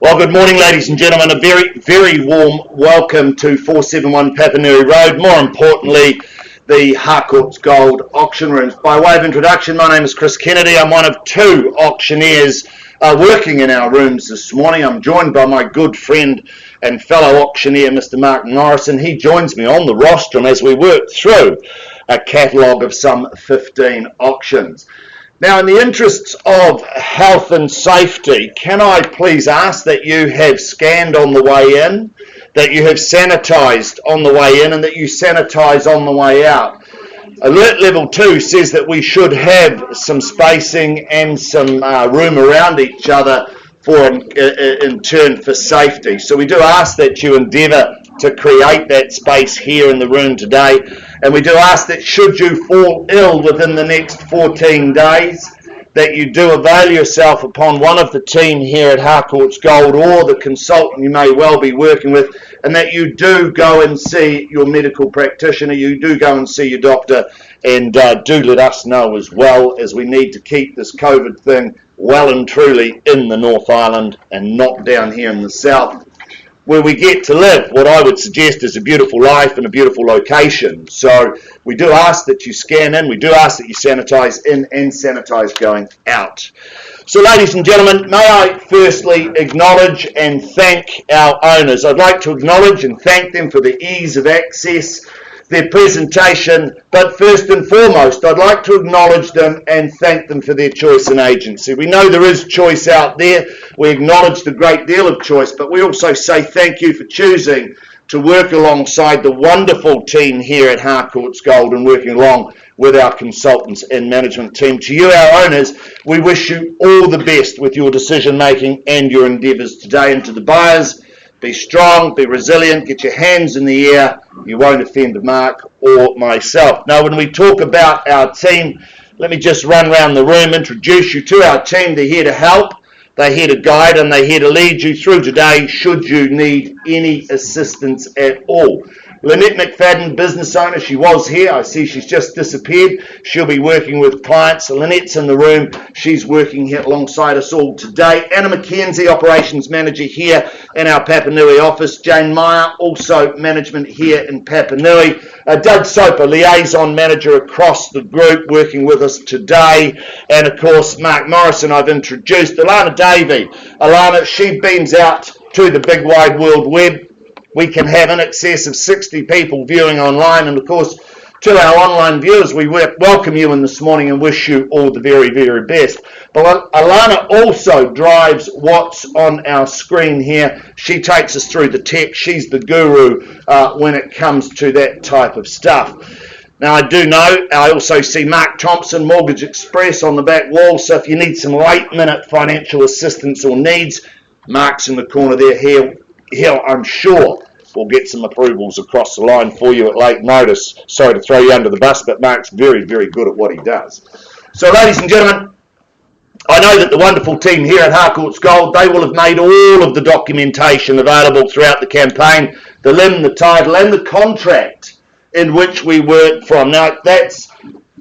Well, good morning, ladies and gentlemen. A very, very warm welcome to 471 Papanui Road. More importantly, the Harcourts Gold Auction Rooms. By way of introduction, my name is Chris Kennedy. I'm one of two auctioneers working in our rooms this morning. I'm joined by my good friend and fellow auctioneer, Mr. Mark Morrison. He joins me on the rostrum as we work through a catalogue of some 15 auctions. Now, in the interests of health and safety, can I please ask that you have scanned on the way in, that you have sanitised on the way in, and that you sanitise on the way out? Alert level 2 says that we should have some spacing and some room around each other in turn for safety. So we do ask that you endeavour to create that space here in the room today, and we do ask that should you fall ill within the next 14 days, that you do avail yourself upon one of the team here at Harcourts Gold or the consultant you may well be working with, and that you do go and see your medical practitioner, you do go and see your doctor, and do let us know as well, as we need to keep this COVID thing well and truly in the North Island and not down here in the South, where we get to live what I would suggest is a beautiful life and a beautiful location. So we do ask that you scan in, we do ask that you sanitise in and sanitise going out. So ladies and gentlemen, may I firstly acknowledge and thank our owners. I'd like to acknowledge and thank them for the ease of access, their presentation, but first and foremost, I'd like to acknowledge them and thank them for their choice and agency. We know there is choice out there. We acknowledge the great deal of choice, but we also say thank you for choosing to work alongside the wonderful team here at Harcourts Gold and working along with our consultants and management team. To you, our owners, we wish you all the best with your decision making and your endeavours today. And to the buyers, be strong, be resilient, get your hands in the air. You won't offend Mark or myself. Now, when we talk about our team, let me just run around the room, introduce you to our team. They're here to help, they're here to guide, and they're here to lead you through today should you need any assistance at all. Lynette McFadden, business owner, she was here. I see she's just disappeared. She'll be working with clients. So Lynette's in the room. She's working here alongside us all today. Anna McKenzie, operations manager here in our Papanui office. Jane Meyer, also management here in Papanui. Doug Soper, liaison manager across the group, working with us today. And of course, Mark Morrison, I've introduced. Alana Davey. Alana, she beams out to the big wide world web. We can have in excess of 60 people viewing online, and of course to our online viewers, we welcome you in this morning and wish you all the very, very best. But Alana also drives what's on our screen here. She takes us through the tech. She's the guru when it comes to that type of stuff. Now, I do know, I also see Mark Thompson, Mortgage Express on the back wall, so if you need some late-minute financial assistance or needs, Mark's in the corner there here. I'm sure we'll get some approvals across the line for you at late notice. Sorry to throw you under the bus, but Mark's very, very good at what he does. So, ladies and gentlemen, I know that the wonderful team here at Harcourts Gold, they will have made all of the documentation available throughout the campaign, the limb, the title, and the contract in which we work from. Now, that's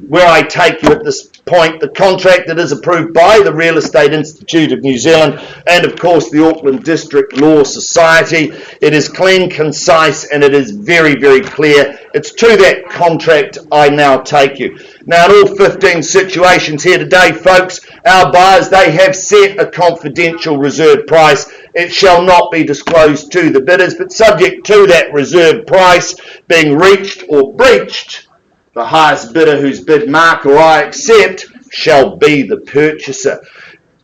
where I take you at this point. The contract that is approved by the Real Estate Institute of New Zealand and of course the Auckland District Law Society. It is clean, concise, and it is very, very clear. It's to that contract I now take you. Now, in all 15 situations here today, folks, our buyers, they have set a confidential reserve price. It shall not be disclosed to the bidders, but subject to that reserve price being reached or breached, the highest bidder whose bid Mark or I accept shall be the purchaser.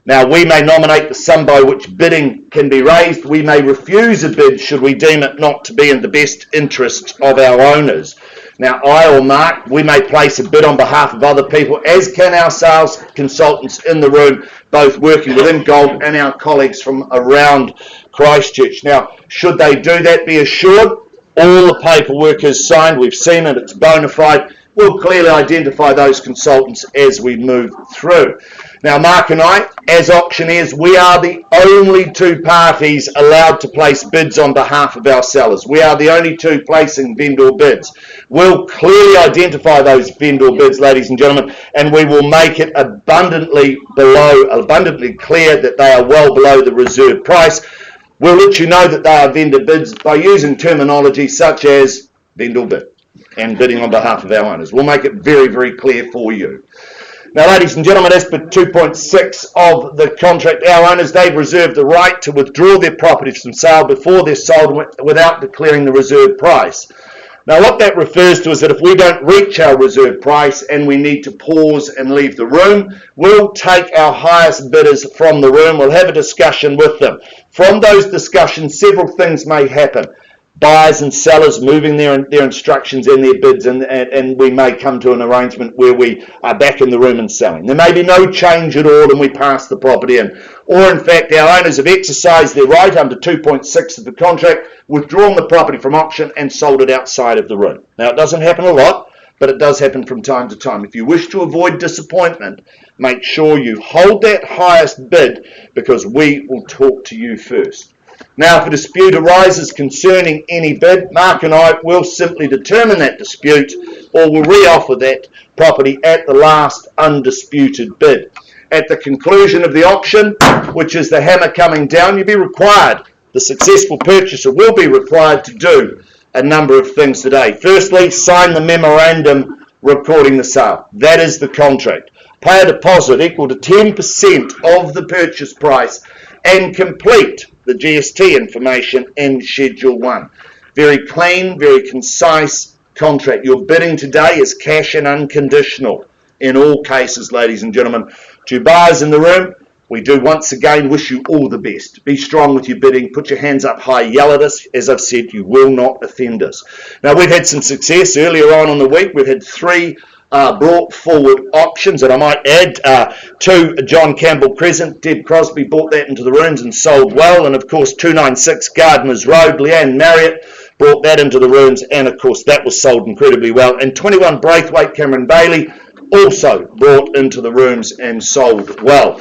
Now, we may nominate the sum by which bidding can be raised. We may refuse a bid should we deem it not to be in the best interest of our owners. Now, I or Mark, we may place a bid on behalf of other people, as can our sales consultants in the room, both working within Gold and our colleagues from around Christchurch. Now, should they do that, be assured, all the paperwork is signed. We've seen it, it's bona fide. We'll clearly identify those consultants as we move through. Now, Mark and I, as auctioneers, we are the only two parties allowed to place bids on behalf of our sellers. We are the only two placing vendor bids. We'll clearly identify those vendor bids, ladies and gentlemen, and we will make it abundantly clear that they are well below the reserve price. We'll let you know that they are vendor bids by using terminology such as vendor bid and bidding on behalf of our owners. We'll make it very, very clear for you. Now, ladies and gentlemen, as per 2.6 of the contract, our owners, they've reserved the right to withdraw their properties from sale before they're sold without declaring the reserve price. Now, what that refers to is that if we don't reach our reserve price and we need to pause and leave the room, we'll take our highest bidders from the room. We'll have a discussion with them. From those discussions, several things may happen. Buyers and sellers moving their instructions and their bids, and we may come to an arrangement where we are back in the room and selling. There may be no change at all and we pass the property in. Or in fact, our owners have exercised their right under 2.6 of the contract, withdrawn the property from auction and sold it outside of the room. Now, it doesn't happen a lot, but it does happen from time to time. If you wish to avoid disappointment, make sure you hold that highest bid, because we will talk to you first. Now, if a dispute arises concerning any bid, Mark and I will simply determine that dispute, or will re-offer that property at the last undisputed bid. At the conclusion of the auction, which is the hammer coming down, you'll be required, the successful purchaser will be required to do a number of things today. Firstly, sign the memorandum recording the sale. That is the contract. Pay a deposit equal to 10% of the purchase price and complete the GST information in Schedule 1. Very clean, very concise contract. Your bidding today is cash and unconditional in all cases, ladies and gentlemen. To buyers in the room, we do once again wish you all the best. Be strong with your bidding. Put your hands up high. Yell at us. As I've said, you will not offend us. Now, we've had some success earlier on in the week. We've had 3 brought forward options, and I might add 2 John Campbell Crescent. Deb Crosby brought that into the rooms and sold well. And of course 296 Gardeners Road, Leanne Marriott brought that into the rooms, and of course that was sold incredibly well. And 21 Braithwaite Cameron Bailey also brought into the rooms and sold well.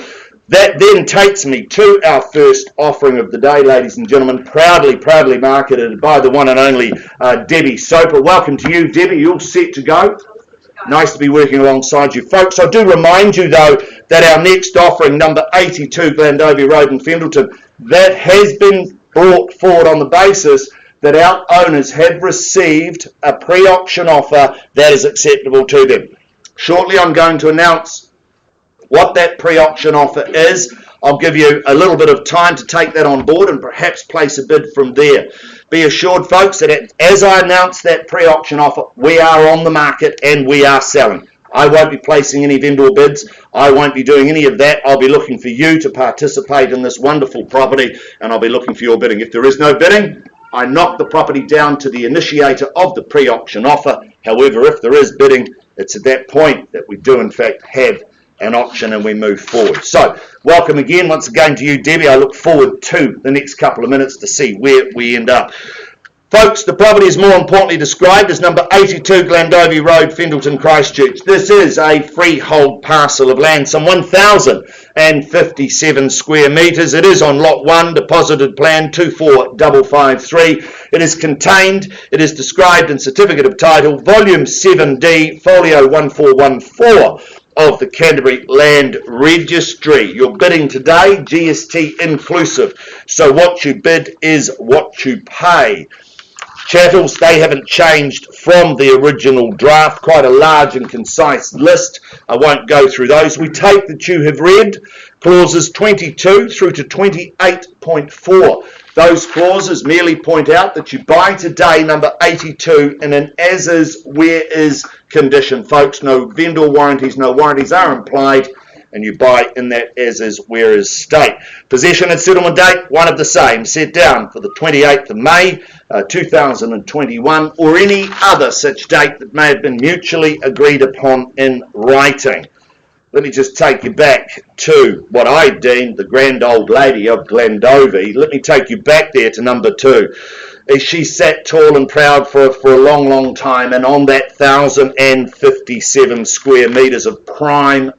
That then takes me to our first offering of the day, ladies and gentlemen, proudly marketed by the one and only Debbie Soper. Welcome to you, Debbie. You all set to go? Nice to be working alongside you, folks. I do remind you, though, that our next offering, number 82 Glendovey Road in Fendleton, that has been brought forward on the basis that our owners have received a pre-auction offer that is acceptable to them. Shortly, I'm going to announce what that pre-auction offer is. I'll give you a little bit of time to take that on board and perhaps place a bid from there. Be assured, folks, that as I announce that pre-auction offer, we are on the market and we are selling. I won't be placing any vendor bids. I won't be doing any of that. I'll be looking for you to participate in this wonderful property, and I'll be looking for your bidding. If there is no bidding, I knock the property down to the initiator of the pre-auction offer. However, if there is bidding, it's at that point that we do in fact have an auction and we move forward. So, welcome again, once again to you, Debbie. I look forward to the next couple of minutes to see where we end up. Folks, the property is more importantly described as number 82 Glendovey Road, Fendleton, Christchurch. This is a freehold parcel of land, some 1,057 square metres. It is on Lot 1, deposited plan 24553. It is contained, it is described in Certificate of Title, Volume 7D, Folio 1414 of the Canterbury Land Registry. Your bidding today, GST inclusive. So what you bid is what you pay. Chattels, they haven't changed from the original draft. Quite a large and concise list. I won't go through those. We take that you have read clauses 22 through to 28.4. Those clauses merely point out that you buy today number 82 in an as-is, where-is condition. Folks, no vendor warranties, no warranties are implied, and you buy in that as-is, where-is state. Possession and settlement date, one of the same, set down for the 28th of May 2021, or any other such date that may have been mutually agreed upon in writing. Let me just take you back to what I deemed the grand old lady of Glendovey. Let me take you back there to number 2. She sat tall and proud for a long time, and on that 1,057 square metres of prime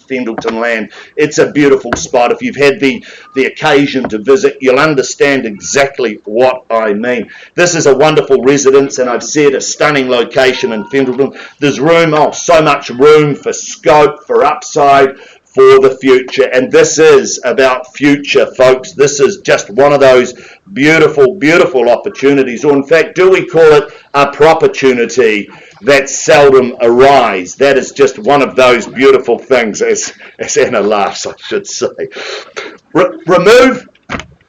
Fendleton land. It's a beautiful spot. If you've had the occasion to visit, you'll understand exactly what I mean. This is a wonderful residence, and I've said a stunning location in Fendleton. There's room, so much room for scope, for upside, for the future. And this is about future, folks. This is just one of those beautiful, beautiful opportunities, or in fact, do we call it a opportunity that seldom arise? That is just one of those beautiful things, as Anna laughs, I should say. Remove,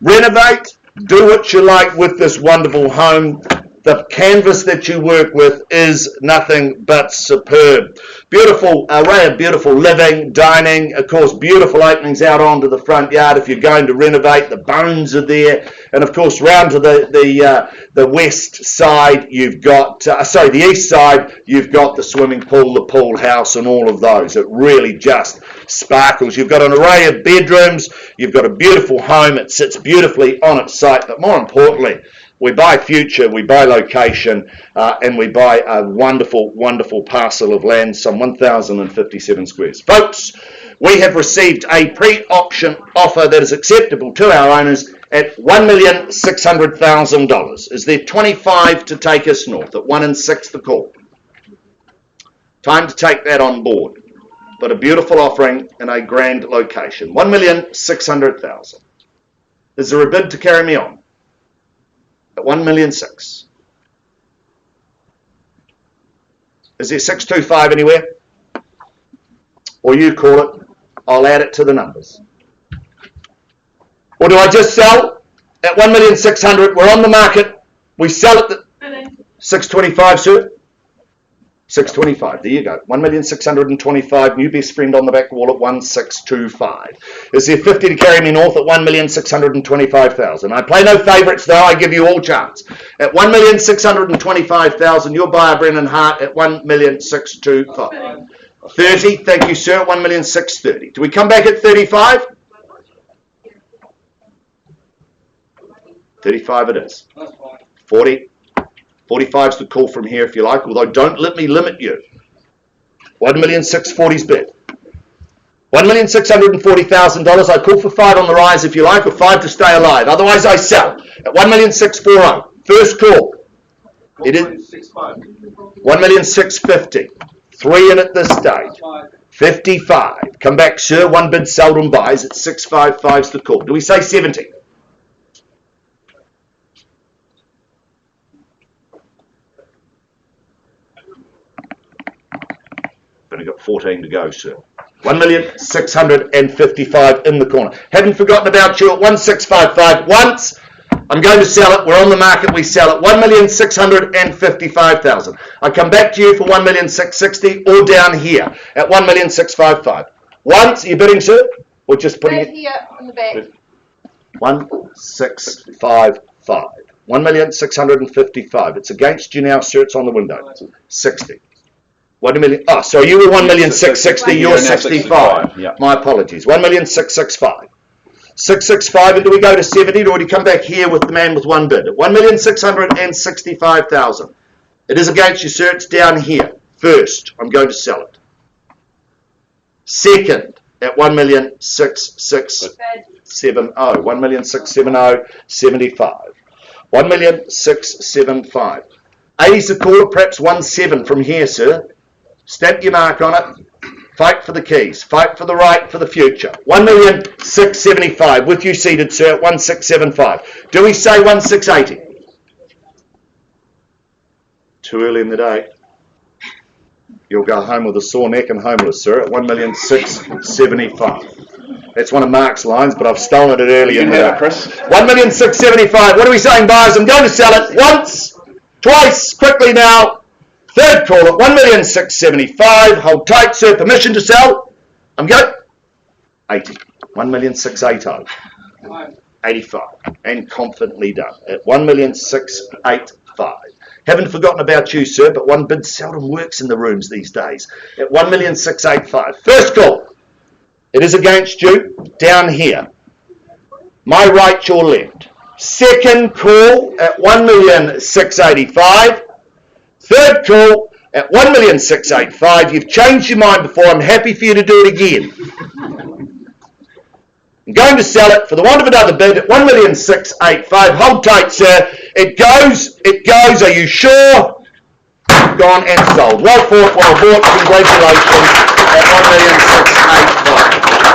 renovate, do what you like with this wonderful home. The canvas that you work with is nothing but superb. Beautiful array of beautiful living, dining, of course, beautiful openings out onto the front yard if you're going to renovate. The bones are there. And of course, round to the west side, you've got, the east side, you've got the swimming pool, the pool house, and all of those. It really just sparkles. You've got an array of bedrooms. You've got a beautiful home. It sits beautifully on its site. But more importantly, we buy future, we buy location, and we buy a wonderful, wonderful parcel of land, some 1,057 squares. Folks, we have received a pre-auction offer that is acceptable to our owners at $1,600,000. Is there 25 to take us north at 1 and 6 the call? Time to take that on board. But a beautiful offering in a grand location. $1,600,000. Is there a bid to carry me on? At 1,600,000. Is there 625 anywhere? Or you call it, I'll add it to the numbers. Or do I just sell at 1,600,000? We're on the market. We sell it at 625, sir. 625. There you go. 1,625,000. New best friend on the back wall at 1,625. Is there 50 to carry me north at 1,625,000? I play no favourites though. I give you all chance. At 1,625,000, your buyer Brennan Hart at 1,625,000. 30. Thank you, sir. At 1,630,000. Do we come back at 35? 35 it is. 40. 45 is the call from here if you like, although don't let me limit you. 1,640,000's bid. $1,640,000. I call for 5 on the rise if you like, or 5 to stay alive. Otherwise I sell at 1,640,000. First call. It is 1,650,000. 3 in at this stage. 55. Come back, sir. One bid seldom buys. At 655's the call. Do we say 70? Only got 14 to go, sir. 1,655,000 in the corner. Haven't forgotten about you at 1,655 once. I'm going to sell it. We're on the market. We sell it. 1,655,000. I come back to you for 1,660,000 or down here at 1,655,000. Once, are you bidding, sir? Or just putting it here on the back? 1,655,000. 1,655,000. It's against you now, sir. It's on the window. 60. 1 million. Oh, so you were 1,660,000. You're 65. Yeah. My apologies. 1,665,000. 665, and do we go to 70? Or do we come back here with the man with one bid? 1,665,000. It is against you, sir. It's down here. First, I'm going to sell it. Second, at 1,667,000. 1,670,000. 75. 1,675,000. 80's the caller, perhaps 1,700 from here, sir. Stamp your mark on it. Fight for the keys. Fight for the right for the future. 1,675,000 with you seated, sir, at 1,675,000. Do we say 1,680,000? Too early in the day. You'll go home with a sore neck and homeless, sir, at 1,675,000. That's one of Mark's lines, but I've stolen it earlier in the day. 1,675,000. What are we saying, buyers? I'm going to sell it once, twice, quickly now. Third call at 1,675,000. Hold tight, sir. Permission to sell. I'm good. 80. 1,680,000. 85. And confidently done at 1,685,000. Haven't forgotten about you, sir, but one bid seldom works in the rooms these days. At 1,685,000. First call. It is against you. Down here. My right, your left. Second call at 1,685,000. Third call at 1,685,000. You've changed your mind before. I'm happy for you to do it again. I'm going to sell it for the want of another bid at 1,685,000. Hold tight, sir. It goes. It goes. Are you sure? Gone and sold. Well fought, well bought. Congratulations at 1,685,000.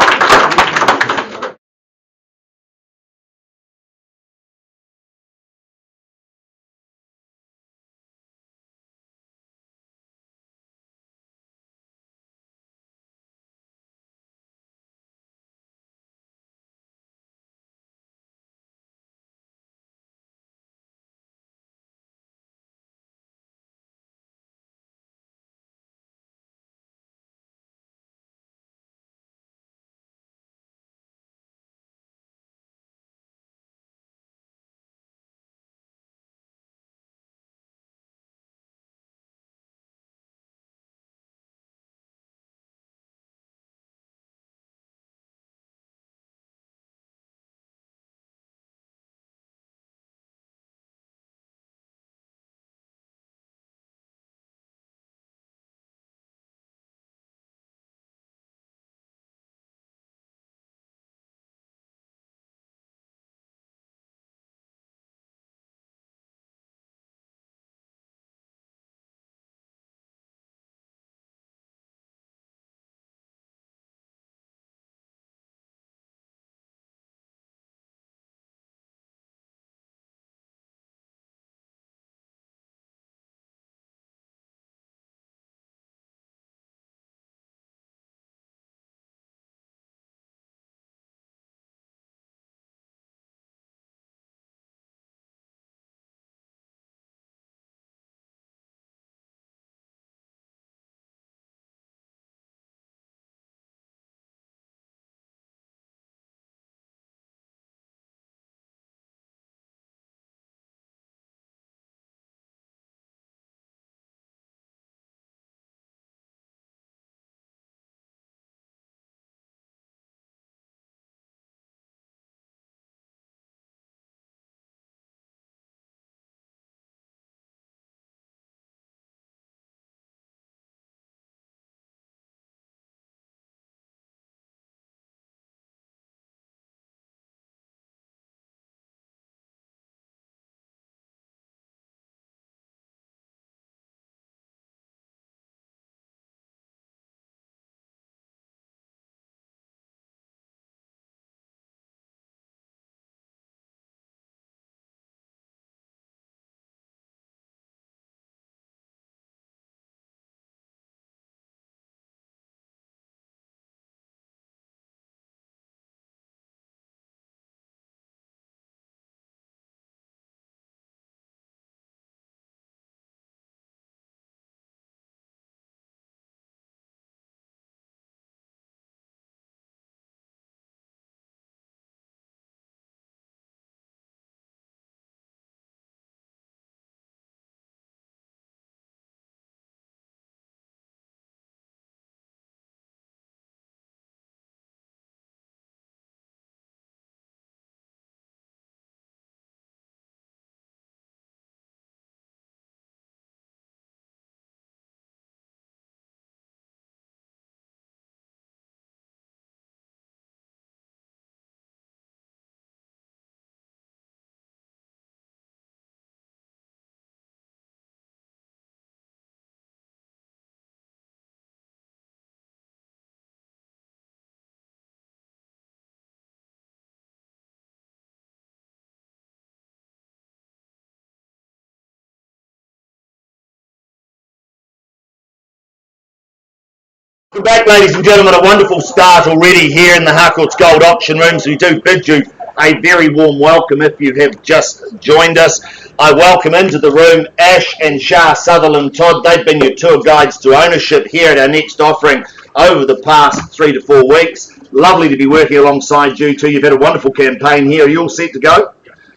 Welcome back, ladies and gentlemen. A wonderful start already here in the Harcourts Gold Auction Rooms. We do bid you a very warm welcome if you have just joined us. I welcome into the room Ash and Shah Sutherland Todd. They've been your tour guides to ownership here at our next offering over the past 3 to 4 weeks. Lovely to be working alongside you two. You've had a wonderful campaign here. Are you all set to go?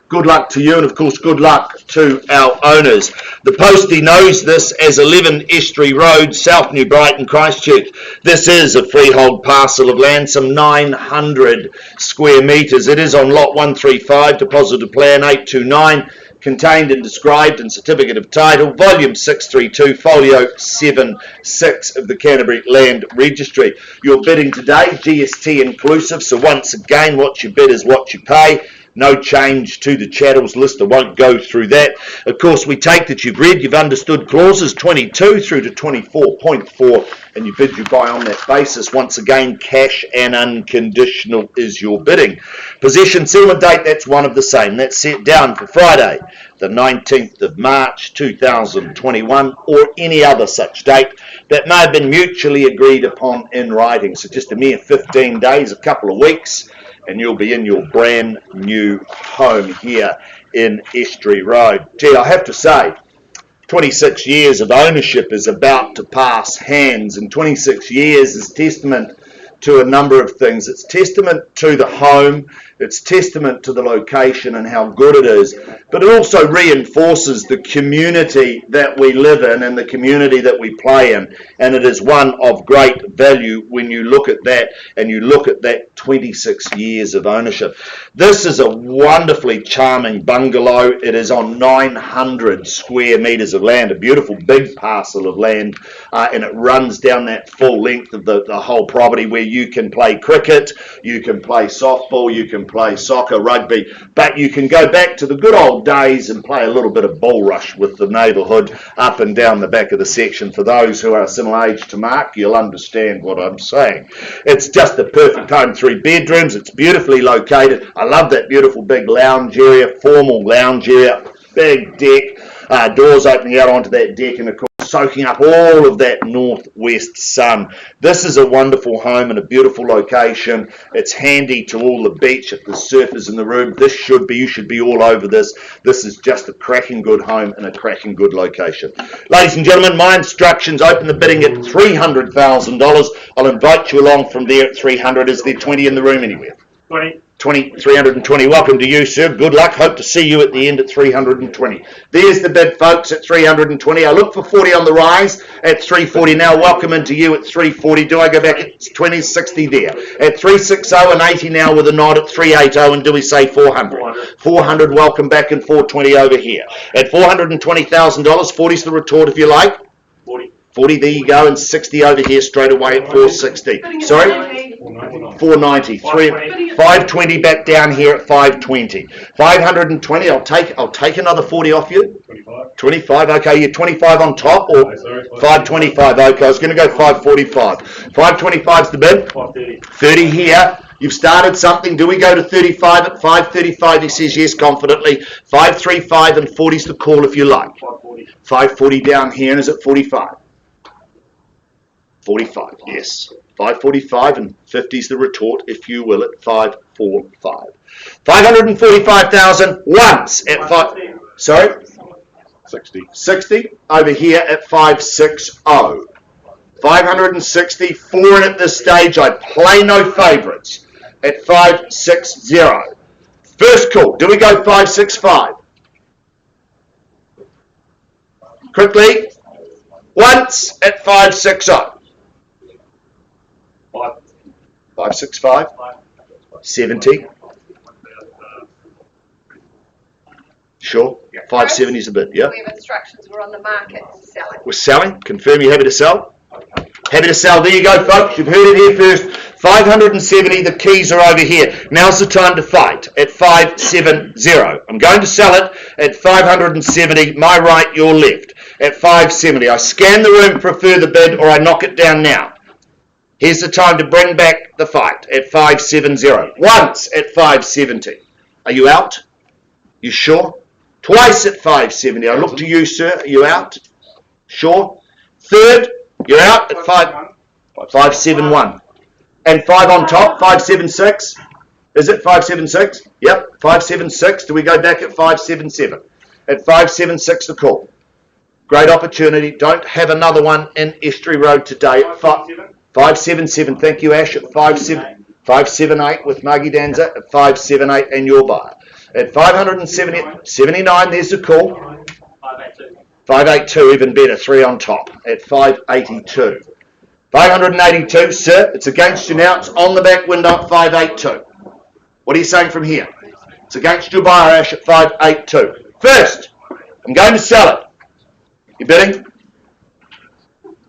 Good luck to you, and of course good luck to our owners. The postie knows this as 11 Estuary Road, South New Brighton, Christchurch. This is a freehold parcel of land, some 900 square metres. It is on lot 135, deposit of plan 829, contained and described in certificate of title, volume 632, folio 76 of the Canterbury Land Registry. Your bidding today, GST inclusive, so once again what you bid is what you pay. No change to the chattels list. I won't go through that. Of course, we take that you've read, you've understood clauses 22 through to 24.4, and you bid, you buy on that basis. Once again, cash and unconditional is your bidding. Possession settlement date, that's one of the same. That's set down for Friday, the 19th of March 2021, or any other such date that may have been mutually agreed upon in writing. So just a mere 15 days, a couple of weeks, and you'll be in your brand new home here in Estuary Road. Gee, I have to say, 26 years of ownership is about to pass hands, and 26 years is testament to a number of things. It's testament to the home, it's testament to the location and how good it is, but it also reinforces the community that we live in and the community that we play in, and it is one of great value when you look at that and you look at that 26 years of ownership. This is a wonderfully charming bungalow. It is on 900 square metres of land, a beautiful big parcel of land, and it runs down that full length of the whole property, where you can play cricket, you can play softball, you can play soccer, rugby, but you can go back to the good old days and play a little bit of bull rush with the neighbourhood up and down the back of the section. For those who are a similar age to Mark, you'll understand what I'm saying. It's just the perfect home, 3 bedrooms, it's beautifully located. I love that beautiful big lounge area, formal lounge area, big deck, doors opening out onto that deck, and of course soaking up all of that northwest sun. This is a wonderful home in a beautiful location. It's handy to all the beach if the surf is in the room. You should be all over this. This is just a cracking good home in a cracking good location. Ladies and gentlemen, my instructions: open the bidding at $300,000. I'll invite you along from there at 300. Is there 20 in the room anywhere? 320. Welcome to you, sir. Good luck. Hope to see you at the end at 320. There's the bid, folks, at 320. I look for 40 on the rise at 340 now. Welcome into you at 340. Do I go back at 20, 60 there? At 360 and 80 now with a nod at 380. And do we say 400? 400. Welcome back, and 420 over here. At $420,000, 40's the retort if you like. 40, there you go, and 60 over here straight away at 460. Sorry? 490. 520 back down here at 520. 520, I'll take another 40 off you. 25, okay, you're 25 on top, or 525, okay, I was going to go 545. 525's the bid. 30 here. You've started something. Do we go to 35 at 535? He says yes confidently. 535 and 40's the call if you like. 540 down here, and is it 45? 45, yes. 545 and 50's the retort, if you will, at 545. 545,000 once at 5. Sorry? 60 over here at 560. 564 in at this stage. I play no favourites at 560. First call. Do we go 565? Quickly. Once at 560. 565. 70. Sure. 570 is a bit, yeah. We have instructions. We're on the market selling. We're selling. Confirm you're happy to sell? Happy to sell. There you go, folks. You've heard it here first. 570. The keys are over here. Now's the time to fight at 570. I'm going to sell it at 570. My right, your left. At 570. I scan the room for a further bid, or I knock it down now. Here's the time to bring back the fight at 570. Once at 570. Are you out? You sure? Twice at 570. I look to you, sir. Are you out? Sure? Third, you're out at 5. 571. And 5 on top, 576. Is it 576? Yep, 576. Do we go back at 577? At 576 the call. Great opportunity. Don't have another one in Estuary Road today. 577. Thank you, Ash. At 578 with Muggy Danza at 578 and your buyer. At 579, there's the call. 582, even better. 3 on top at 582. 582, sir. It's against you now. It's on the back window at 582. What are you saying from here? It's against your buyer, Ash, at 582. First, I'm going to sell it. You bidding?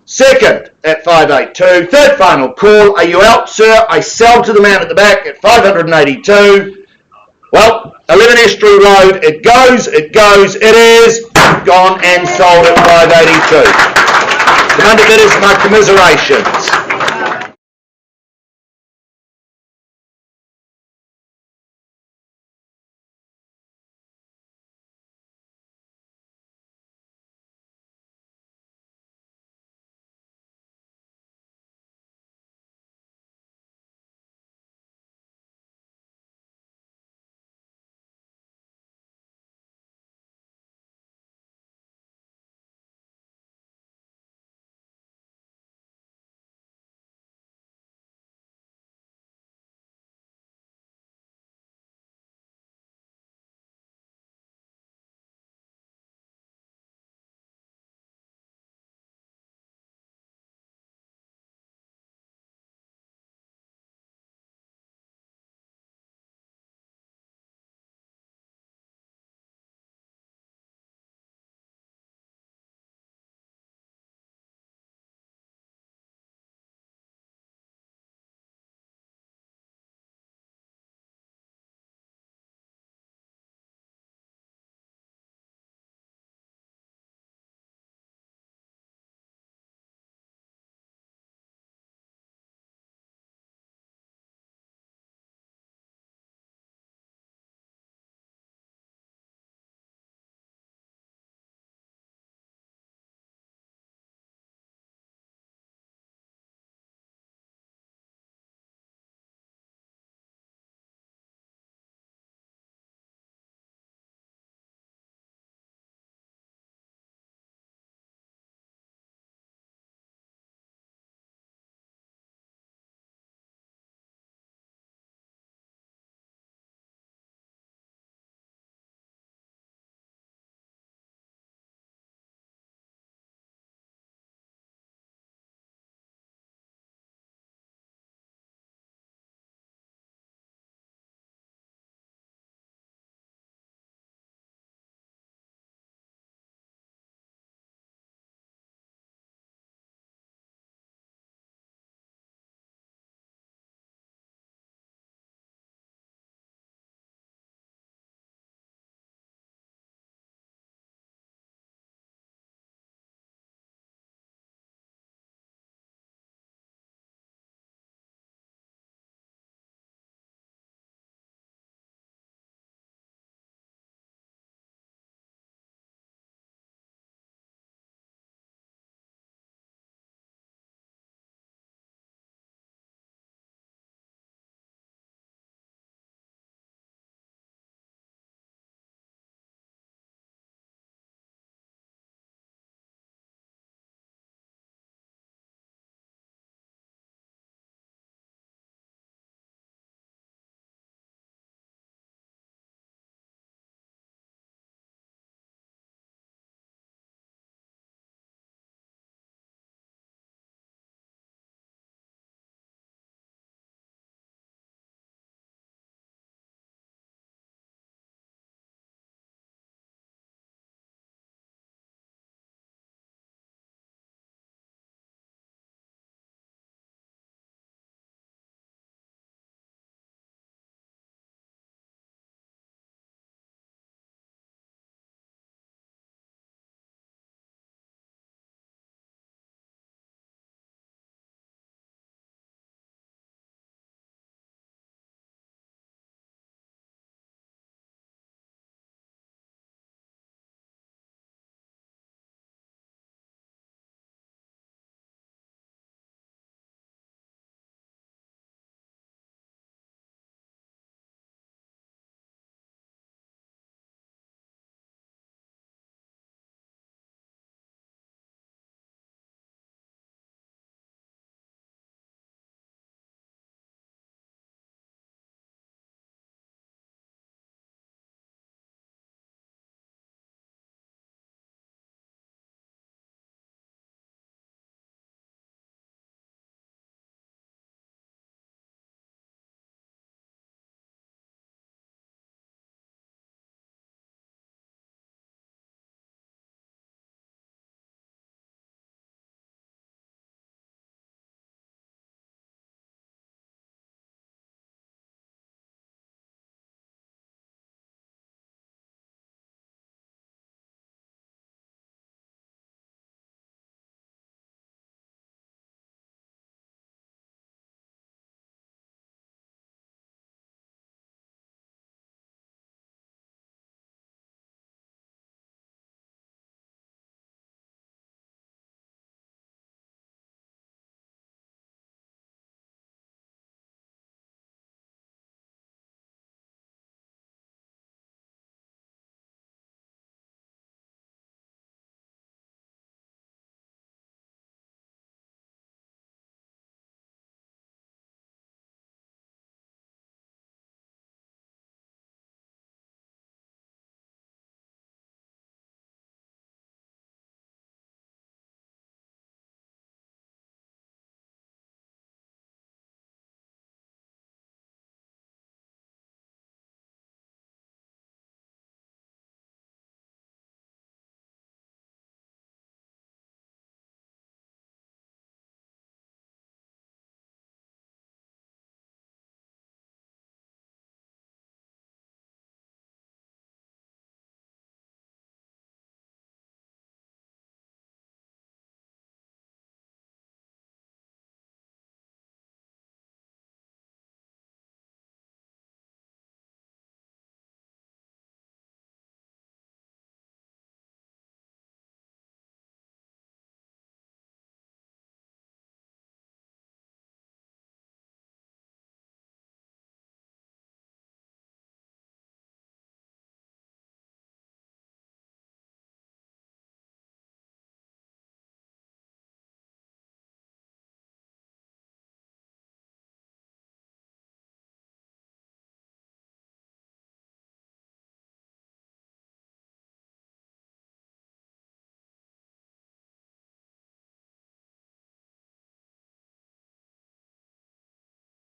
Second at 582. Third final call. Are you out, sir? I sell to the man at the back at 582. Well, 11 Estuary Road. It goes. It is gone and sold at 582. The underbidders, my commiserations.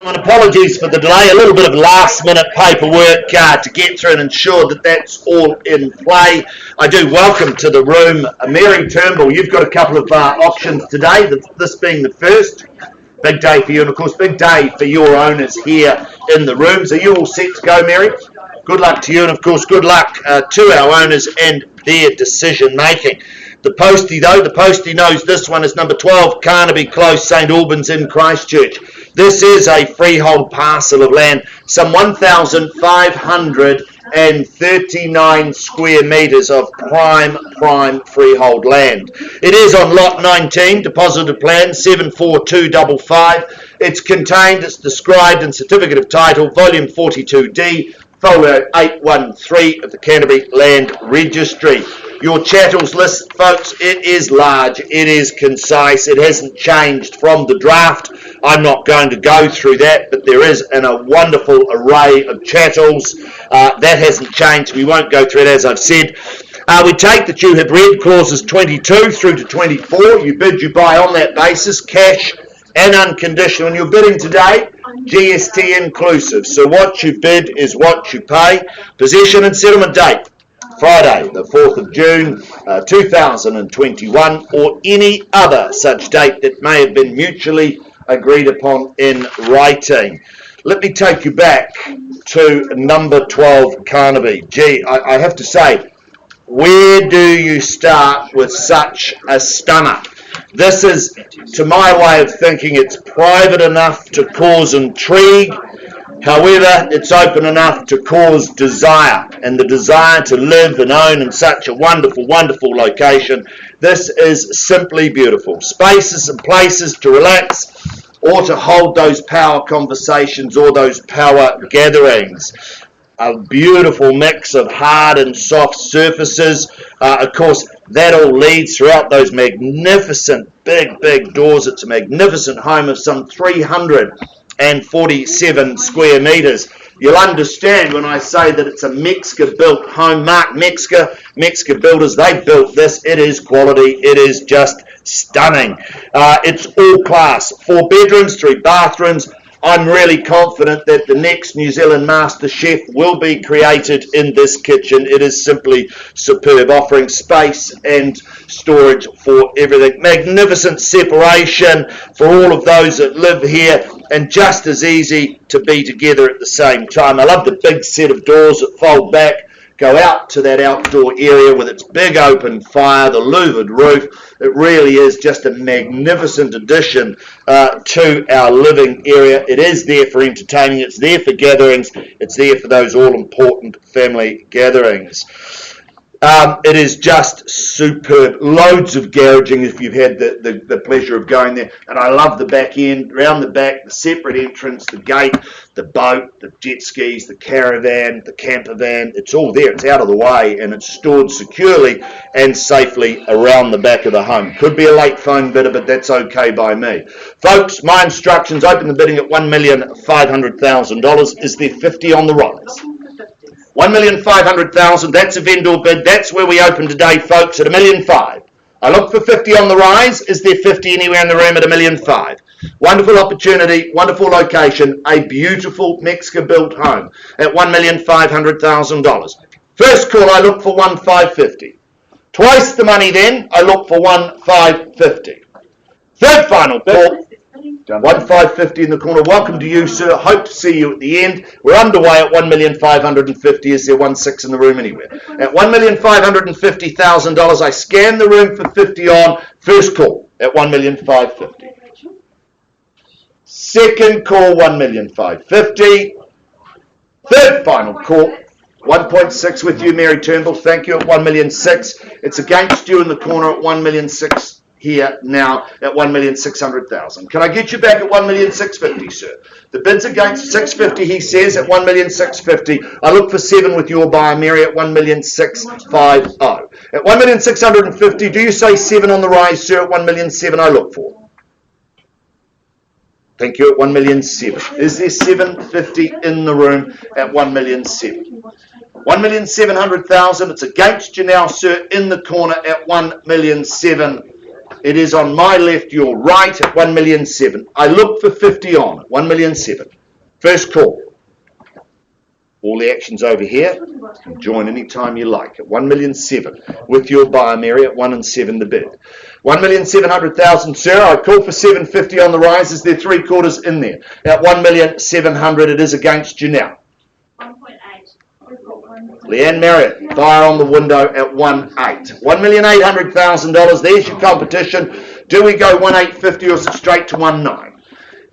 And apologies for the delay, a little bit of last minute paperwork to get through and ensure that that's all in play. I do welcome to the room Mary Turnbull. You've got a couple of options today, this being the first. Big day for you, and of course big day for your owners here in the rooms. Are you all set to go, Mary? Good luck to you, and of course good luck to our owners and their decision making. The postie knows this one is number 12 Carnaby Close, St Albans in Christchurch. This is a freehold parcel of land, some 1,539 square metres of prime freehold land. It is on lot 19, deposited plan 74255. It's described in Certificate of Title, Volume 42D, Folio 813 of the Carnaby Land Registry. Your chattels list, folks, it is large, it is concise, it hasn't changed from the draft. I'm not going to go through that, but there is a wonderful array of chattels. That hasn't changed. We won't go through it, as I've said. We take that you have read clauses 22 through to 24. You bid, you buy on that basis, cash and unconditional. And you're bidding today, GST inclusive. So what you bid is what you pay. Possession and settlement date, Friday, the 4th of June, 2021, or any other such date that may have been mutually agreed upon in writing. Let me take you back to number 12 Carnaby. Gee, I have to say, where do you start with such a stunner? This is, to my way of thinking, it's private enough to cause intrigue. However, it's open enough to cause desire, and the desire to live and own in such a wonderful, wonderful location. This is simply beautiful. Spaces and places to relax or to hold those power conversations or those power gatherings. A beautiful mix of hard and soft surfaces. Of course, that all leads throughout those magnificent big doors. It's a magnificent home of some 347 square metres. You'll understand when I say that it's a Metzger built home. Mark Metzger Builders, they built this. It is quality. It is just stunning. It's all class. 4 bedrooms, 3 bathrooms. I'm really confident that the next New Zealand Master Chef will be created in this kitchen. It is simply superb, offering space and storage for everything. Magnificent separation for all of those that live here, and just as easy to be together at the same time. I love the big set of doors that fold back, go out to that outdoor area with its big open fire, the louvered roof. It really is just a magnificent addition to our living area. It is there for entertaining, it's there for gatherings, it's there for those all-important family gatherings. It is just superb. Loads of garaging if you've had the pleasure of going there. And I love the back end, round the back, the separate entrance, the gate, the boat, the jet skis, the caravan, the camper van. It's all there. It's out of the way and it's stored securely and safely around the back of the home. Could be a late phone bidder, but that's okay by me. Folks, my instructions, open the bidding at $1,500,000. Is there 50 on the rise? 1,500,000, that's a vendor bid. That's where we open today, folks, at $1,500,000. I look for 50 on the rise. Is there 50 anywhere in the room at $1,500,000? Wonderful opportunity, wonderful location, a beautiful Metzger built home at $1,500,000. First call, I look for 1,550. Twice the money then, I look for 1,550. Third final call. 1,550 in the corner. Welcome to you, sir. Hope to see you at the end. We're underway at 1,550,000. Is there 1,600 in the room anywhere? At $1,550,000, I scan the room for 50 on. First call at 1,550,000. Second call, 1,550,000. Third final call, 1.6 with you, Mary Turnbull. Thank you at 1,600,000. It's against you in the corner at 1,600,000. Here now at 1,600,000. Can I get you back at 1,650,000, sir? The bid's against 650, he says, at 1,650,000. I look for 7 with your buyer, Mary, at 1,650,000. At 1,650,000, do you say 7 on the rise, sir? At 1,700,000 I look for. Thank you at 1,700,000. Is there 750 in the room at 1,700,000? 1,700,000. It's against you now, sir, in the corner at 1,700,000. It is on my left, your right at 1,000,007. I look for 50 on at 1,000,007. First call. All the action's over here. You can join any time you like at 1,000,007 with your buyer, Mary, at 1 and 7 the bid. 1,700,000, sir. I call for 750 on the rise. Is there 3/4 in there? At 1,700,000, it is against you now. 1.8. Leanne Marriott, buyer on the window at 1.8. $1,800,000. There's your competition. Do we go 1,850 or is it straight to 1.9?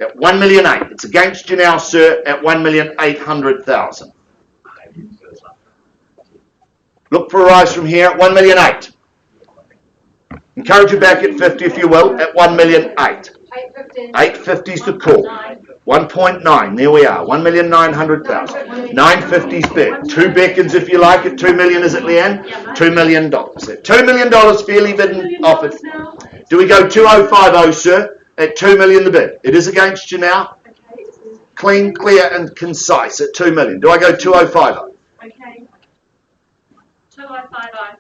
At 1,000,008. It's against you now, sir, at 1,800,000. Look for a rise from here at 1,000,008. Encourage you back at 50 if you will, at 1,000,008. 850 is the call. 1.9, there we are, 1,900,000. 950's bid. 2 beckons if you like at 2 million, is it, Leanne? $2 million. At $2 million fairly bidden offered. Do we go 2,050, sir? At 2 million the bid. It is against you now. Clean, clear and concise at 2 million. Do I go 2,050? Okay. 2,050.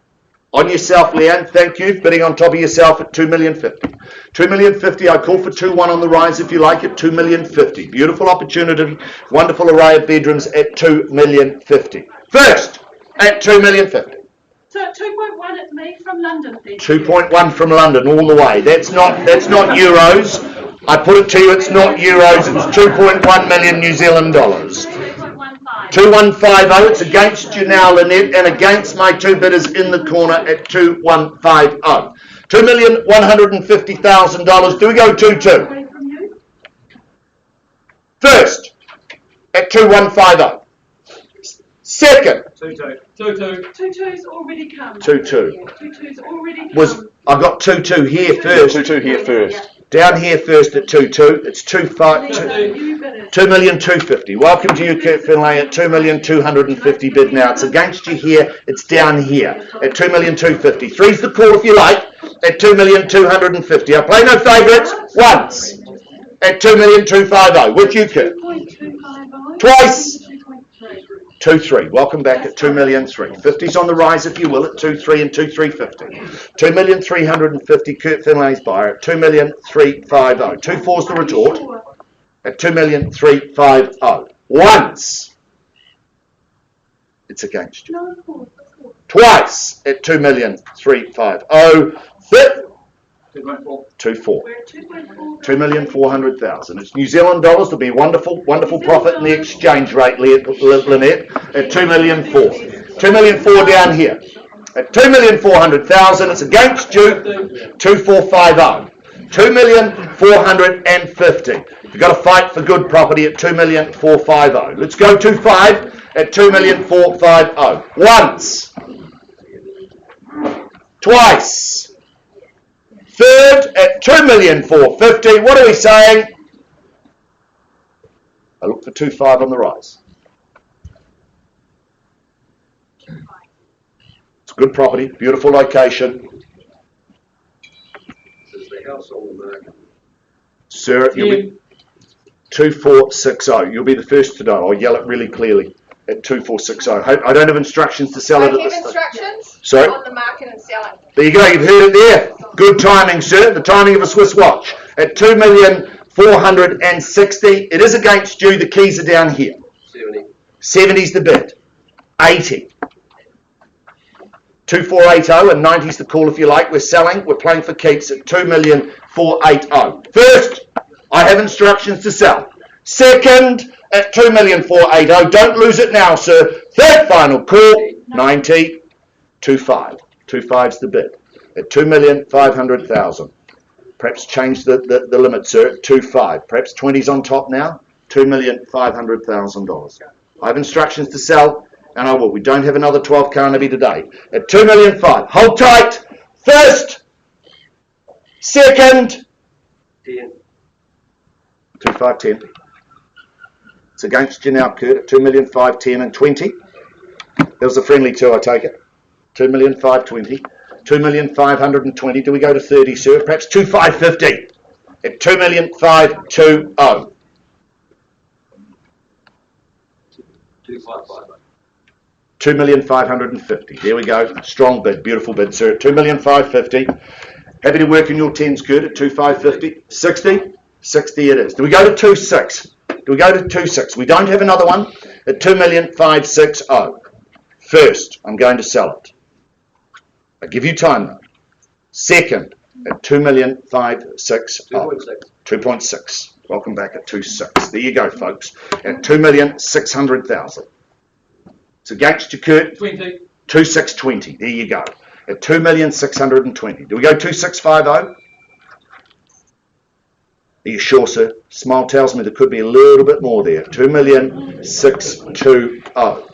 On yourself, Leanne, thank you. Bidding on top of yourself at 2,050,000. 2,050,000, I call for 2-1 on the rise if you like at 2,050,000. Beautiful opportunity, wonderful array of bedrooms at 2,050,000. First, at 2,050,000. So 2.1 at me from London, please. 2.1 from London all the way. That's not euros. I put it to you, it's not euros, it's 2.1 million New Zealand dollars. 2,150, it's against you now, Lynette, and against my 2 bidders in the corner at 2,150. $2,150,000. Do we go 2-2? First, at 2,150. Second. 2-2. 2-2's already come. 2-2. 2-2's already come. I got 2-2 here first. 2-2 here first. Down here first at 2-2. It's 2,250. Welcome to you, Kurt Finlay, at 2,250 bid now. It's against you here. It's down here at 2,250. 3's the call if you like at 2,250. I play no favourites once at 2,250. With you, Kurt. Twice. 2-3. Welcome back at 2,000,003. 50's on the rise, if you will, at 2-3 and 2,350. 2,350,000. Kurt Finlay's buyer at 2,350,000. 2-4's the retort at 2,350,000. Once, it's against you. Twice at 2,350,000. Fifth, 2-4. 2,400,000. It's New Zealand dollars. There'll be wonderful profit in the exchange rate, Lynette, at 2,004,000. 2,004,000 down here. At 2,400,000, it's against you, 2,450. 2,450,000. You've got to fight for good property at 2,450,000. Let's go 2-5 at 2,450,000. Once. Twice. Third at 2,450,000. What are we saying? I look for 2-5 on the rise. It's good property, beautiful location. Sir, you'll be 2,460. You'll be the first to know. I'll yell it really clearly at 2,460. I don't have instructions to sell it at this stage. Instructions? Sorry? On the market and selling. There you go, you've heard it there. Good timing, sir. The timing of a Swiss watch. At 2,460,000. It is against you. The keys are down here. 70's the bid. 80. 2,480 and 90's the call if you like. We're selling. We're playing for keeps at 2,480. First, I have instructions to sell. Second, at 2,480. Don't lose it now, sir. Third final call, 90. 2.5. 2.5's the bid at 2,500,000. Perhaps change the limit, sir, at 2.5. Perhaps 20's on top now. $2,500,000. I have instructions to sell, and I will. We don't have another 12 Carnaby today. At 2,500,000. Hold tight. First. Second. 10. 2,510. It's against you now, Kurt, at 2,510 and 20. There was a friendly two, I take it. 2,520. 2,520. Do we go to 30, sir? Perhaps 2,550 at 2,520. 2,550. There we go. Strong bid. Beautiful bid, sir. 2,550. Happy to work in your 10s, Kurt, at 2,550. 60? 60 it is. Do we go to 2,600? Do we go to 2,600? We don't have another one at 2,560,000. First, I'm going to sell it. I give you time though. Second, at 2,560,000. 2.6. Welcome back at 2.6. There you go, folks. At 2,600,000. It's against you, Kurt. 2,620. There you go. At 2,620,000. Do we go 2,650? Are you sure, sir? Smile tells me there could be a little bit more there. 2,620,000.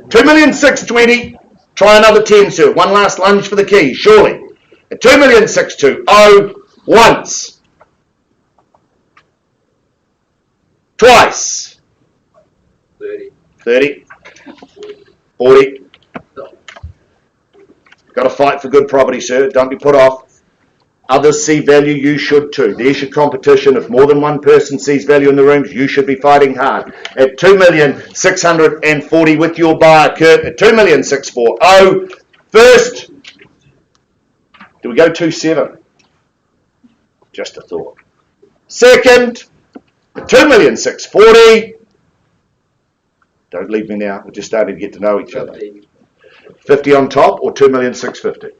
2,620,000. Try another 10, sir. One last lunge for the key, surely. At 2,620,000. Once. Twice. 30. 40. Got to fight for good property, sir. Don't be put off. Others see value, you should too. There's your competition. If more than one person sees value in the rooms, you should be fighting hard. At 2,640,000 with your buyer, Kurt, at 2,640,000. First, do we go 2.7? Just a thought. Second, 2,640,000. Don't leave me now. We're just starting to get to know each other. 50 on top or 2,650,000?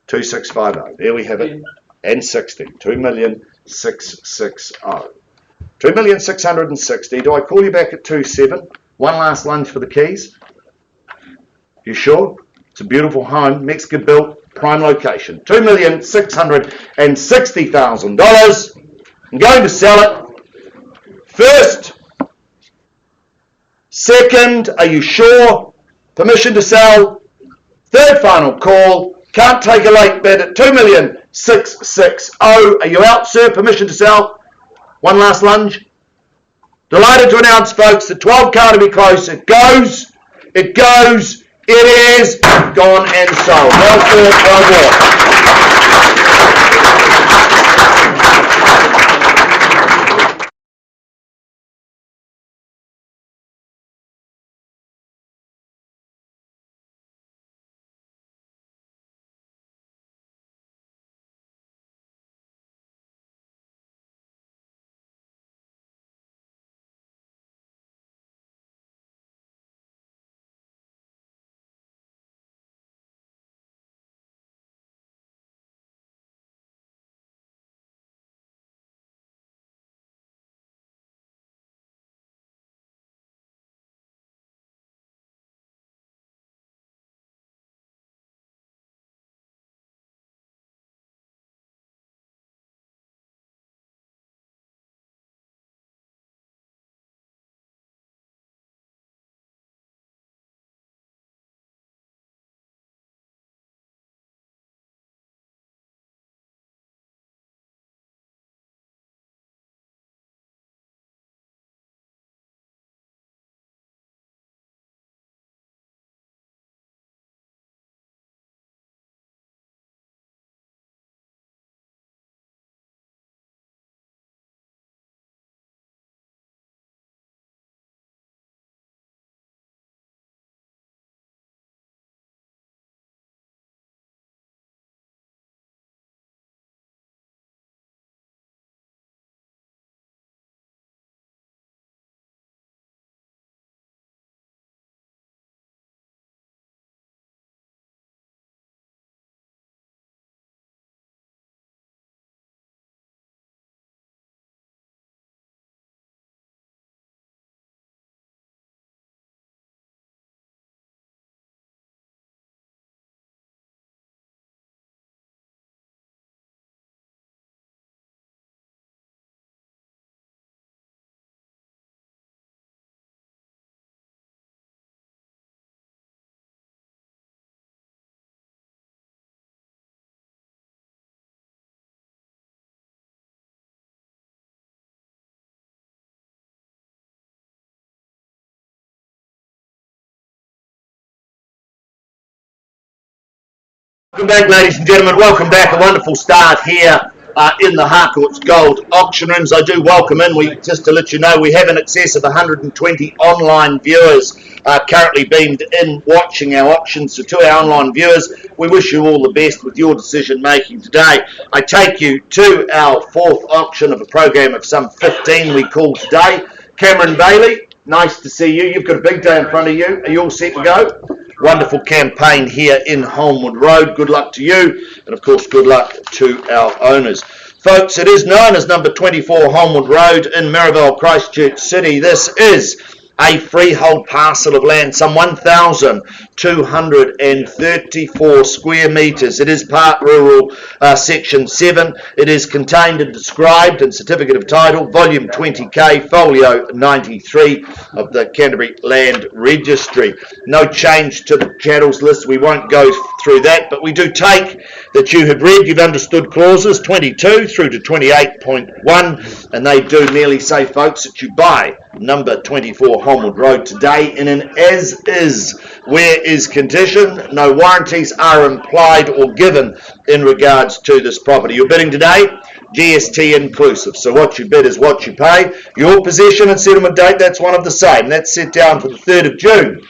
2,650. There we have it. And 60. 2,660,000. 2,660,000. Do I call you back at 2.7? One last lunge for the keys. You sure? It's a beautiful home, Mexican built, prime location. $2,660,000. I'm going to sell it. First. Second, are you sure? Permission to sell. Third final call. Can't take a late bid at 2,660,000. Are you out, sir? Permission to sell. One last lunge. Delighted to announce, folks, the 12 Carnaby Close. It goes. It goes. It is gone and sold. Well, sir, well bought. Welcome back, ladies and gentlemen. Welcome back. A wonderful start here in the Harcourts Gold auction rooms. I do welcome in. Just to let you know, we have in excess of 120 online viewers are currently beamed in watching our auctions. So to our online viewers, we wish you all the best with your decision making today. I take you to our fourth auction of a program of some 15 we call today. Cameron Bailey, nice to see you. You've got a big day in front of you. Are you all set to go? Wonderful campaign here in Homewood Road. Good luck to you, and of course good luck to our owners. Folks, it is known as number 24 Homewood Road in Mirabel, Christchurch City. This is a freehold parcel of land, some 1,234 square metres. It is part rural, section 7. It is contained and described in certificate of title, volume 20k, folio 93 of the Canterbury Land Registry. No change to the chattels list. We won't go through that, but we do take that you have read, you've understood clauses 22 through to 28.1, and they do merely say, folks, that you buy number 24 Homewood Road today in an as-is, where-is condition. No warranties are implied or given in regards to this property. You're bidding today, GST inclusive. So what you bid is what you pay. Your possession and settlement date, that's one of the same. That's set down for the 3rd of June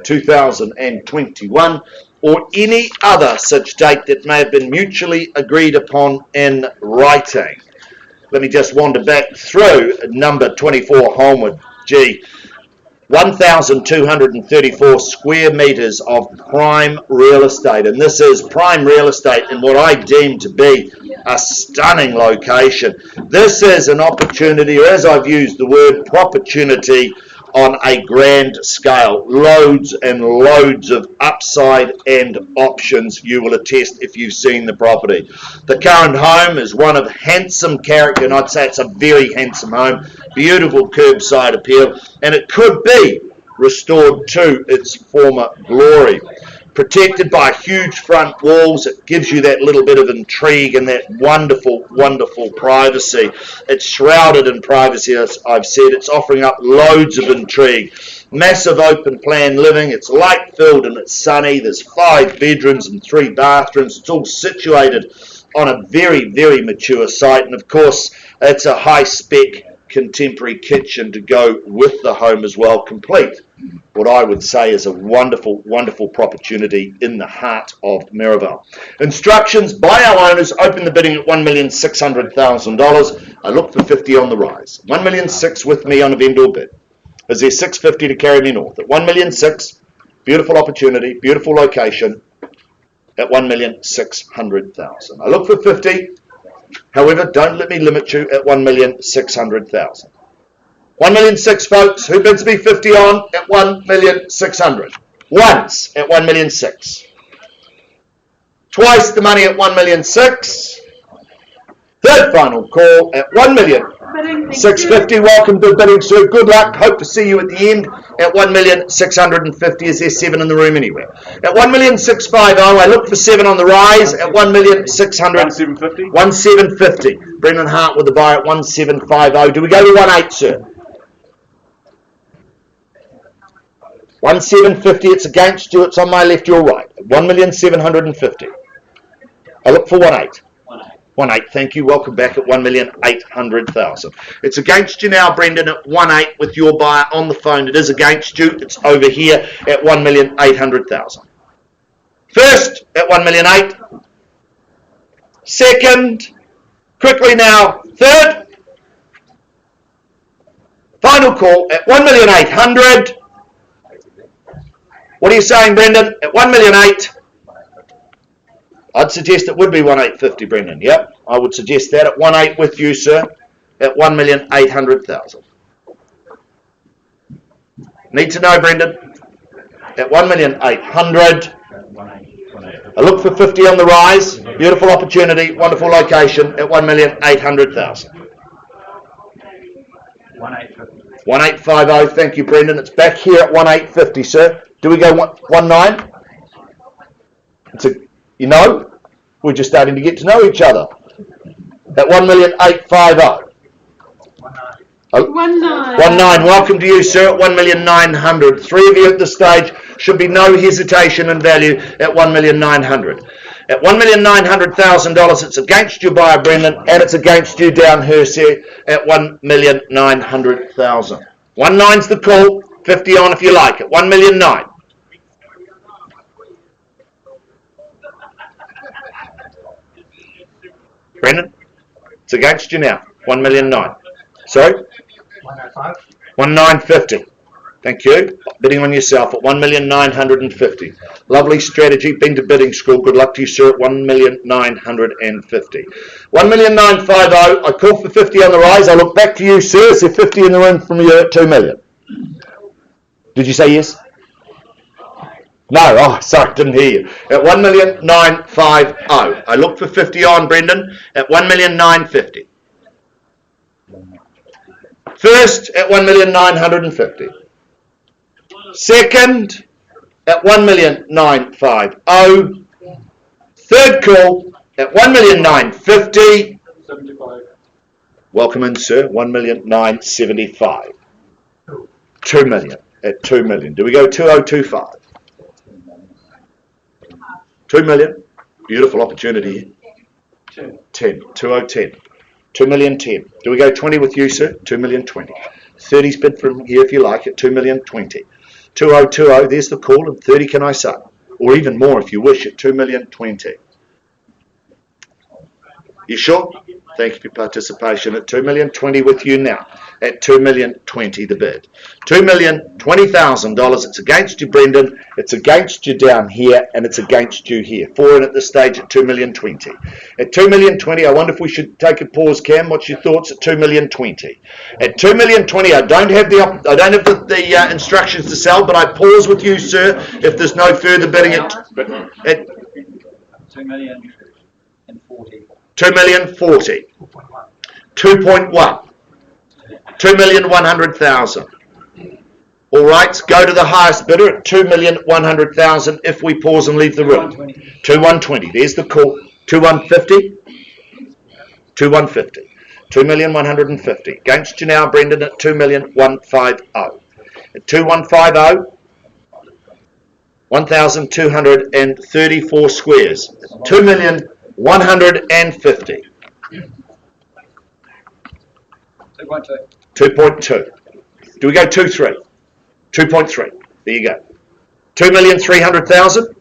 2021, or any other such date that may have been mutually agreed upon in writing. Let me just wander back through number 24 Homewood. 1,234 square metres of prime real estate, and this is prime real estate in what I deem to be a stunning location. This is an opportunity, or as I've used the word, opportunity on a grand scale. Loads and loads of upside and options, you will attest if you've seen the property. The current home is one of handsome character, and I'd say it's a very handsome home. Beautiful curbside appeal, and it could be restored to its former glory. Protected by huge front walls, it gives you that little bit of intrigue and that wonderful, wonderful privacy. It's shrouded in privacy, as I've said. It's offering up loads of intrigue. Massive open plan living. It's light filled and it's sunny. There's 5 bedrooms and 3 bathrooms. It's all situated on a very, very mature site. And of course, it's a high spec contemporary kitchen to go with the home as well, complete what I would say is a wonderful, wonderful opportunity in the heart of Mirabel. Instructions by our owners: open the bidding at $1,600,000. I look for 50 on the rise. 1,600,000 with me on a vendor bid. Is there 650 to carry me north? At 1,600,000, beautiful opportunity, beautiful location at 1,600,000. I look for 50. However, don't let me limit you at 1,600,000. 1,600,000, folks. Who bids me 50 on at 1,600,000? Once at 1,600,000. Twice the money at 1,600,000. Third final call at 1,650,000. Welcome to bidding, sir. Good luck. Hope to see you at the end at 1,650,000. Is there 7 in the room anywhere? At 1,650,000, I look for 7 on the rise at 1,600,000. 1,750. Brendan Hart with the buy at 1,750. Do we go to 1,800,000, sir? 1,750. It's against you. It's on my left, your right. 1,750,000. I look for 1,800,000. 1,800,000, thank you. Welcome back at 1,800,000. It's against you now, Brendan, at 1,800,000 with your buyer on the phone. It is against you. It's over here at 1,800,000. First at 1,800,000. Second, quickly now. Third, final call at 1,800,000. What are you saying, Brendan? At 1,800,000. I'd suggest it would be 1,850, Brendan. Yep, I would suggest that at 1,800,000 with you, sir, at 1,800,000. Need to know, Brendan, at 1,800,000. I look for 50 on the rise. Beautiful opportunity, wonderful location at 1,800,000. 1,850. Thank you, Brendan. It's back here at 1,850, sir. Do we go 1,900,000? You know, we're just starting to get to know each other. At 1,850,000. 1,900,000. Welcome to you, sir, at 1,900,000. 3 of you at this stage. Should be no hesitation in value at 1,900,000. At $1,900,000, it's against you, buyer Brendan, and it's against you down Hershey at 1,900,000. 1,900,000's the call. 50 on if you like it. 1,000,009. Brendan, it's against you now. 1,000,009. Sorry? 105. 1,950. Thank you. Bidding on yourself at 1,950. Lovely strategy. Been to bidding school. Good luck to you, sir, at 1,950. 1,950. I call for 50 on the rise. I look back to you, sir. Is there 50 in the room from you at 2 million? Did you say yes? No. Oh, sorry. Didn't hear you. At 1,950. I look for 50 on, Brendan, at 1,950. First at 1,950. Second at 1,950. Third call at 1,950. 75. Welcome in, sir. 1,975. 2 million at 2 million. Do we go 2025? 2 million. Beautiful opportunity. 10. 2010. 2,000,010. Do we go 20 with you, sir? 2,000,020. 30's bid from here if you like at 2,000,020. 2020, there's the call, and 30 can I say? Or even more if you wish at 2,000,020. You sure? Thank you for your participation at 2,000,020 with you now at 2,000,020 the bid. $2,020,000. It's against you, Brendan. It's against you down here, and it's against you here. 4 in at this stage at 2,000,020. At 2,000,020, I wonder if we should take a pause, Cam. What's your thoughts at 2,000,020? At 2,000,020, I don't have the instructions to sell, but I pause with you, sir, if there's no further bidding at 2,040. 2,040. 2.1. 2,100,000. All right, go to the highest bidder at 2,100,000 if we pause and leave the room. 2,120. There's the call. 2,150. 2,150. 2,150. Against you now, Brendan, at 2,150. At 2,150. 1,234 squares. 2,150. 2.2. Do we go 2.3? 2.3. There you go. 2,300,000.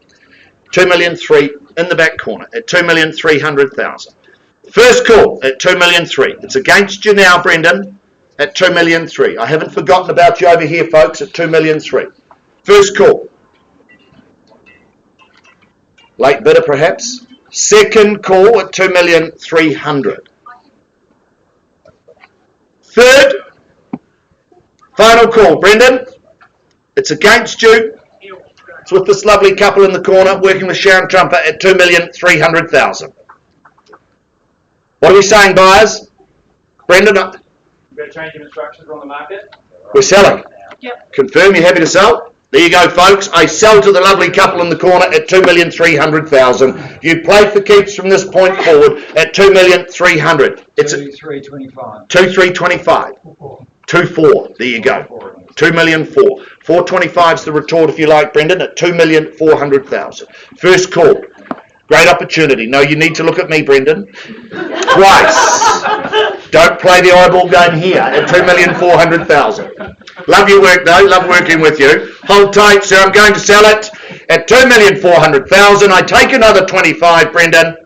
2,003,000 in the back corner at 2,300,000. First call at 2,003,000. It's against you now, Brendan, at 2,003,000. I haven't forgotten about you over here, folks, at 2,003,000. First call. Late bidder, perhaps. Second call at 2,300,000. Third, final call, Brendan. It's against you. It's with this lovely couple in the corner working with Sharon Trumper at 2,300,000. What are we saying, buyers? Brendan, You've got to change your instructions on the market. we're selling. Yep. Confirm you're happy to sell? There you go, folks. I sell to the lovely couple in the corner at 2,300,000. You play for keeps from this point forward at 2,300,000. It's 2,325. 2,325. 2,4. There you go. 2,004,000. 425's the retort, if you like, Brendan, at 2,400,000. First call. Great opportunity. No, you need to look at me, Brendan. Twice. Don't play the eyeball game here at 2,400,000. Love your work, though. Love working with you. Hold tight, sir. I'm going to sell it at 2,400,000. I take another 25, Brendan.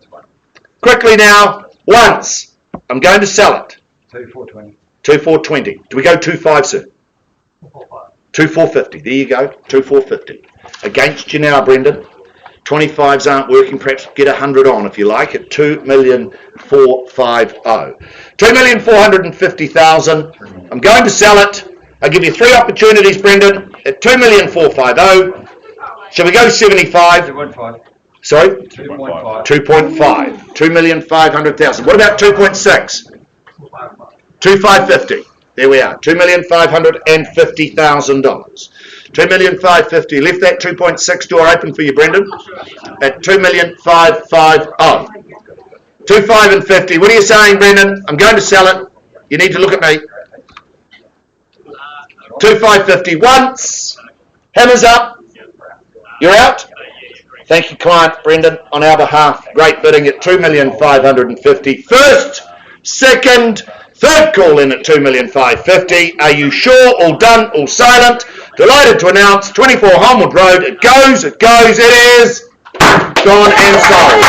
Quickly now. Once. I'm going to sell it. 2,420. 2,420. Do we go 2,5, sir? 2,450. There you go. 2,450. Against you now, Brendan. 25s aren't working. Perhaps get 100 on if you like at 2,450. 2,450,000. I'm going to sell it. I'll give you 3 opportunities, Brendan, at 2,450,000. Shall we go 75? 2.5. Sorry? 2.5. 2.5. 2,500,000. What about 2.6? 2,550. There we are. $2,550,000. 2,550,000. Left that 2.6 door open for you, Brendan, at 2,550,000. 2,5 and 50. What are you saying, Brendan? I'm going to sell it. You need to look at me. 2,550 once. Hammers up. You're out. Thank you, client Brendan, on our behalf. Great bidding at 2,550,000. First, second, third call in at 2,550,000. Are you sure? All done, all silent. Delighted to announce 24 Homewood Road. It goes, it is gone and sold.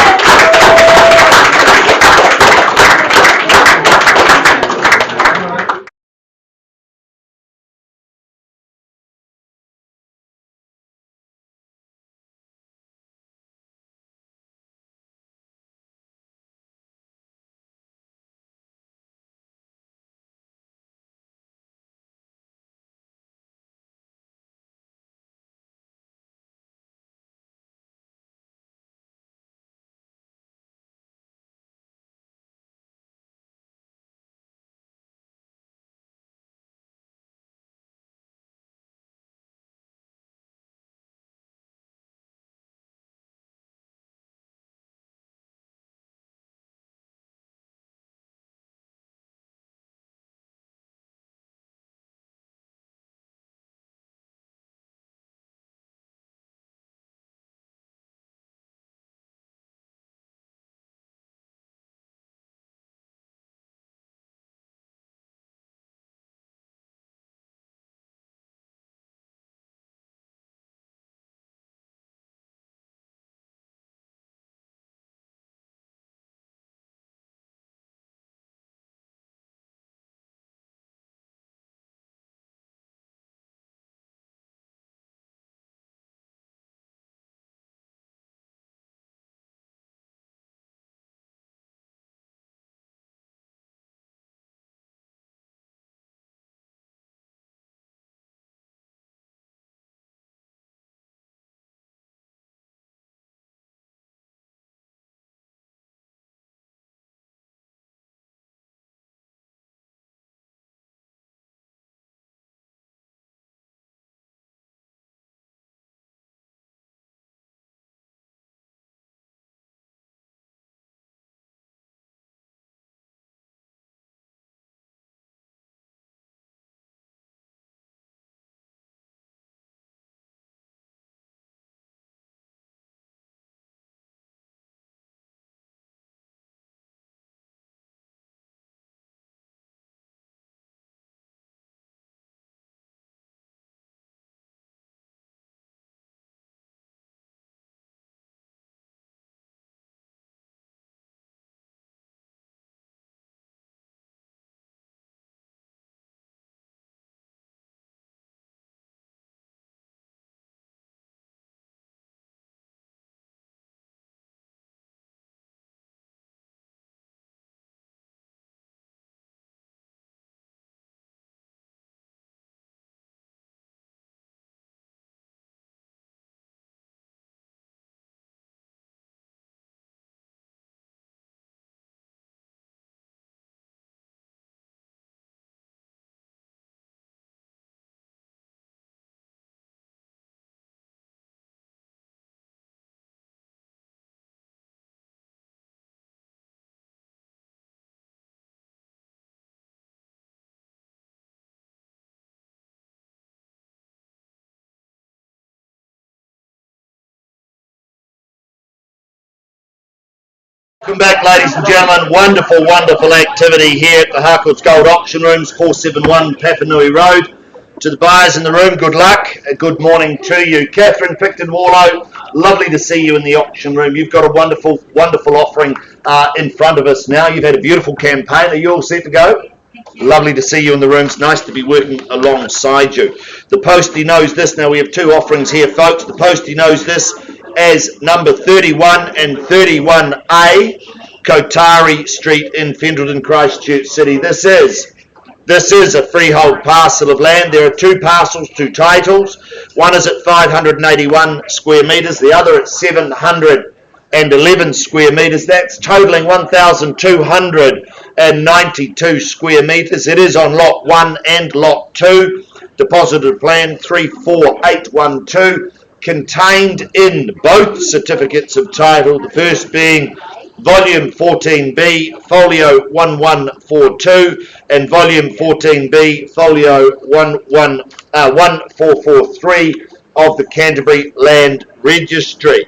Welcome back, ladies and gentlemen. Wonderful, wonderful activity here at the Harcourts Gold Auction Rooms, 471 Papanui Road. To the buyers in the room, good luck. Good morning to you. Catherine Picton-Warlow, lovely to see you in the auction room. You've got a wonderful, wonderful offering in front of us now. You've had a beautiful campaign. Are you all set to go? Lovely to see you in the room. It's nice to be working alongside you. The postie knows this. Now, we have two offerings here, folks. The postie knows this as number 31 and 31A, Kotari Street in Fendrelton, Christchurch City. This is a freehold parcel of land. There are two parcels, two titles. One is at 581 square metres, the other at 711 square metres. That's totalling 1,292 square metres. It is on Lot 1 and Lot 2. Deposited plan 34812. Contained in both certificates of title, the first being Volume 14B, Folio 1142, and Volume 14B, Folio 1443 of the Canterbury Land Registry.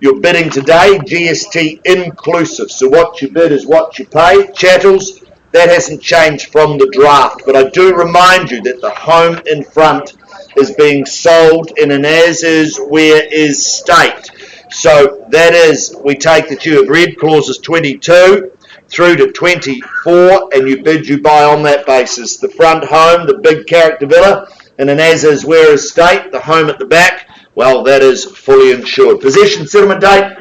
Your bidding today, GST inclusive, so what you bid is what you pay. Chattels, that hasn't changed from the draft, but I do remind you that the home in front is being sold in an as-is, where-is state. So that is, we take that you have read clauses 22 through to 24, and you buy on that basis. The front home, the big character villa, in an as-is, where-is state, the home at the back, well, that is fully insured. Possession settlement date,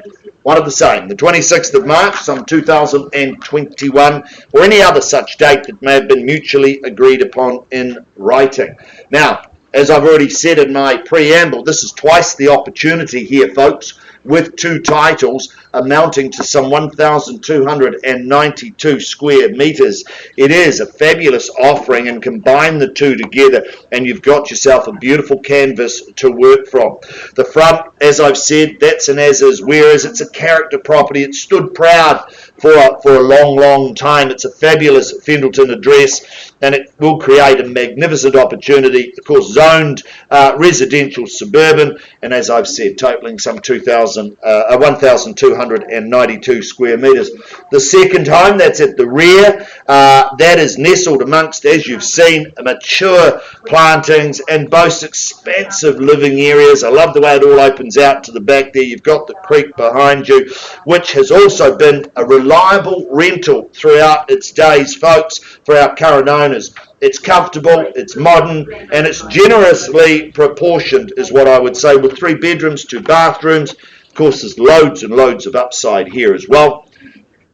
one of the same, the 26th of March, some 2021, or any other such date that may have been mutually agreed upon in writing. Now, as I've already said in my preamble, this is twice the opportunity here, folks, with two titles amounting to some 1,292 square metres. It is a fabulous offering, and combine the two together and you've got yourself a beautiful canvas to work from. The front, as I've said, that's an as-is, whereas it's a character property. It stood proud for a long time. It's a fabulous Fendleton address, and it will create a magnificent opportunity, of course, zoned residential suburban, and as I've said, totaling some 1,292 square metres. The second home, that's at the rear, that is nestled amongst, as you've seen, mature plantings and boasts expansive living areas. I love the way it all opens out to the back there. You've got the creek behind you, which has also been a reliable rental throughout its days, folks, for our current owners. It's comfortable, it's modern, and it's generously proportioned, is what I would say, with 3 bedrooms, 2 bathrooms. Of course, there's loads and loads of upside here as well.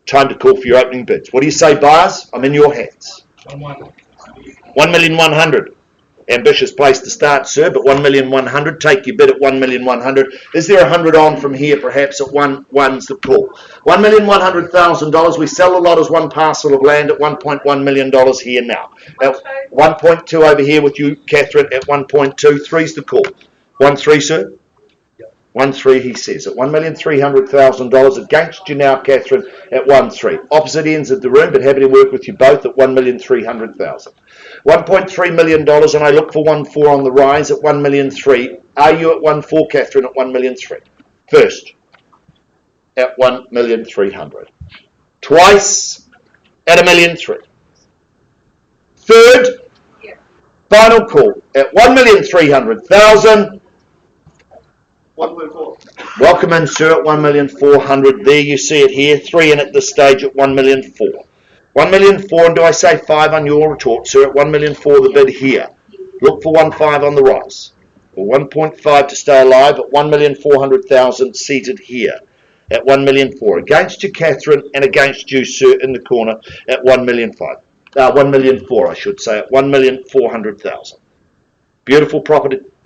Time to call for your opening bids. What do you say, buyers? I'm in your hands. 1,100,000. Ambitious place to start, sir, but 1,100,000. Take your bid at 1,100,000. Is there 100 on from here, perhaps, at one's the call? $1,100,000. We sell a lot as one parcel of land at $1.1 million here now. At 1.2 over here with you, Catherine, at 1.2. 3's the call. 1.3, sir? 1.3, he says, at $1,300,000. Against you now, Catherine, at 1.3. Opposite ends of the room, but happy to work with you both at $1,300,000. $1.3 million, and I look for 1.4 on the rise at $1,300,000. Are you at 1.4, Catherine, at $1,300,000? First, at $1,300,000. Twice, at $1,300,000. Third, final call at $1,300,000. 1.4. Welcome in, sir, at 1,400,000. There you see it here. 3 in at this stage at 1,400,000. 1,400,000, and do I say 5 on your retort, sir? At 1,400,000 the bid here. Look for 1.5 on the rise. Or 1.5 to stay alive at 1,400,000 seated here at 1,400,000. Against you, Catherine, and against you, sir, in the corner at 1,500,000. 1,400,000, I should say, at 1,400,000. Beautiful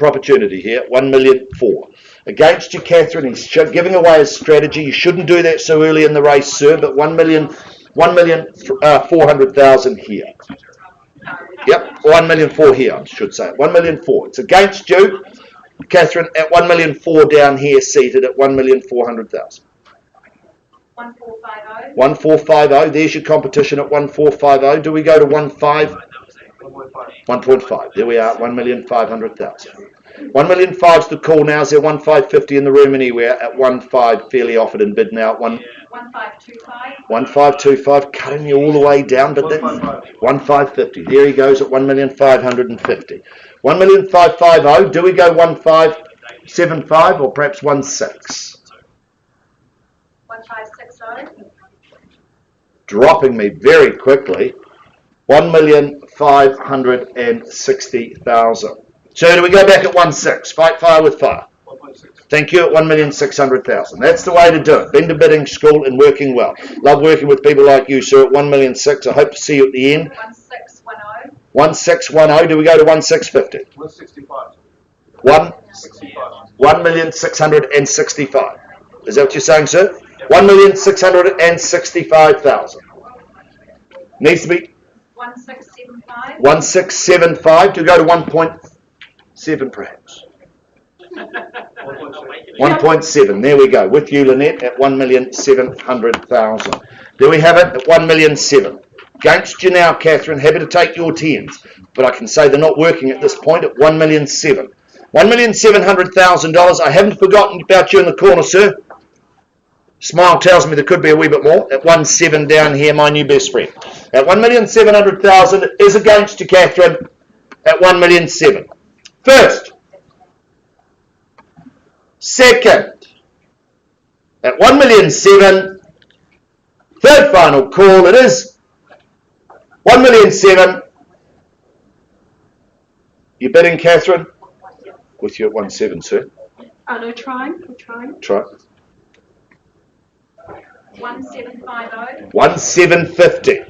opportunity here at 1,400,000. Against you, Catherine, he's giving away his strategy. You shouldn't do that so early in the race, sir, but 1,400,000 here. Yep, 1,400,000 here, I should say. 1,400,000. It's against you, Catherine, at 1,400,000 down here, seated at 1,400,000. 1450. 1,450. There's your competition at 1,450. Do we go to 1.5? 1.5. There we are, 1,500,000. 1,500,000's the call now. Is there 1,550 in the room anywhere at 1.5? Fairly offered and bid now at 1525. 1,525, cutting you all the way down, but then 1,550. There he goes at 1,550,000. 1,550,000. Do we go 1,575 or perhaps 1.6? 1560. Dropping me very quickly. 1,560,000. So do we go back at 1.6? Fight fire with fire. 1.6. Thank you at 1,600,000. That's the way to do it. Been to bidding school and working well. Love working with people like you, sir, at 1,600,000. I hope to see you at the end. 1610. 1,610. Do we go to 1,650? 165. 1,665. Is that what you're saying, sir? 1,665,000. Needs to be 1675. 1,675. Do we go to 1.7 perhaps? 1.7. There we go. With you, Lynette, at 1,700,000. Do we have it at 1,700,000? Against you now, Catherine. Happy to take your 10s, but I can say they're not working at this point at 1,700,000. $1,700,000. I haven't forgotten about you in the corner, sir. Smile tells me there could be a wee bit more. At 1.7 down here, my new best friend. At 1,700,000 is against you, Catherine, at 1,700,000. First, second at 1,000,007. Third final call, it is 1,000,007. You bidding, Catherine? With you at 1,700, sir. No, trying, we're trying. Try. 1750. 1,750.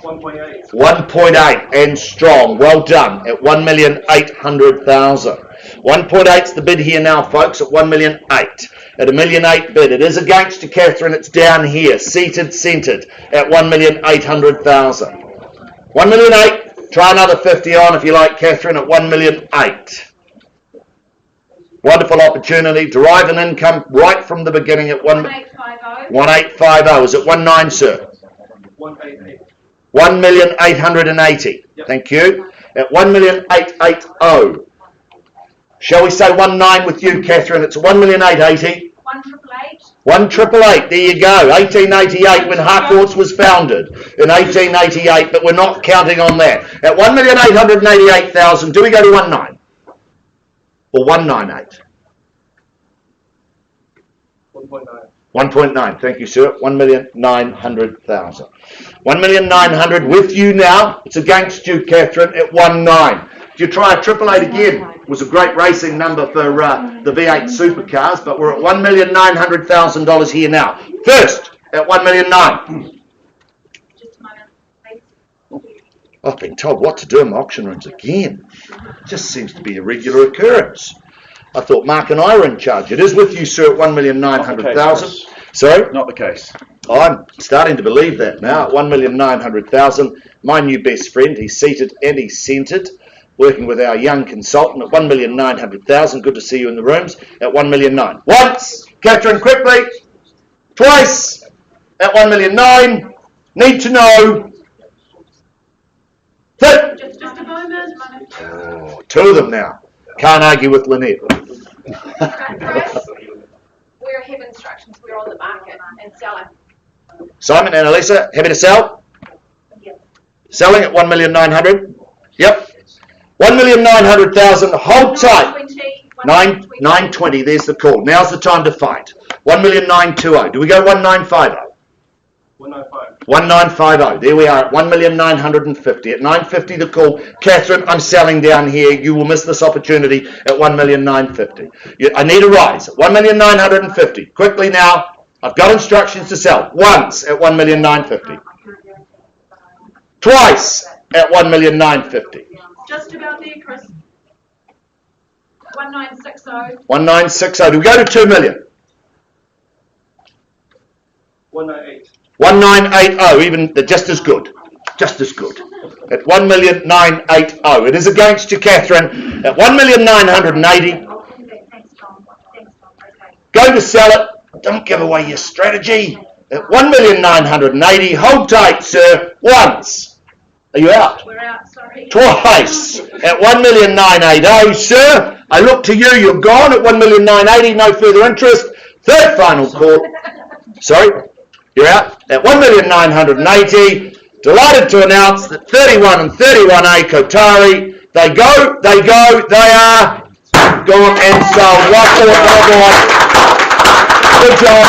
1.8. 1.8 and strong. Well done at 1,800,000. 1.8's the bid here now, folks, at 1,000,008. At a 1,000,008 bid. It is against you, Catherine. It's down here, seated, centred at 1,800,000. 1,000,008. Try another 50 on if you like, Catherine, at 1,000,008. Wonderful opportunity. Derive an income right from the beginning at 1850. 1,850. Is it 19, sir? 188. 1,880,000. Yep. Thank you. At 1,880,000. Shall we say 19 with you, Catherine? It's 1,880,000. 1888. 1,888. There you go. 1888 when Harcourts was founded in 1888, but we're not counting on that. At 1,888,000, do we go to 19 or 198? 1.9. 1.9. Thank you, sir. 1,900,000. 1,900,000 with you now. It's against you, Catherine, at 19. Do you try a 888 again? It was a great racing number for the V8 supercars, but we're at $1,900,000 here now. First at 1,900,000. Just a moment, please. I've been told what to do in my auction rooms again. Just seems to be a regular occurrence. I thought Mark and I were in charge. It is with you, sir, at 1,900,000. Sorry? Not the case. I'm starting to believe that now. At 1,900,000. My new best friend. He's seated and he's centred. Working with our young consultant at 1,900,000. Good to see you in the rooms. At 1,900,000. Once, Catherine, quickly. Twice. At 1,900,000. Need to know. Third. Just a moment. Oh, two of them now. Can't argue with Lynette. Chris, we have instructions. We're on the market and selling. Simon and Elisa, happy to sell? Selling at 1,900,000. Yep. 1,900,000. Hold tight. 920. There's the call. Now's the time to fight. 1,920,000. Do we go 1,950? 195. 1,950. There we are at 1,950,000. At 950 the call. Catherine, I'm selling down here. You will miss this opportunity at 1,950,000. I need a rise. 1,950,000. Quickly now. I've got instructions to sell. Once at 1,950,000. Twice at 1,950,000. Just about there, Chris. 1960. 1,960. Do we go to 2 million? 198. 1,980. Even just as good. Just as good. At 1,980,000. It is against you, Catherine. At 1,980,000. Thanks, Tom. Thanks, Tom. Okay. Go to sell it. Don't give away your strategy. At 1,980,000. Hold tight, sir. Once. Are you out? We're out, sorry. Twice at 1,980,000, sir. I look to you. You're gone at 1,980,000. No further interest. Third final call. Sorry, you're out at 1,980,000. Delighted to announce that 31 and 31A Kotari. They go. They are gone and sold. Well thought, well done. Good job.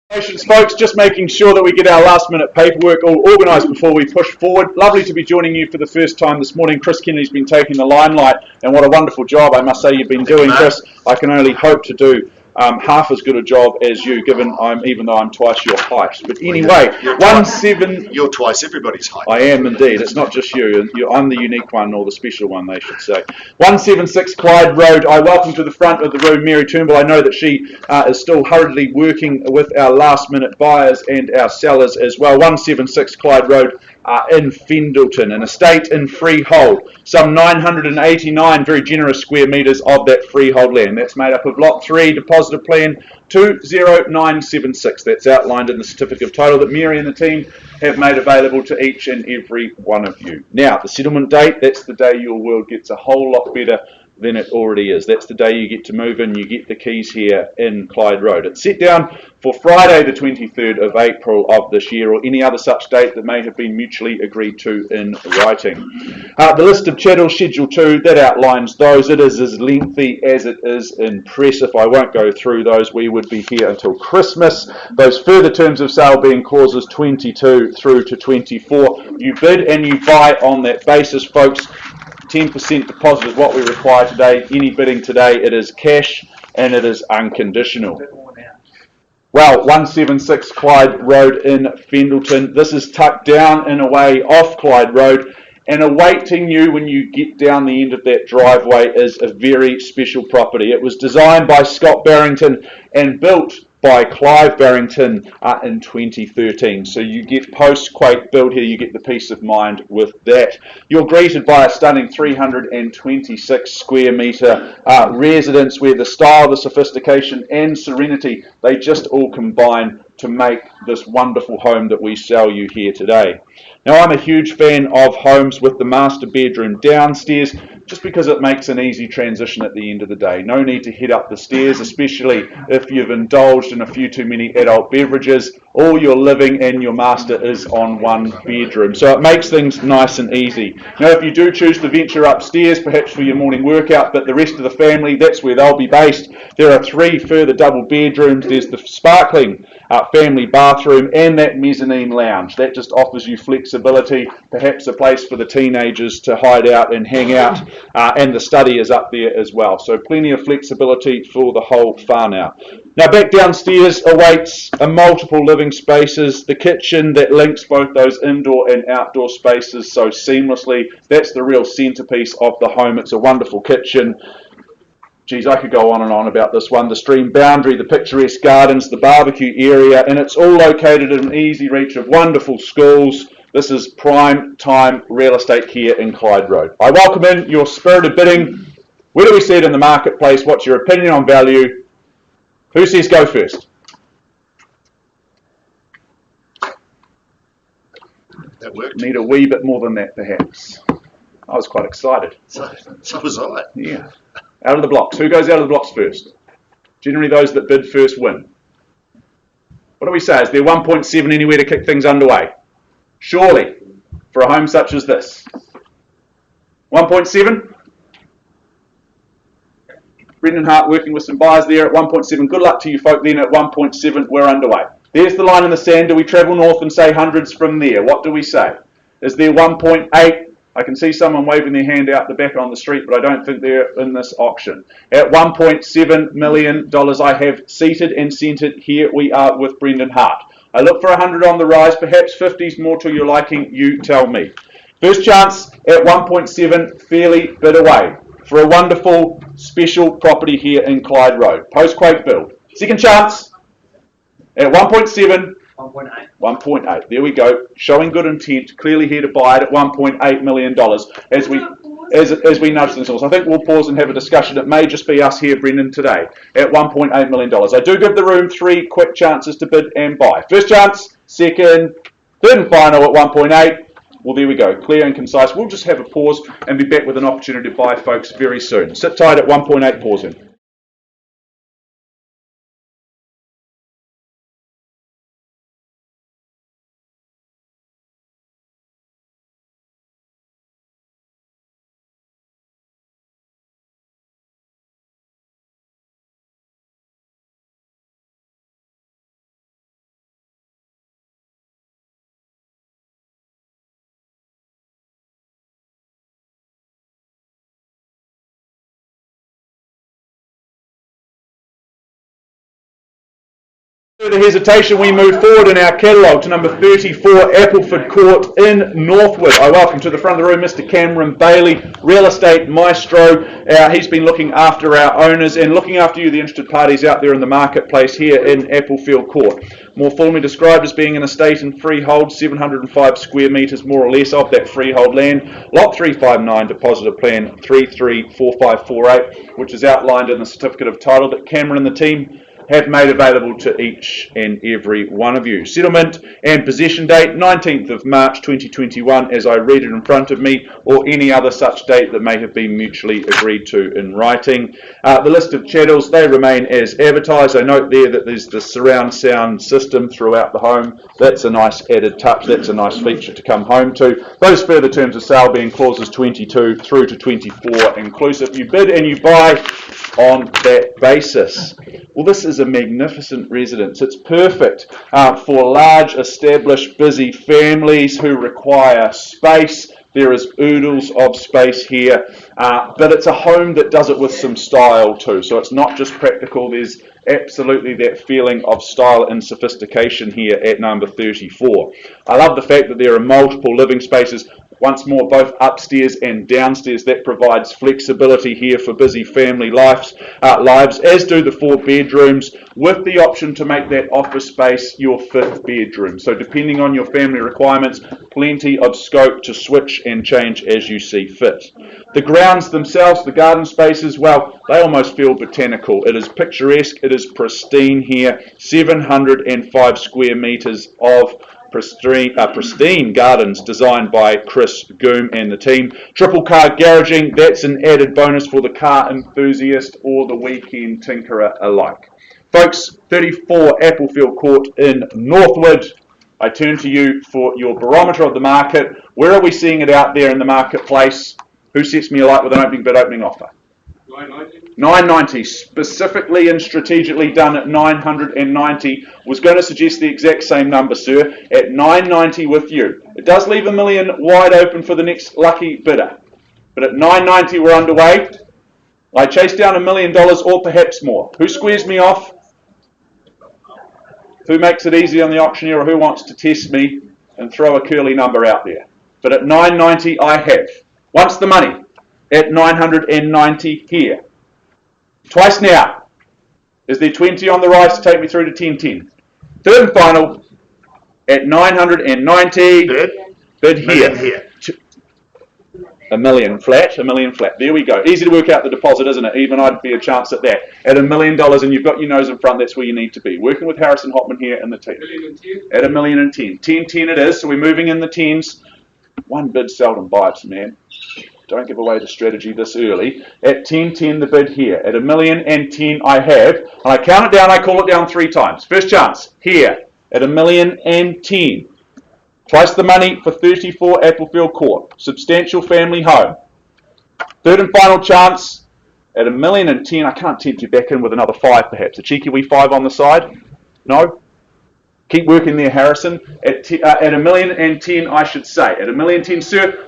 Congratulations, folks. Just making sure that we get our last minute paperwork all organised before we push forward. Lovely to be joining you for the first time this morning. Chris Kennedy's been taking the limelight, and what a wonderful job I must say you've been doing, Chris. I can only hope to do half as good a job as you, even though I'm twice your height. But anyway, You're twice everybody's height. I am indeed. It's not just you. I'm the unique one, or the special one, they should say. 176 Clyde Road. I welcome to the front of the room Mary Turnbull. I know that she is still hurriedly working with our last-minute buyers and our sellers as well. 176 Clyde Road in Fendleton, an estate in freehold. Some 989 very generous square metres of that freehold land. That's made up of Lot 3, Deposit of Plan 20976. That's outlined in the certificate of title that Mary and the team have made available to each and every one of you. Now, the settlement date, that's the day your world gets a whole lot better than it already is. That's the day you get to move in, you get the keys here in Clyde Road. It's set down for Friday the 23rd of April of this year, or any other such date that may have been mutually agreed to in writing. The list of chattels, Schedule 2, that outlines those. It is as lengthy as it is impressive. I won't go through those. We would be here until Christmas. Those further terms of sale being clauses 22 through to 24. You bid and you buy on that basis, folks. 10% deposit is what we require today. Any bidding today, it is cash and it is unconditional. Well, 176 Clyde Road in Fendleton. This is tucked down in a way off Clyde Road, and awaiting you when you get down the end of that driveway is a very special property. It was designed by Scott Barrington and built by Clive Barrington in 2013. So you get post-quake build here, you get the peace of mind with that. You're greeted by a stunning 326 square metre residence where the style, the sophistication and serenity, they just all combine to make this wonderful home that we sell you here today. Now, I'm a huge fan of homes with the master bedroom downstairs, just because it makes an easy transition at the end of the day. No need to head up the stairs, especially if you've indulged in a few too many adult beverages. All your living and your master is on one bedroom. So it makes things nice and easy. Now, if you do choose to venture upstairs, perhaps for your morning workout, but the rest of the family, that's where they'll be based. There are 3 further double bedrooms. There's the sparkling family bathroom and that mezzanine lounge. That just offers you flexibility, perhaps a place for the teenagers to hide out and hang out, and the study is up there as well. So plenty of flexibility for the whole whānau. Now back downstairs awaits a multiple living spaces, the kitchen that links both those indoor and outdoor spaces so seamlessly. That's the real centerpiece of the home. It's a wonderful kitchen. Geez, I could go on and on about this one. The stream boundary, the picturesque gardens, the barbecue area, and it's all located in easy reach of wonderful schools. This is prime time real estate here in Clyde Road. I welcome in your spirited bidding. Where do we see it in the marketplace? What's your opinion on value? Who says go first? That worked. Need a wee bit more than that, perhaps. I was quite excited. So was I. Yeah. Out of the blocks. Who goes out of the blocks first? Generally those that bid first win. What do we say? Is there 1.7 anywhere to kick things underway? Surely, for a home such as this. 1.7? Brendan Hart working with some buyers there at 1.7. Good luck to you folk then at 1.7. We're underway. There's the line in the sand. Do we travel north and say hundreds from there? What do we say? Is there 1.8? I can see someone waving their hand out the back on the street, but I don't think they're in this auction. At $1.7 million, I have seated and centered. Here we are with Brendan Hart. I look for 100 on the rise, perhaps 50's more to your liking, you tell me. First chance at 1.7, fairly bid away for a wonderful special property here in Clyde Road. Post-quake build. Second chance at 1.7. 1.8. 1.8. There we go. Showing good intent. Clearly here to buy it at $1.8 million as we nudge things. I think we'll pause and have a discussion. It may just be us here, Brendan, today at $1.8 million. I do give the room 3 quick chances to bid and buy. First chance, second, third and final at 1.8. Well, there we go. Clear and concise. We'll just have a pause and be back with an opportunity to buy, folks, very soon. Sit tight at 1.8, pausing. Further hesitation, we move forward in our catalogue to number 34, Appleford Court in Northwood. I welcome to the front of the room Mr. Cameron Bailey, real estate maestro. He's been looking after our owners and looking after you, the interested parties out there in the marketplace here in Applefield Court. More formally described as being an estate and freehold, 705 square metres more or less of that freehold land. Lot 359, depositor plan 334548, which is outlined in the certificate of title that Cameron and the team have made available to each and every one of you. Settlement and possession date 19th of March 2021 as I read it in front of me, or any other such date that may have been mutually agreed to in writing. The list of chattels, they remain as advertised. I note there that there's the surround sound system throughout the home. That's a nice added touch. That's a nice feature to come home to. Those further terms of sale being clauses 22 through to 24 inclusive. You bid and you buy on that basis. Well, this is a magnificent residence. It's perfect for large, established, busy families who require space. There is oodles of space here, but it's a home that does it with some style too. So it's not just practical. There's absolutely that feeling of style and sophistication here at number 34. I love the fact that there are multiple living spaces. Once more, both upstairs and downstairs. That provides flexibility here for busy family lives, as do the 4 bedrooms, with the option to make that office space your 5th bedroom. So depending on your family requirements, plenty of scope to switch and change as you see fit. The grounds themselves, the garden spaces, well, they almost feel botanical. It is picturesque, it is pristine here, 705 square metres of pristine gardens designed by Chris Goom and the team. Triple car garaging, that's an added bonus for the car enthusiast or the weekend tinkerer alike. Folks, 34 Applefield Court in Northwood. I turn to you for your barometer of the market. Where are we seeing it out there in the marketplace? Who sets me alight with an opening bid, opening offer? 990, specifically and strategically done at 990. Was going to suggest the exact same number, sir, at 990 with you. It does leave $1 million wide open for the next lucky bidder. But at 990 we're underway. I chase down $1 million or perhaps more. Who squares me off? Who makes it easy on the auctioneer, or who wants to test me and throw a curly number out there? But at 990 I have. Once the money. At 990 here. Twice now. Is there 20 on the right to take me through to 1010? Third and final at 990. Bid here. $1 million flat, $1 million flat. There we go. Easy to work out the deposit, isn't it? Even I'd be a chance at that. At $1 million, and you've got your nose in front, that's where you need to be. Working with Harrison Hopman here and the team. At $1 million and 10. 10 it is, so we're moving in the tens. One bid seldom bites, man. Don't give away the strategy this early. At 10 the bid here. At $1 million and 10 I have. And I count it down, I call it down 3 times. First chance, here. At $1 million and 10. Twice the money for 34 Applefield Court. Substantial family home. Third and final chance. At $1 million and 10, I can't tempt you back in with another 5 perhaps. A cheeky wee 5 on the side? No? Keep working there, Harrison. At $1 million and 10, I should say. At $1 million and 10, sir,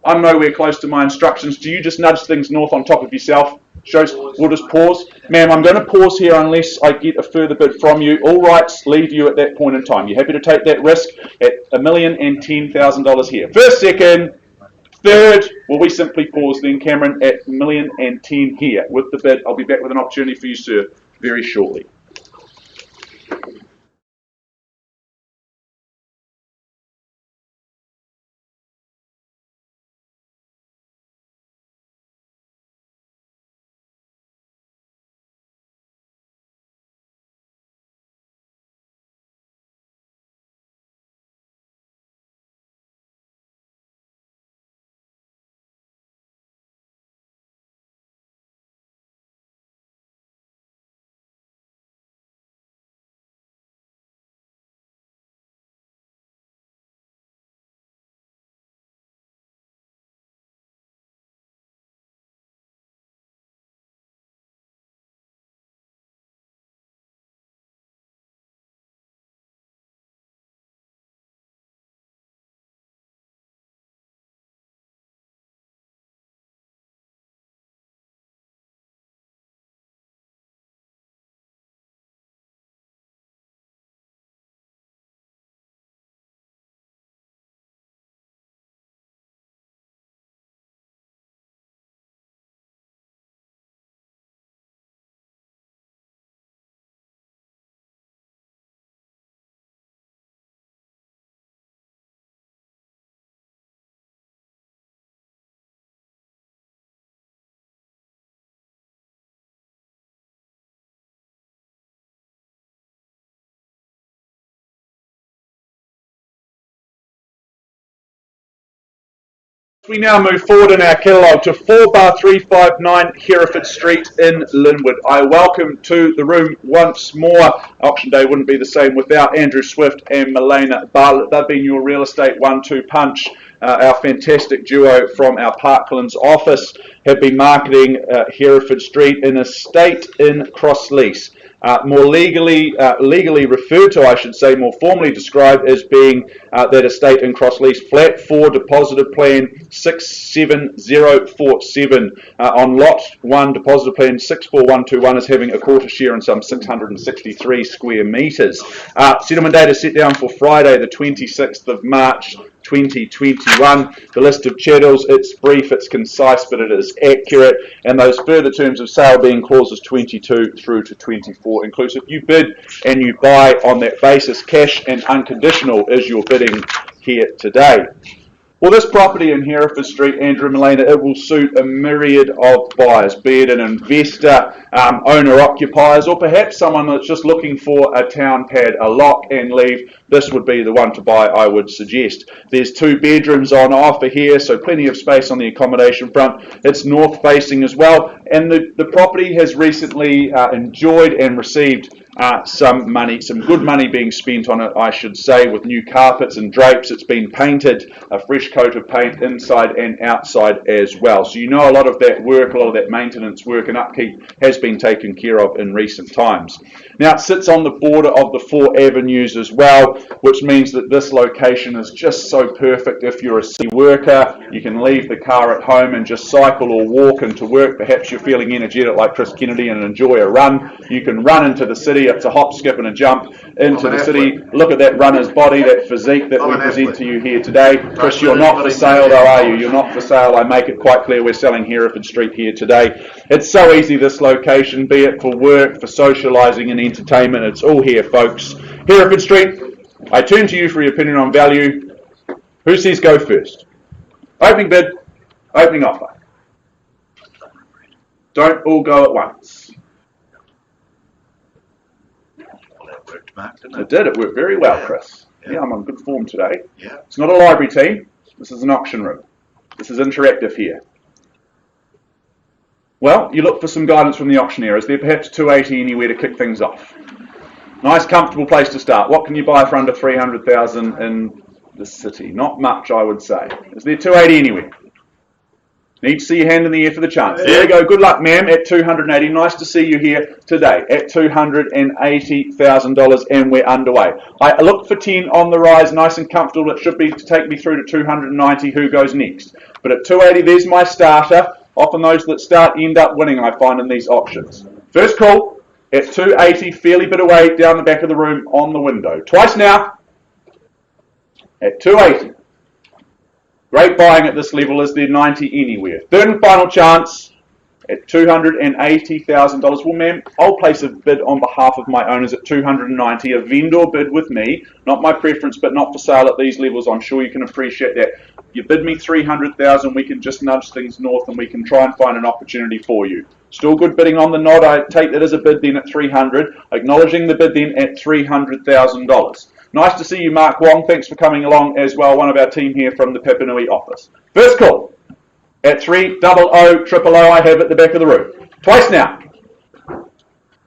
I'm nowhere close to my instructions. Do you just nudge things north on top of yourself? We'll just pause. Ma'am, I'm going to pause here unless I get a further bid from you. All rights leave you at that point in time. You happy to take that risk at $1,010,000 here? First, second, third, well, we simply pause then, Cameron, at $1,010,000 here with the bid. I'll be back with an opportunity for you, sir, very shortly. We now move forward in our catalogue to 4-359 Hereford Street in Linwood. I welcome to the room once more. Auction day wouldn't be the same without Andrew Swift and Milena Bartlett. They've been your real estate 1-2 punch. Our fantastic duo from our Parklands office have been marketing Hereford Street in a estate in Crosslease. More legally referred to, I should say, more formally described as being that estate in Crosslease, flat 4, deposited plan 67047. On lot 1, deposited plan 64121 is having a quarter share in some 663 square metres. Settlement date is set down for Friday the 26th of March 2021. The list of chattels, it's brief, it's concise, but it is accurate, and those further terms of sale being clauses 22 through to 24 inclusive. You bid and you buy on that basis. Cash and unconditional is your bidding here today. Well, this property in Hereford Street, Andrew and Milena, it will suit a myriad of buyers, be it an investor, owner-occupiers, or perhaps someone that's just looking for a town pad, a lock and leave. This would be the one to buy, I would suggest. There's 2 bedrooms on offer here, so plenty of space on the accommodation front. It's north-facing as well, and the property has recently enjoyed and received some good money being spent on it, I should say, with new carpets and drapes. It's been painted, a fresh coat of paint inside and outside as well. So you know a lot of that work, a lot of that maintenance work and upkeep has been taken care of in recent times. Now it sits on the border of the 4 avenues as well, which means that this location is just so perfect if you're a city worker. You can leave the car at home and just cycle or walk into work. Perhaps you're feeling energetic like Chris Kennedy and enjoy a run. You can run into the city. It's a hop, skip and a jump into the city. Look at that runner's body, that physique that we present to you here today. Chris, you're not for sale though, are you? You're not for sale. I make it quite clear we're selling Hereford Street here today. It's so easy, this location, be it for work, for socialising and entertainment. It's all here, folks. Hereford Street, I turn to you for your opinion on value. Who says go first? Opening bid, opening offer. Don't all go at once. Mark, It did. It worked very well, Chris. Yeah, I'm on good form today. Yeah. It's not a library team. This is an auction room. This is interactive here. Well, you look for some guidance from the auctioneer. Is there perhaps 280 anywhere to kick things off? Nice, comfortable place to start. What can you buy for under 300,000 in the city? Not much, I would say. Is there 280 anywhere? Need to see your hand in the air for the chance. There you go. Good luck, ma'am, at 280. Nice to see you here today at $280,000, and we're underway. I look for 10 on the rise, nice and comfortable. It should be to take me through to 290. Who goes next? But at 280, there's my starter. Often those that start end up winning, I find, in these auctions. First call at 280, fairly bit away down the back of the room on the window. Twice now at 280. Great buying at this level. Is there 90 anywhere? Third and final chance at $280,000. Well, ma'am, I'll place a bid on behalf of my owners at 290. A vendor bid with me, not my preference, but not for sale at these levels. I'm sure you can appreciate that. You bid me 300,000, we can just nudge things north and we can try and find an opportunity for you. Still good bidding on the nod. I take that as a bid then at 300. Acknowledging the bid then at $300,000. Nice to see you, Mark Wong. Thanks for coming along as well, one of our team here from the Papanui office. First call at 300,000 I have at the back of the room. Twice now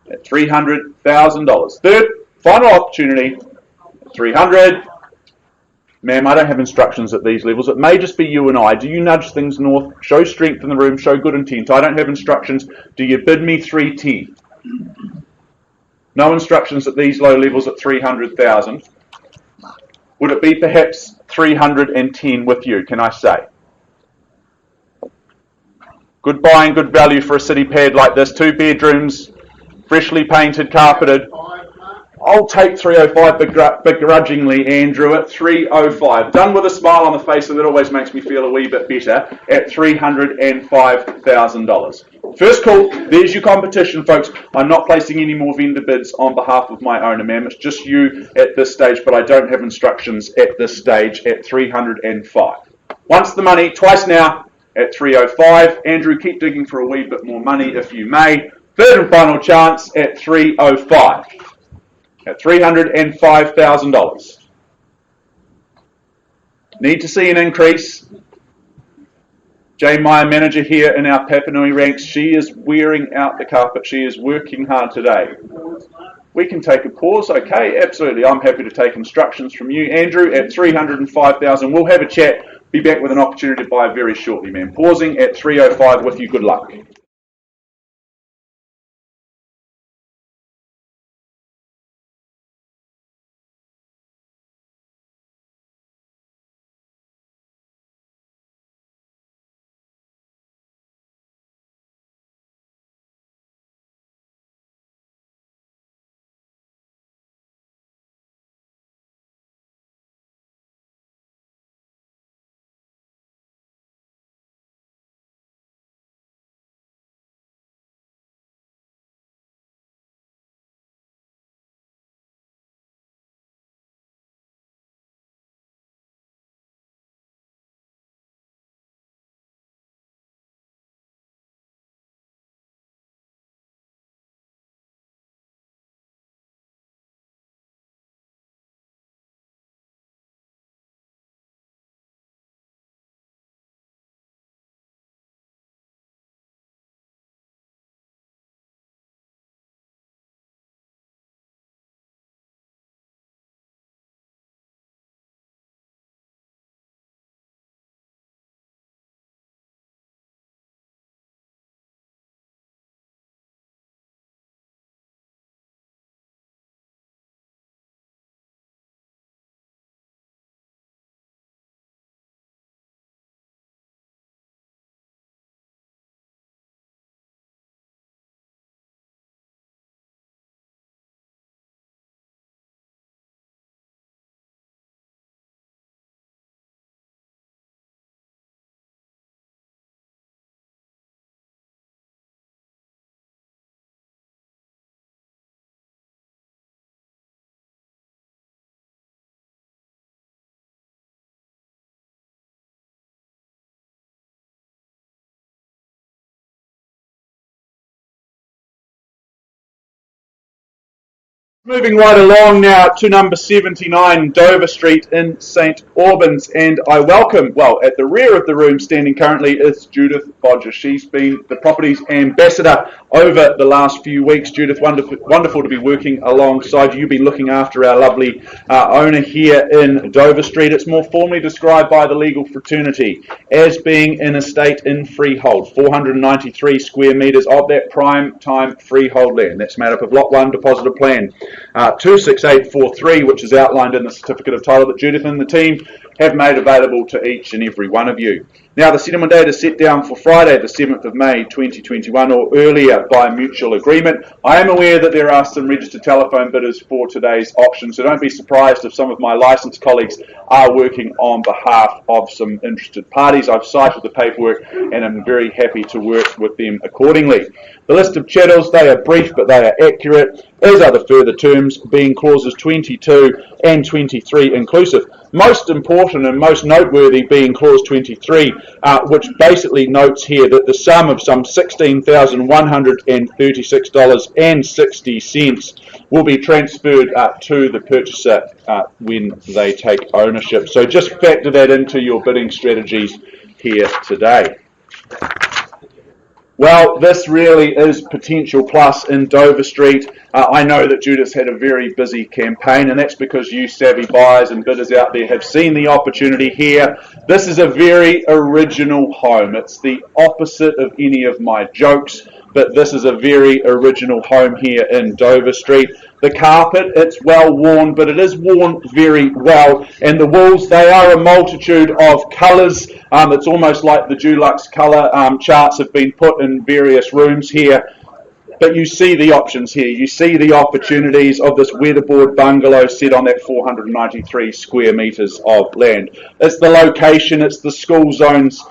at $300,000. Third, final opportunity at 300. Ma'am, I don't have instructions at these levels. It may just be you and I. Do you nudge things north? Show strength in the room. Show good intent. I don't have instructions. Do you bid me 310? No instructions at these low levels at 300,000. Would it be perhaps 310 with you, can I say? Good buying, good value for a city pad like this. 2 bedrooms, freshly painted, carpeted. I'll take 305 begrudgingly, Andrew, at 305. Done with a smile on the face, so that always makes me feel a wee bit better, at $305,000. First call, there's your competition, folks. I'm not placing any more vendor bids on behalf of my owner, ma'am. It's just you at this stage, but I don't have instructions at this stage at 305. Once the money, twice now at 305. Andrew, keep digging for a wee bit more money if you may. Third and final chance at 305. At $305,000. Need to see an increase. Jane Meyer, manager here in our Papanui ranks. She is wearing out the carpet. She is working hard today. We can take a pause, okay? Absolutely. I'm happy to take instructions from you, Andrew, at 305,000. We'll have a chat. Be back with an opportunity to buy very shortly, man. Pausing at 305 with you. Good luck. Moving right along now to number 79 Dover Street in St Albans, and I welcome, well, at the rear of the room standing currently is Judith Bodger. She's been the property's ambassador over the last few weeks. Judith, wonderful to be working alongside you. You've been looking after our lovely owner here in Dover Street. It's more formally described by the legal fraternity as being an estate in freehold, 493 square metres of that prime time freehold land. That's made up of Lot 1 deposited plan. 26843, which is outlined in the certificate of title that Judith and the team have made available to each and every one of you. Now, the settlement date is set down for Friday, the 7th of May 2021, or earlier by mutual agreement. I am aware that there are some registered telephone bidders for today's auction, so don't be surprised if some of my licensed colleagues are working on behalf of some interested parties. I've cited the paperwork and I'm very happy to work with them accordingly. The list of chattels, they are brief but they are accurate, as are the further terms, being clauses 22 and 23 inclusive. Most important and most noteworthy being clause 23, which basically notes here that the sum of some $16,136.60 will be transferred to the purchaser when they take ownership. So just factor that into your bidding strategies here today. Well, this really is potential plus in Dover Street. I know that Judith's had a very busy campaign, and that's because you savvy buyers and bidders out there have seen the opportunity here. This is a very original home. It's the opposite of any of my jokes, but this is a very original home here in Dover Street. The carpet, it's well worn, but it is worn very well. And the walls, they are a multitude of colours. It's almost like the Dulux colour charts have been put in various rooms here. But you see the options here. You see the opportunities of this weatherboard bungalow set on that 493 square metres of land. It's the location, it's the school zones.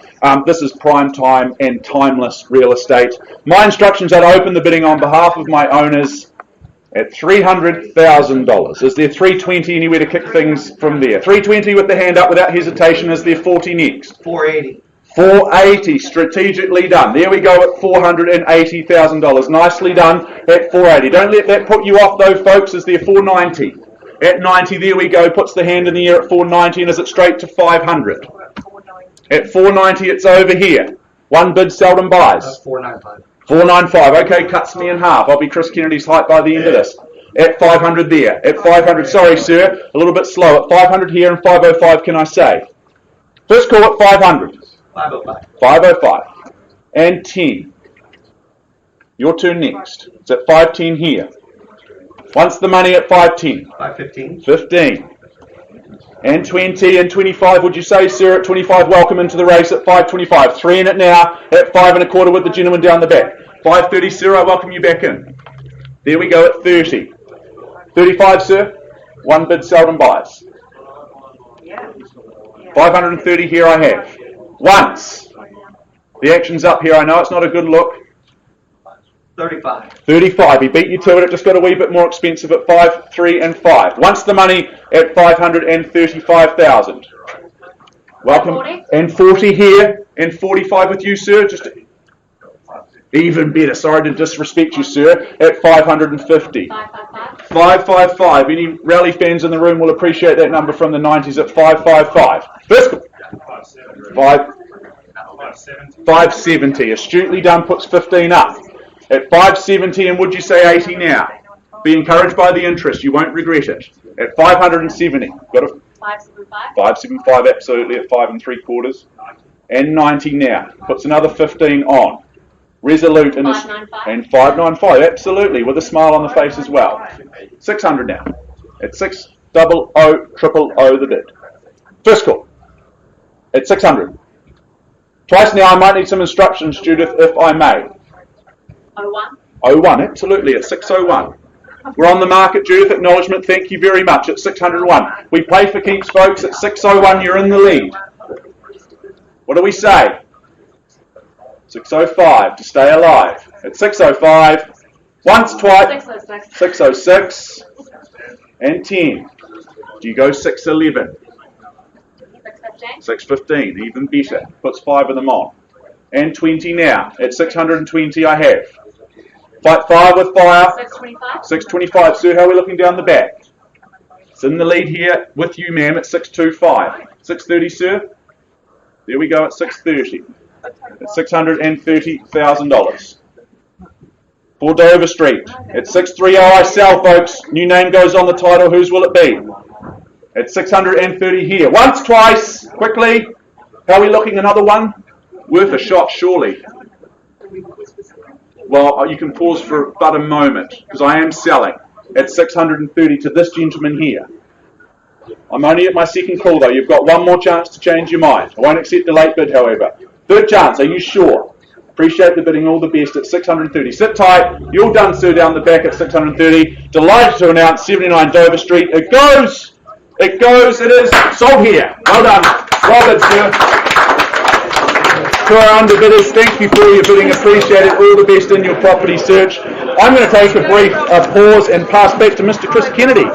This is prime time and timeless real estate. My instructions are to open the bidding on behalf of my owners at $300,000. Is there 320 anywhere to kick things from there? 320 with the hand up without hesitation. Is there 40 next? 480. 480, strategically done. There we go at $480,000. Nicely done at 480. Don't let that put you off though, folks. Is there 490? At 90, there we go. Puts the hand in the air at 490, and is it straight to 500? At 490, it's over here. One bid seldom buys. 495. 495. Okay, cuts me in half. I'll be Chris Kennedy's height by the end of this. At 500 there. At 500, sorry sir, a little bit slow. At 500 here and 505, can I say? First call at 500. 505. 505. And 10. Your turn next. It's at 510 here. Once the money at 510. 515. 15. And 20 and 25, would you say, sir, at 25, welcome into the race at 525. 3 in it now, at 5 1/4 with the gentleman down the back. 530, sir, I welcome you back in. There we go at 30. 35, sir, one bid seldom buys. 530 here I have. Once. The action's up here, I know it's not a good look. 35. 35, he beat you to it, it just got a wee bit more expensive at 5, 3 and 5. Once the money at 535,000. Welcome. 40. And 40 here, and 45 with you, sir. Just even better, sorry to disrespect you, sir, at 550. 555. 555, any rally fans in the room will appreciate that number from the 90s at 555. First, 570, astutely done, puts 15 up. At 570, and would you say 80 now? Be encouraged by the interest, you won't regret it. At 570, got a 575. 575, absolutely, at 5 3/4. And 90 now, puts another 15 on. Resolute in his, 595. and 595, absolutely, with a smile on the face as well. 600 now, at 600 000 the bid. First call, at 600. Twice now, I might need some instructions, Judith, if I may. 01. 01, absolutely, at 601. We're on the market, Judith, acknowledgement, thank you very much, at 601. We play for keeps, folks, at 601, you're in the lead. What do we say? 605, to stay alive. At 605, once, twice, 606. 606, and 10. Do you go 611? 615. 615, even better, puts 5 of them on. And 20 now, at 620 I have. Fight 5 with fire. 625. 625, sir, how are we looking down the back? It's in the lead here with you, ma'am, at 625. 630, sir. There we go at 630. At $630,000. For Dover Street. At 630 I sell, folks. New name goes on the title. Whose will it be? At 630 here. Once, twice. Quickly. How are we looking? Another one? Worth a shot, surely. Well, you can pause for but a moment, because I am selling at 630 to this gentleman here. I'm only at my second call, though. You've got one more chance to change your mind. I won't accept the late bid, however. Third chance, are you sure? Appreciate the bidding, all the best at 630. Sit tight. You're done, sir, down the back at 630. Delighted to announce 79 Dover Street. It goes. It goes. It is sold here. Well done. Well done, sir. To our underbidders, thank you for your bidding, appreciate it, all the best in your property search. I'm going to take a brief pause and pass back to Mr. Chris Kennedy.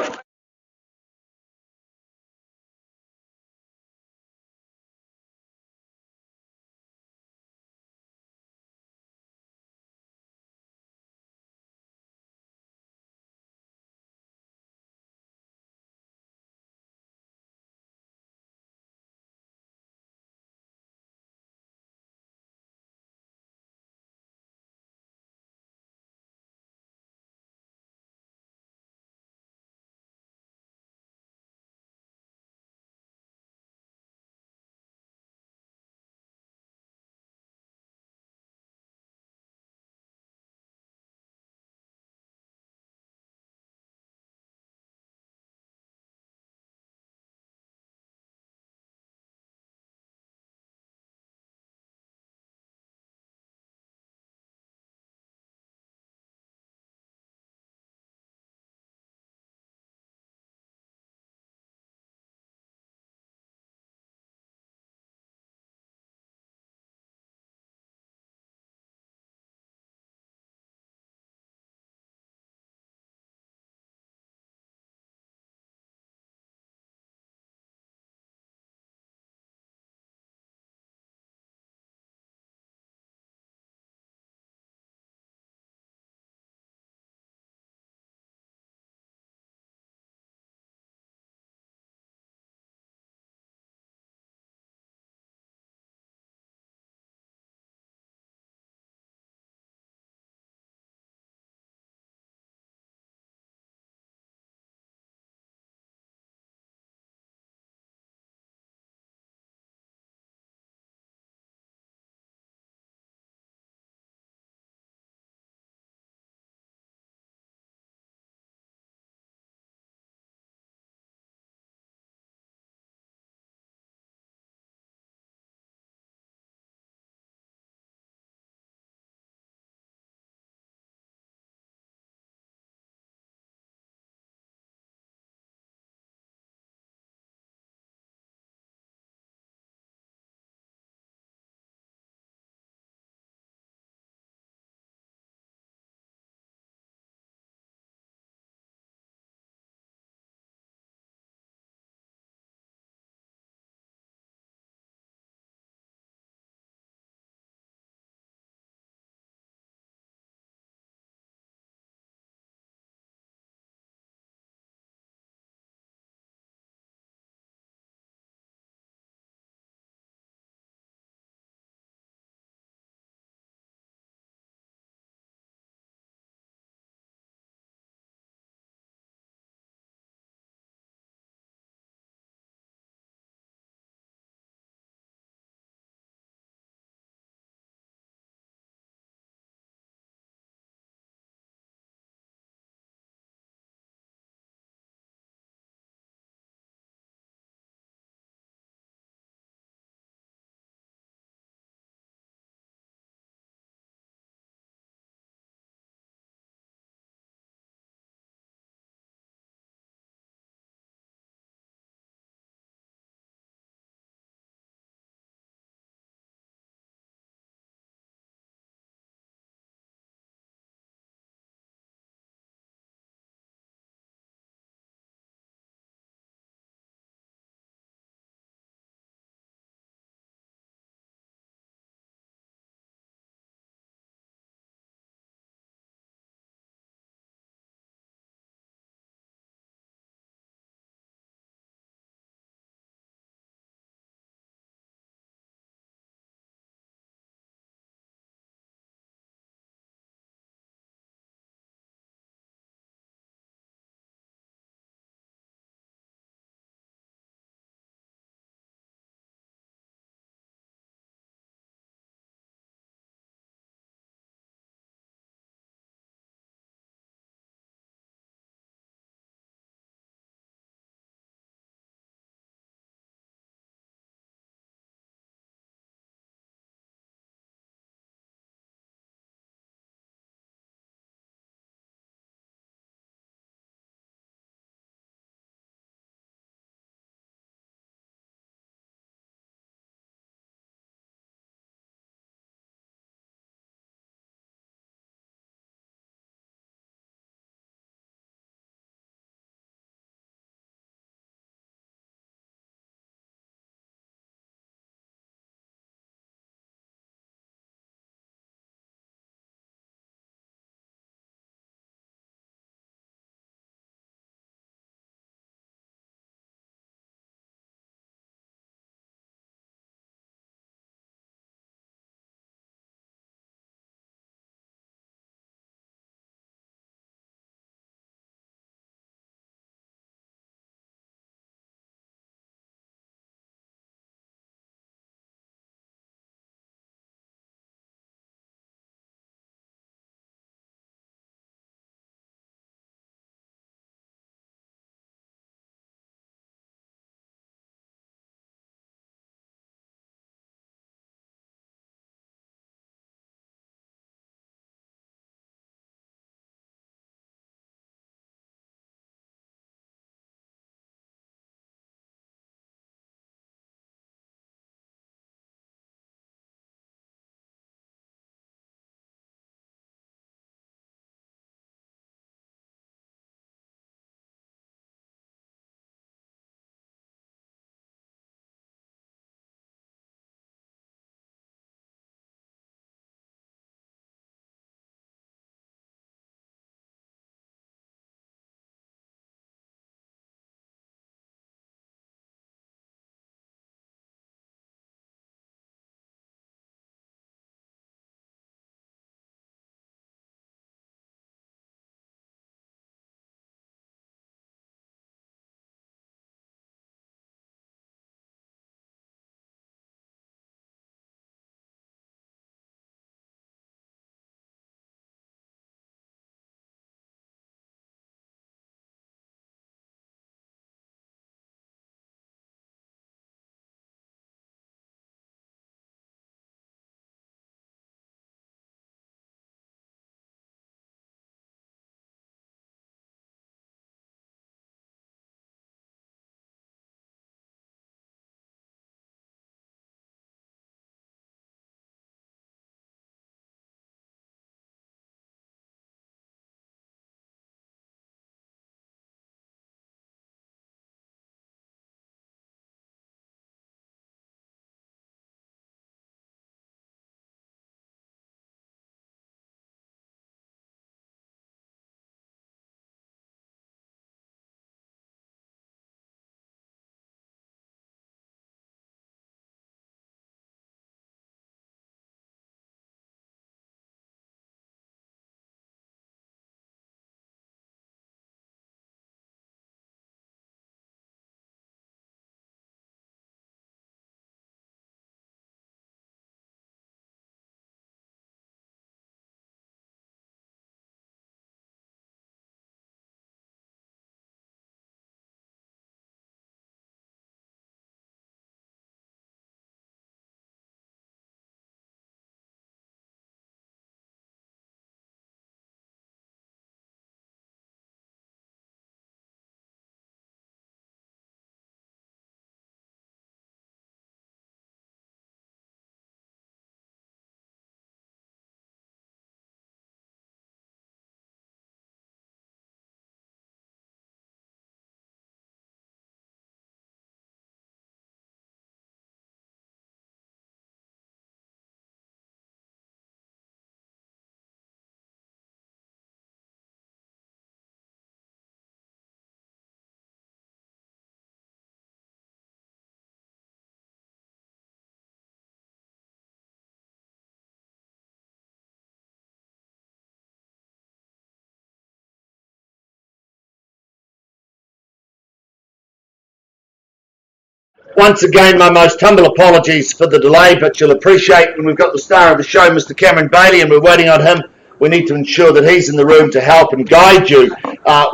once again, my most humble apologies for the delay, but you'll appreciate when we've got the star of the show, Mr. Cameron Bailey, and we're waiting on him. We need to ensure that he's in the room to help and guide you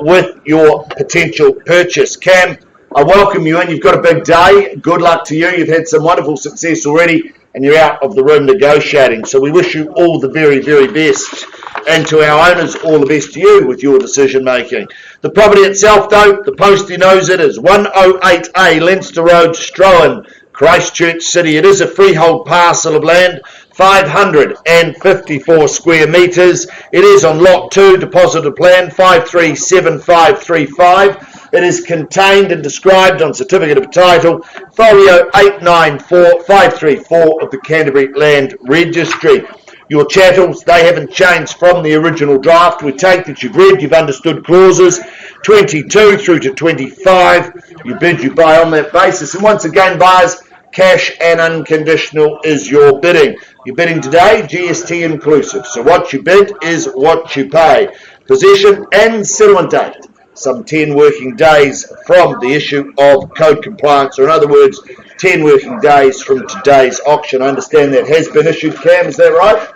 with your potential purchase. Cam, I welcome you in. You've got a big day. Good luck to you. You've had some wonderful success already, and you're out of the room negotiating. So we wish you all the very, very best. And to our owners, all the best to you with your decision making. The property itself, though, the postie knows it is 108A Leinster Road, Strohan, Christchurch City. It is a freehold parcel of land, 554 square metres. It is on Lot 2, deposit of plan 537535. It is contained and described on certificate of title, folio 894534 of the Canterbury Land Registry. Your chattels, they haven't changed from the original draft. We take that you've read, you've understood clauses 22 through to 25. You bid, you buy on that basis. And once again, buyers, cash and unconditional is your bidding. You're bidding today, GST inclusive. So what you bid is what you pay. Possession and settlement date, some 10 working days from the issue of code compliance, or in other words, 10 working days from today's auction. I understand that has been issued, Cam, is that right?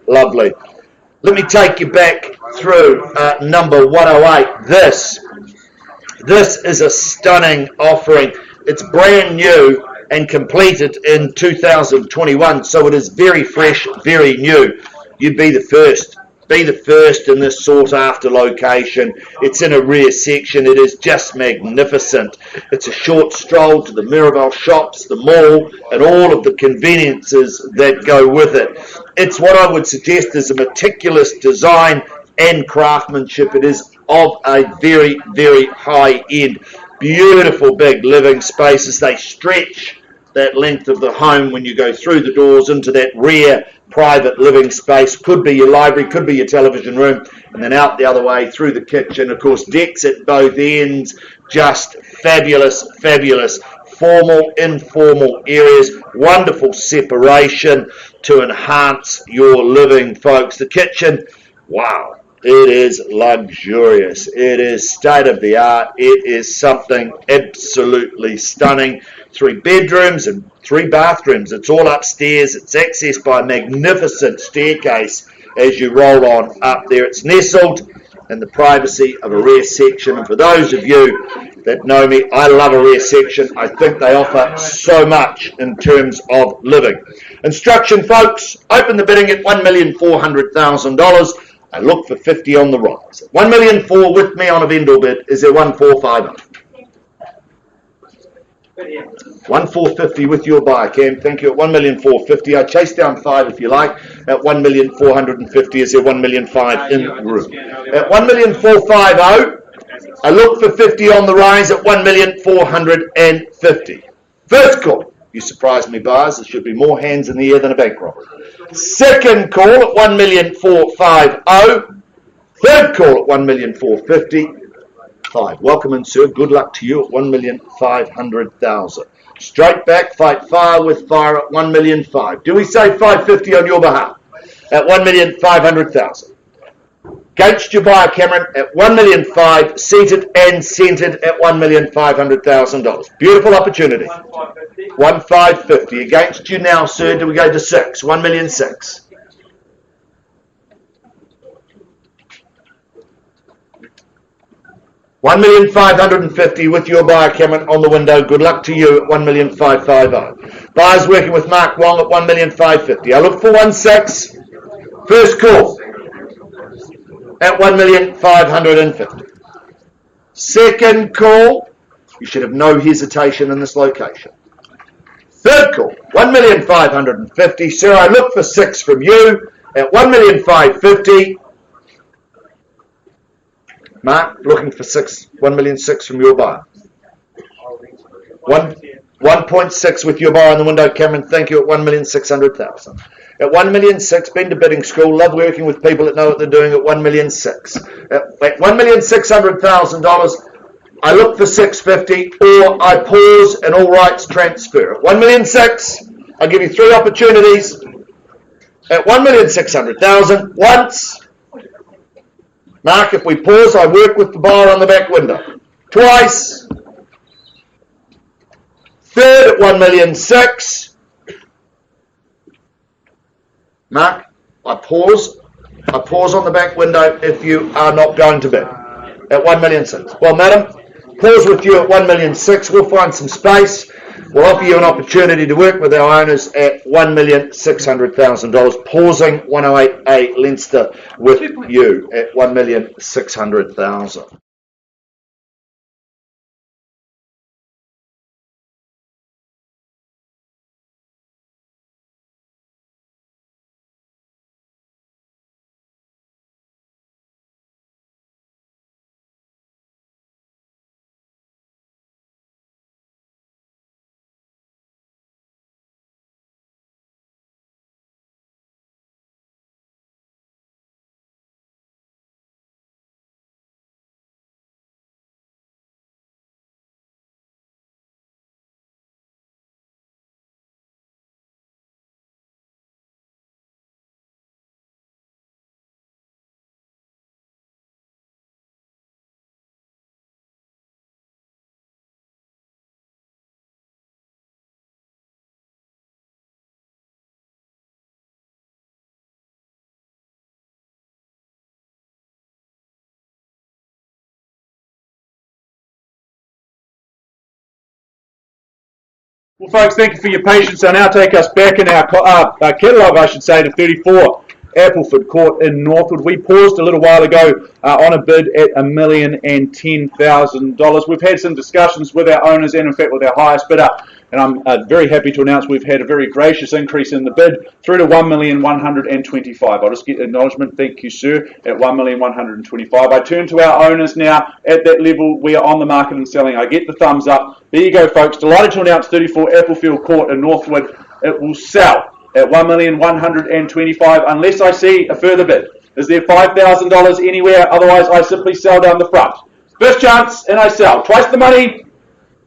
Lovely. Let me take you back through number 108. This is a stunning offering. It's brand new and completed in 2021, so it is very fresh, very new. You'd be the first. Be the first in this sought-after location. It's in a rear section. It is just magnificent. It's a short stroll to the Mirabelle shops, the mall, and all of the conveniences that go with it. It's what I would suggest is a meticulous design and craftsmanship. It is of a very, very high end. Beautiful big living spaces. They stretch that length of the home when you go through the doors into that rear private living space. Could be your library, could be your television room, and then out the other way through the kitchen. Of course, decks at both ends. Just fabulous, fabulous. Formal, informal areas. Wonderful separation to enhance your living, folks. The kitchen, wow. It is luxurious. It is state of the art. It is something absolutely stunning. 3 bedrooms and 3 bathrooms. It's all upstairs. It's accessed by a magnificent staircase as you roll on up there. It's nestled in the privacy of a rear section. And for those of you that know me, I love a rear section. I think they offer so much in terms of living. Instruction, folks, open the bidding at $1,400,000. I look for 50 on the rise. 1,400,000 with me on a vendor bid. Is there 1,450? 1,450 with your buyer, Cam. Thank you. At 1,450,000. I chase down 5 if you like. At 1,450,000. Is there 1,500,000 in the room? At 1,450,000. I look for 50 on the rise at 1,450,000. First call. You surprised me, buyers. There should be more hands in the air than a bank robbery. Second call at 1,450,000. Third call at 1,450,000. 5. Welcome in, sir. Good luck to you at 1,500,000. Straight back, fight fire with fire at 1,500,000. Do we say 550 on your behalf? At 1,500,000. Against your buyer, Cameron, at 1,500,000, seated and centred at $1,500,000. Beautiful opportunity. 1,550 against you now, sir. Do we go to 6? 1,600,000. 1,550,000 with your buyer, Cameron, on the window. Good luck to you at 1,550,000. Buyers working with Mark Wong at 1,550,000. I look for 1,600,000. First call at 1,550,000. Second call, you should have no hesitation in this location. Third call, 1,550,000. Sir, I look for 6 from you at 1,550,000. Mark, looking for 1,600,000 from your buyer. 1.6 with your buyer on the window, Cameron. Thank you at 1,600,000. At 1,600,000, been to bidding school. Love working with people that know what they're doing at 1,600,000. At $1,600,000, I look for 650, or I pause and all rights transfer. At 1,600,000, I'll give you 3 opportunities. At 1,600,000, once. Mark, if we pause, I work with the buyer on the back window. Twice. Third at 1,000,006. Mark, I pause on the back window if you are not going to bid at 1,000,006. Well, madam, pause with you at 1,000,006. We'll find some space. We'll offer you an opportunity to work with our owners at $1,600,000. Pausing 108A Leinster with you at 1,600,000. Well, folks, thank you for your patience. I'll now take us back in our catalogue, I should say, to 34 Appleford Court in Northwood. We paused a little while ago on a bid at $1,010,000. We've had some discussions with our owners and, in fact, with our highest bidder, and I'm very happy to announce we've had a very gracious increase in the bid through to $1,125,000. I'll just get acknowledgement. Thank you, sir, at $1,125,000. I turn to our owners now. At that level, we are on the market and selling. I get the thumbs up. There you go, folks. Delighted to announce 34 Appleford Court in Northwood. It will sell at $1,125,000 unless I see a further bid. Is there $5,000 anywhere? Otherwise, I simply sell down the front. First chance, and I sell. Twice the money.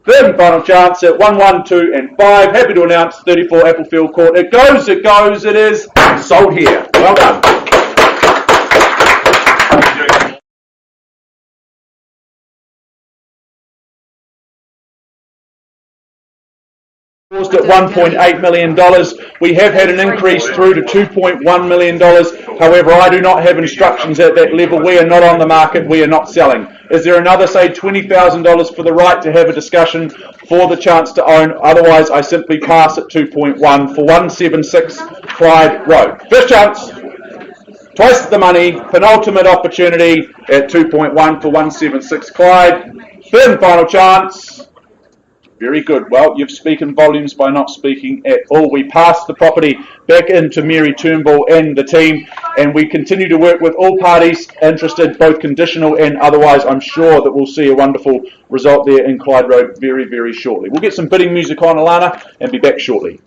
Third and final chance at 1, 1, 2, and 5. Happy to announce 34 Appleford Court. It goes, it is sold here. Well done. At $1.8 million. We have had an increase through to $2.1 million. However, I do not have instructions at that level. We are not on the market. We are not selling. Is there another, say, $20,000 for the right to have a discussion for the chance to own? Otherwise, I simply pass at 2.1 for 176 Clyde Road. First chance. Twice the money. Penultimate opportunity at 2.1 for 176 Clyde. Third and final chance. Very good. Well, you've spoken volumes by not speaking at all. We pass the property back into Mary Turnbull and the team, and we continue to work with all parties interested, both conditional and otherwise. I'm sure that we'll see a wonderful result there in Clyde Road very, very shortly. We'll get some bidding music on, Alana, and be back shortly.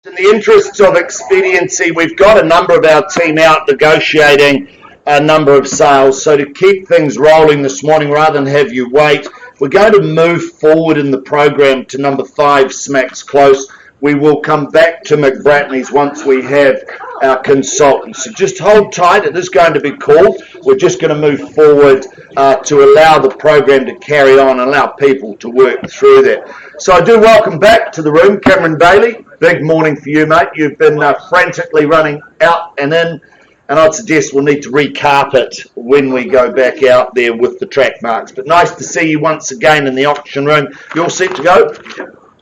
In the interests of expediency, we've got a number of our team out negotiating a number of sales. So to keep things rolling this morning, rather than have you wait, we're going to move forward in the program to number 5, Smacks Close. We will come back to McBratneys once we have our consultants. So just hold tight. It is going to be cool. We're just going to move forward to allow the program to carry on and allow people to work through that. So I do welcome back to the room Cameron Bailey. Big morning for you, mate. You've been frantically running out and in, and I'd suggest we'll need to recarpet when we go back out there with the track marks. But nice to see you once again in the auction room. You all set to go?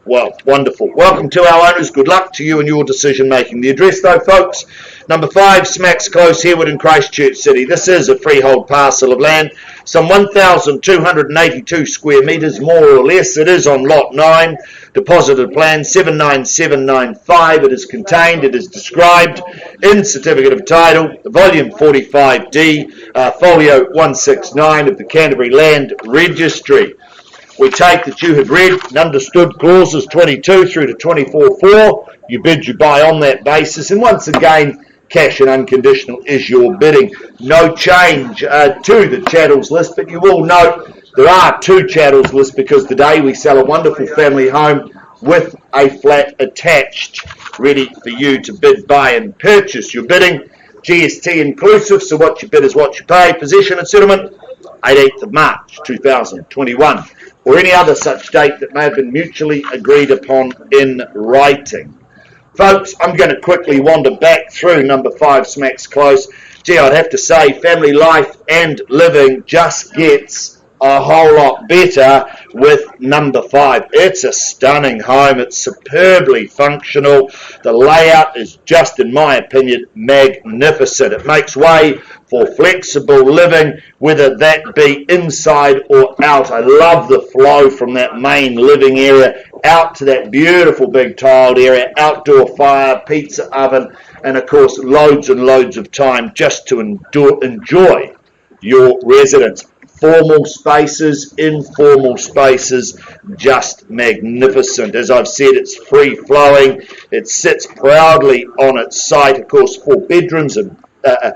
Well, wonderful. Welcome to our owners. Good luck to you and your decision making. The address though, folks, number 5, Smacks Close, Hereford in Christchurch City. This is a freehold parcel of land, some 1,282 square metres, more or less. It is on lot 9, deposited plan 79795. It is contained, it is described in certificate of title, volume 45D, folio 169 of the Canterbury Land Registry. We take that you have read and understood clauses 22 through to 24.4. You bid, you buy on that basis. And once again, cash and unconditional is your bidding. No change to the chattels list, but you will note there are 2 chattels lists because today we sell a wonderful family home with a flat attached, ready for you to bid, buy and purchase. Your bidding, GST inclusive, so what you bid is what you pay. Possession and settlement, 18th of March 2021. Or any other such date that may have been mutually agreed upon in writing. Folks, I'm going to quickly wander back through number 5, Smacks Close. Gee, I'd have to say family life and living just gets a whole lot better with number 5. It's a stunning home. It's superbly functional. The layout is just, in my opinion, magnificent. It makes way for flexible living, whether that be inside or out. I love the flow from that main living area out to that beautiful big tiled area, outdoor fire, pizza oven, and of course loads and loads of time just to enjoy your residence. Formal spaces, informal spaces, just magnificent. As I've said, it's free flowing. It sits proudly on its site. Of course, 4 bedrooms and an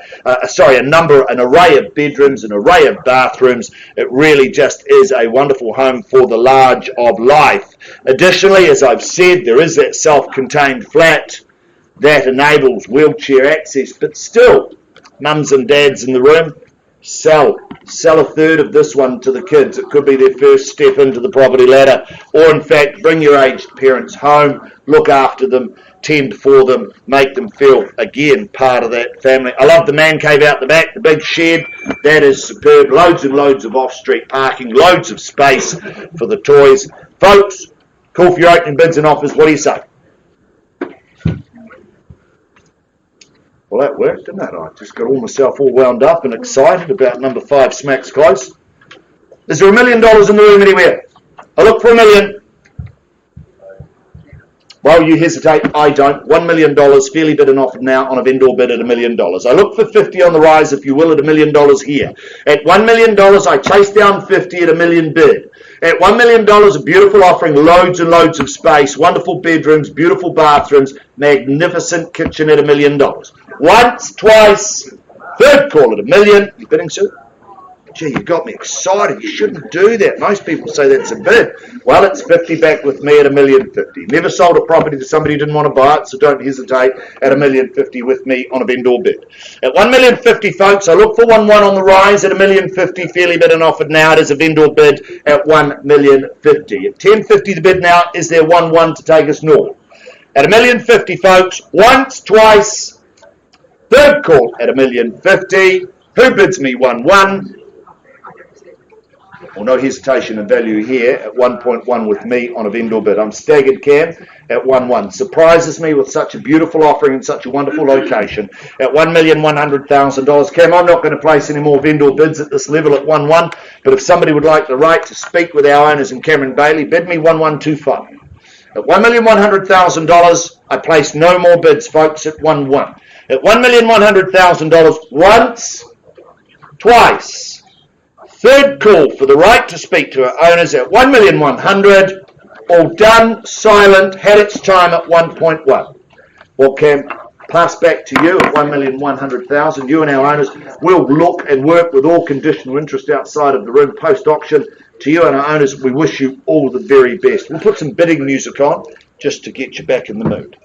array of bedrooms, an array of bathrooms. It really just is a wonderful home for the large of life. Additionally, as I've said, there is that self-contained flat that enables wheelchair access, but still, mums and dads in the room, sell a third of this one to the kids. It could be their first step into the property ladder, or in fact bring your aged parents home, look after them, tend for them, make them feel again part of that family. I love the man cave out the back, the big shed, that is superb. Loads and loads of off-street parking, loads of space for the toys. Folks, call for your opening bids and offers. What do you say? Well, that worked, didn't it? I just got myself all wound up and excited about number 5, Smacks Close. Is there $1 million in the room anywhere? I look for $1 million. Well, you hesitate. I don't. $1 million, fairly bid and offered now on a vendor bid at $1 million. I look for 50 on the rise, if you will, at $1 million here. At $1 million, I chase down 50 at $1 million bid. At $1 million, a beautiful offering, loads and loads of space, wonderful bedrooms, beautiful bathrooms, magnificent kitchen at $1 million. Once, twice, third call at $1 million. You bidding, sir? Gee, you got me excited. You shouldn't do that. Most people say that's a bid. Well, it's 50 back with me at $1,050,000. Never sold a property to somebody who didn't want to buy it, so don't hesitate at $1,050,000 with me on a vendor bid. At $1,050,000, folks, I look for 1-1 on the rise at $1,050,000. Fairly bid and offered now. It is a vendor bid at $1,050,000. At $10.50 the bid now. Is there 1-1 to take us north? At $1,050,000, folks, once, twice, third call at $1,050,000. Who bids me 1-1? Well, no hesitation in value here at 1.1 with me on a vendor bid. I'm staggered, Cam, at 1-1. Surprises me with such a beautiful offering in such a wonderful location at $1,100,000. Cam, I'm not going to place any more vendor bids at this level at 1-1, but if somebody would like the right to speak with our owners and Cameron Bailey, bid me 1,125. At $1,100,000, I place no more bids, folks, at 1-1. At $1,100,000, once, twice, third call for the right to speak to our owners at $1,100,000. All done, silent, had its time at 1.1. what can pass back to you at 1,100,000. You and our owners will look and work with all conditional interest outside of the room post-auction. To you and our owners, we wish you all the very best. We'll put some bidding music on just to get you back in the mood.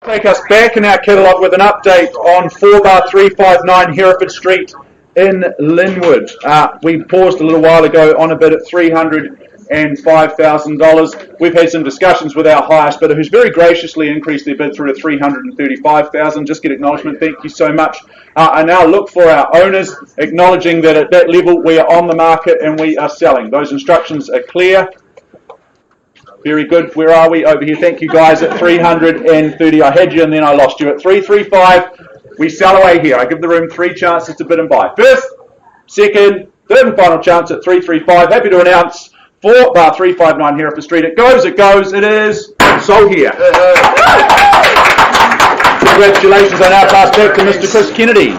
Take us back in our catalogue with an update on 4-359 Hereford Street in Linwood. We paused a little while ago on a bid at $305,000. We've had some discussions with our highest bidder, who's very graciously increased their bid through to $335,000. Just get acknowledgement. Thank you so much. I now look for our owners, acknowledging that at that level we are on the market and we are selling. Those instructions are clear. Very good. Where are we? Over here. Thank you, guys. At 330. I had you and then I lost you. At 335, we sell away here. I give the room 3 chances to bid and buy. First, second, third and final chance at 335. Happy to announce 4-359 Hereford Street. It goes, it is sold here. Congratulations. I now pass back to Mr. Chris Kennedy.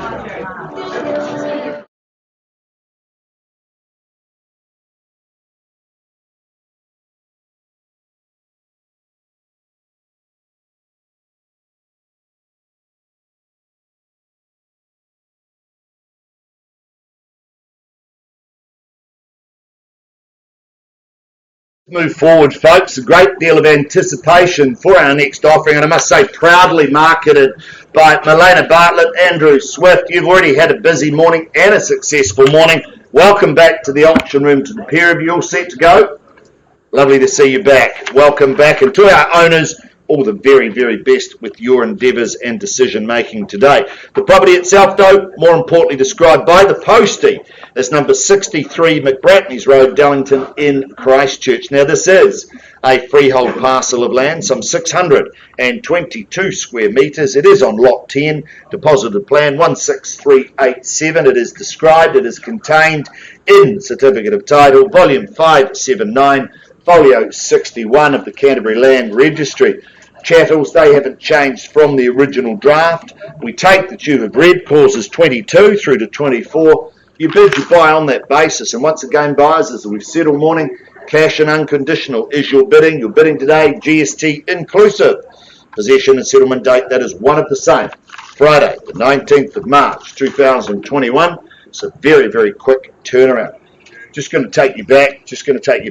Move forward, folks. A great deal of anticipation for our next offering, and I must say proudly marketed by Milena Bartlett, Andrew Swift. You've already had a busy morning and a successful morning. Welcome back to the auction room. To the pair of you all set to go. Lovely to see you back. Welcome back, and to our owners, all the very, very best with your endeavours and decision making today. The property itself, though, more importantly described by the postie, is number 63 McBratneys Road, Dallington in Christchurch. Now, this is a freehold parcel of land, some 622 square metres. It is on lot 10, deposited plan 16387. It is described, it is contained in Certificate of Title, volume 579, folio 61 of the Canterbury Land Registry. Chattels, they haven't changed from the original draft. We take that you have read clauses 22 through to 24. You bid, you buy on that basis. And once again, buyers, as we've said all morning, cash and unconditional is your bidding. Your bidding today, GST inclusive. Possession and settlement date, that is one of the same. Friday, the 19th of March, 2021. It's a very, very quick turnaround. Just going to take you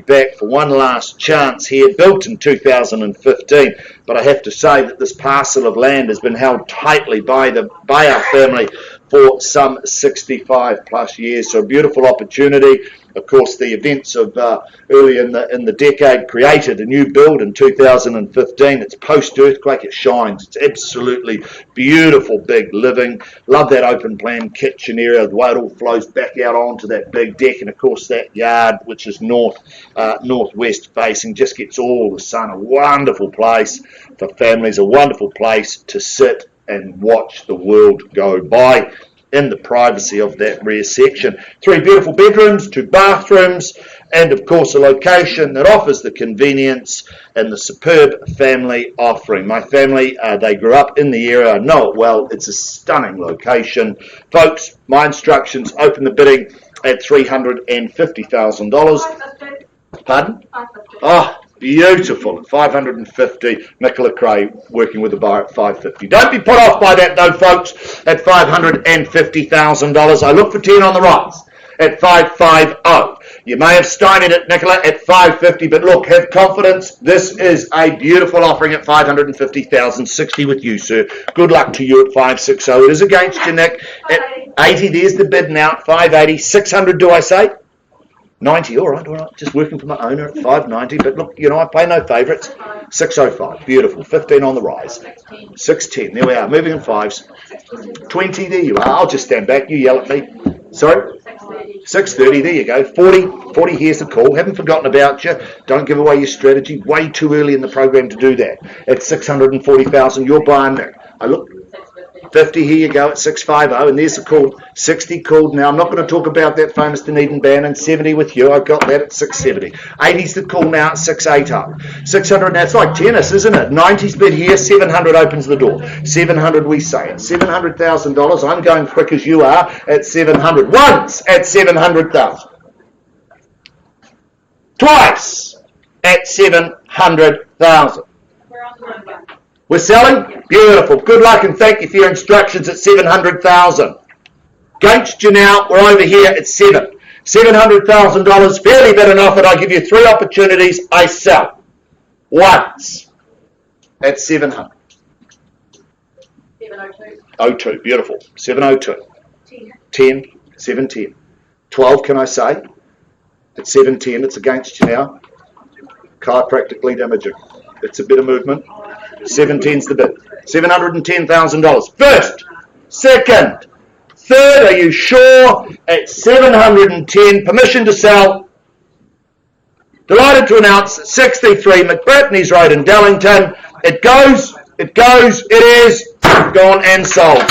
back for one last chance here. Built in 2015, but I have to say that this parcel of land has been held tightly by our family for some 65 plus years. So a beautiful opportunity. Of course, the events of early in the decade created a new build in 2015. It's post-earthquake. It shines. It's absolutely beautiful, big living. Love that open plan kitchen area, the way it all flows back out onto that big deck, and of course that yard, which is northwest facing, just gets all the sun. A wonderful place for families. A wonderful place to sit and watch the world go by in the privacy of that rear section. 3 beautiful bedrooms, 2 bathrooms, and of course a location that offers the convenience and the superb family offering. My family, they grew up in the area, I know it well. It's a stunning location. Folks, my instructions, open the bidding at $350,000. Pardon? Oh, beautiful. 550. Nicola Cray working with the buyer at 550. Don't be put off by that though, folks. At $550,000. I look for 10 on the rise at 550. You may have stymied it, Nicola, at 550, but look, have confidence. This is a beautiful offering at 550,000. 60 with you, sir. Good luck to you at 560. It is against you, Nick. At 80, there's the bid now. 580. 600, do I say? 90, all right, just working for my owner at 590, but look, I pay no favourites. 605, beautiful, 15 on the rise. 610, there we are, moving in fives. 20, there you are, I'll just stand back, you yell at me. Sorry? 630, there you go. 40, here's the call. Haven't forgotten about you. Don't give away your strategy. Way too early in the program to do that. At 640,000, you're buying that. I look, 50, here you go at 650, and there's the call. 60 called now. I'm not going to talk about that famous Dunedin ban, and 70 with you. I got that at 670. 80's the call now at 680. 600, now it's like tennis, isn't it? 90's bid here, 700 opens the door. 700 we say it. $700,000. I'm going quick as you are at 700. Once at 700,000. Twice at 700,000. We're on the line. We're selling? Beautiful. Good luck and thank you for your instructions at 700,000. Against you now, we're over here at $700,000. Fairly bid and offered. I give you 3 opportunities. I sell. Once at 700. 702. 02. Beautiful. 702. 10. 10. 710. 12, can I say? At 710, it's against you now. Chiropractically damaging. It's a bit of movement. 710's the bid. $710,000. First, second, third, are you sure? At 710, permission to sell. Delighted to announce 63 McBratneys Road in Dallington. It goes, it is gone and sold.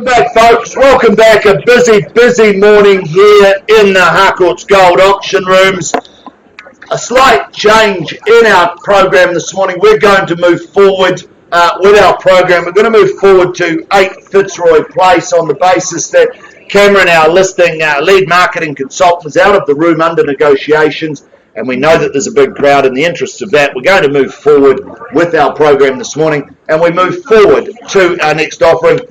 Back, folks. Welcome back. A busy morning here in the Harcourts Gold auction rooms. A slight change in our program this morning. We're going to move forward with our program. We're going to move forward to 8 Fitzroy Place on the basis that Cameron, our listing lead marketing consultant, is out of the room under negotiations, and we know that there's a big crowd. In the interests of that, we're going to move forward with our program this morning, and we move forward to our next offering,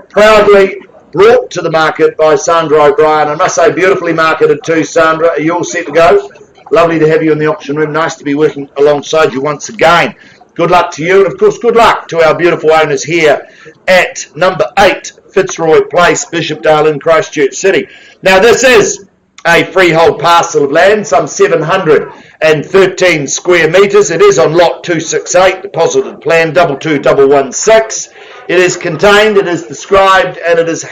proudly brought to the market by Sandra O'Brien. I must say, beautifully marketed too, Sandra. Are you all set to go? Lovely to have you in the auction room. Nice to be working alongside you once again. Good luck to you, and of course, good luck to our beautiful owners here at number 8 Fitzroy Place, Bishopdale in Christchurch City. Now, this is a freehold parcel of land, some 713 square metres. It is on lot 268, deposited plan 22116. It is contained, it is described, and it is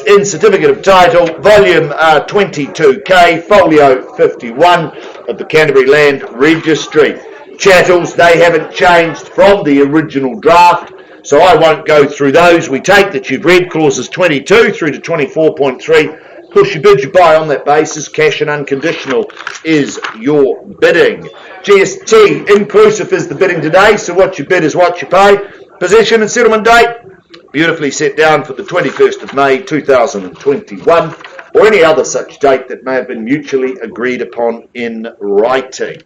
in certificate of title, volume 22K, folio 51 of the Canterbury Land Registry. Chattels, they haven't changed from the original draft, so I won't go through those. We take that you've read clauses 22 through to 24.3. Of course, you bid, you buy on that basis. Cash and unconditional is your bidding. GST inclusive is the bidding today, so what you bid is what you pay. Possession and settlement date, beautifully set down for the 21st of May 2021, or any other such date that may have been mutually agreed upon in writing.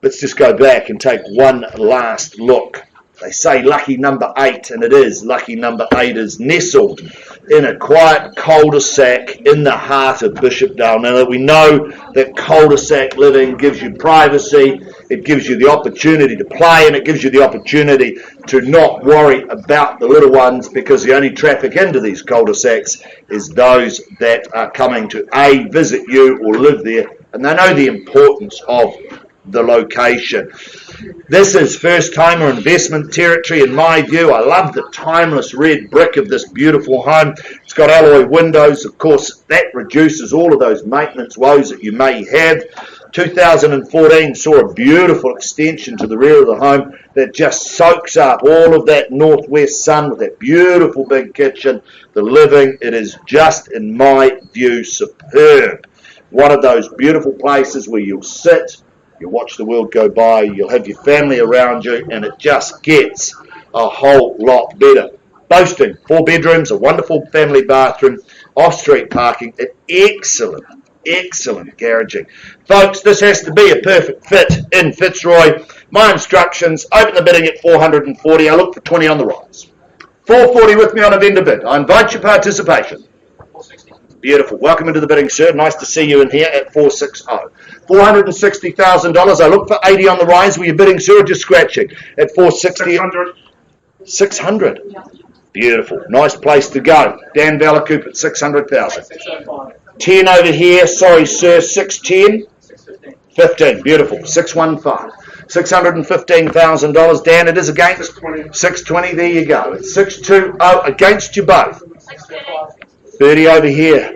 Let's just go back and take one last look. They say lucky number 8, and it is. Lucky number 8 is nestled in a quiet cul-de-sac in the heart of Bishopdale. Now, we know that cul-de-sac living gives you privacy, it gives you the opportunity to play, and it gives you the opportunity to not worry about the little ones, because the only traffic into these cul-de-sacs is those that are coming to A, visit you or live there, and they know the importance of the location. This is first-timer investment territory in my view. I love the timeless red brick of this beautiful home. It's got alloy windows. Of course, that reduces all of those maintenance woes that you may have. 2014 saw a beautiful extension to the rear of the home that just soaks up all of that northwest sun with that beautiful big kitchen. The living, it is just, in my view, superb. One of those beautiful places where you'll sit, you'll watch the world go by, you'll have your family around you, and it just gets a whole lot better. Boasting 4 bedrooms, a wonderful family bathroom, off-street parking, and excellent garaging. Folks, this has to be a perfect fit in Fitzroy. My instructions, open the bidding at 440. I look for 20 on the rise. 440 with me on a vendor bid. I invite your participation. 460. Beautiful. Welcome into the bidding, sir. Nice to see you in here at 460. $460,000. I look for 80 on the rise. Were you bidding, sir, or just scratching? At 460. 600. Beautiful. Nice place to go. Dan Bellacoop at 600,000. 605. 10 over here. Sorry, sir. 610. 615. 15. Beautiful. 615. $615,000. Dan, it is against 620. There you go. It's 620 against you both. 30 over here.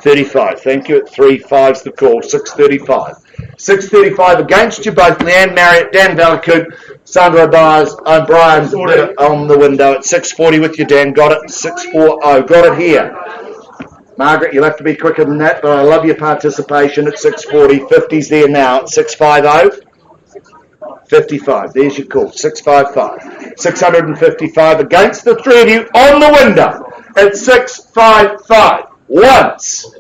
35. Thank you. At 35's the call. 635. 635 against you both. Leanne Marriott, Dan Bellacoop, Sandra O'Brien's on the window at 640 with you, Dan. Got it. 640. Got it here. Margaret, you'll have to be quicker than that, but I love your participation at 640. 50's there now at 650. 55. There's your call. 655. 655 against the three of you on the window at 655. Once.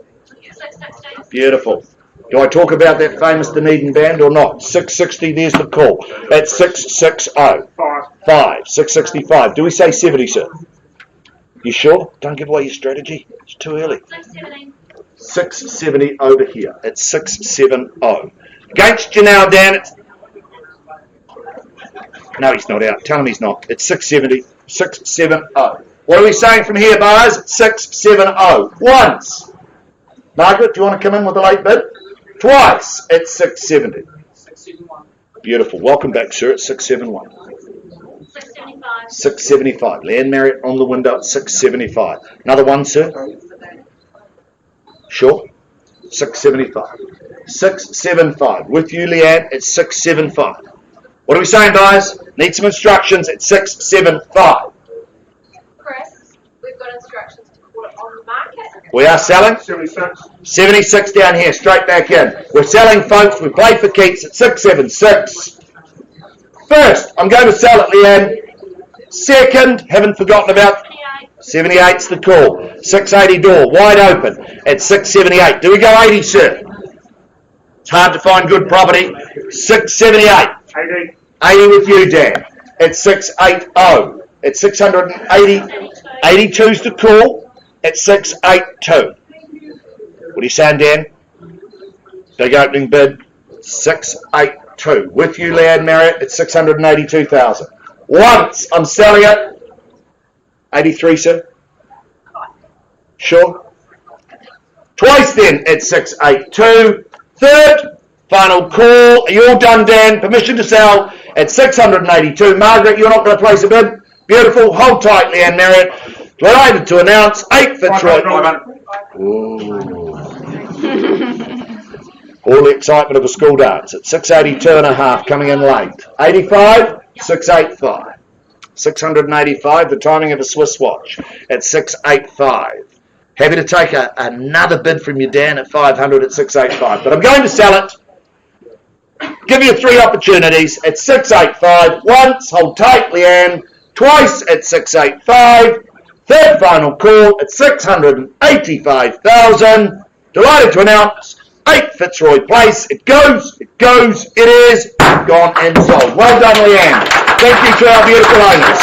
Beautiful. Do I talk about that famous Dunedin band or not? 660, there's the call. At 660. 5. 665. Do we say 70, sir? You sure? Don't give away your strategy. It's too early. 670. 670 over here at 670. Against you now, Dan. No, he's not out. Tell him he's not. It's 670. 670. What are we saying from here, buyers? 670. Once. Margaret, do you want to come in with a late bid? Twice at 670. 671. Beautiful. Welcome back, sir, at 671. 675. 675. Leanne Marriott on the window at 675. Another one, sir? Sure? 675. 675. With you, Leanne, at 675. What are we saying, guys? Need some instructions at 675. Chris, We are selling? 76. 76 down here, straight back in. We're selling, folks. We play for keeps at 676. First, I'm going to sell it, Leanne. Second, haven't forgotten about 78's the call. 680 door, wide open at 678. Do we go 80, sir? It's hard to find good property. 678. 80. 80 with you, Dan. At 680. At 680. 82's the call at 682. What are you saying, Dan? Big opening bid, 682. With you, Leanne Marriott, at 682,000. Once I'm selling it, 83, sir. Sure. Twice then at 682. Third, final call. Are you all done, Dan? Permission to sell at 682. Margaret, you're not going to place a bid? Beautiful. Hold tight, Leanne Marriott. Delighted to announce 8 Fitzroy. Ooh. All the excitement of a school dance at 682.5 coming in late. 85, 685. 685, the timing of a Swiss watch at 685. Happy to take another bid from you, Dan, at 500 at 685. But I'm going to sell it. Give you 3 opportunities at 685. Once, hold tight, Leanne. Twice at 685. Third final call at 685,000. Delighted to announce 8 Fitzroy Place. It goes, it is gone and sold. Well done, Leanne. Thank you to our beautiful owners.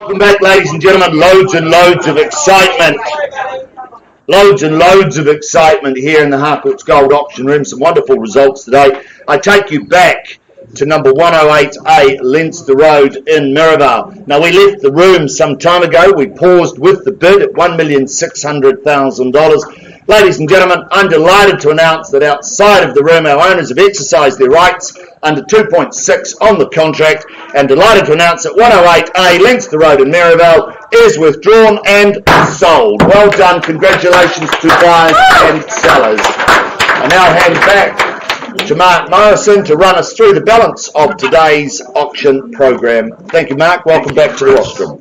Welcome back, ladies and gentlemen. Loads and loads of excitement. Loads and loads of excitement here in the Harcourts Gold Auction Room. Some wonderful results today. I take you back to number 108A Leinster Road in Mirabel. Now, we left the room some time ago. We paused with the bid at $1,600,000. Ladies and gentlemen, I'm delighted to announce that outside of the room, our owners have exercised their rights under 2.6 on the contract, and delighted to announce that 108A Leinster Road in Mirabel is withdrawn and sold. Well done. Congratulations to buyers and sellers. I now hand back to Mark Morrison to run us through the balance of today's auction program. Thank you, Mark. Welcome back to the rostrum.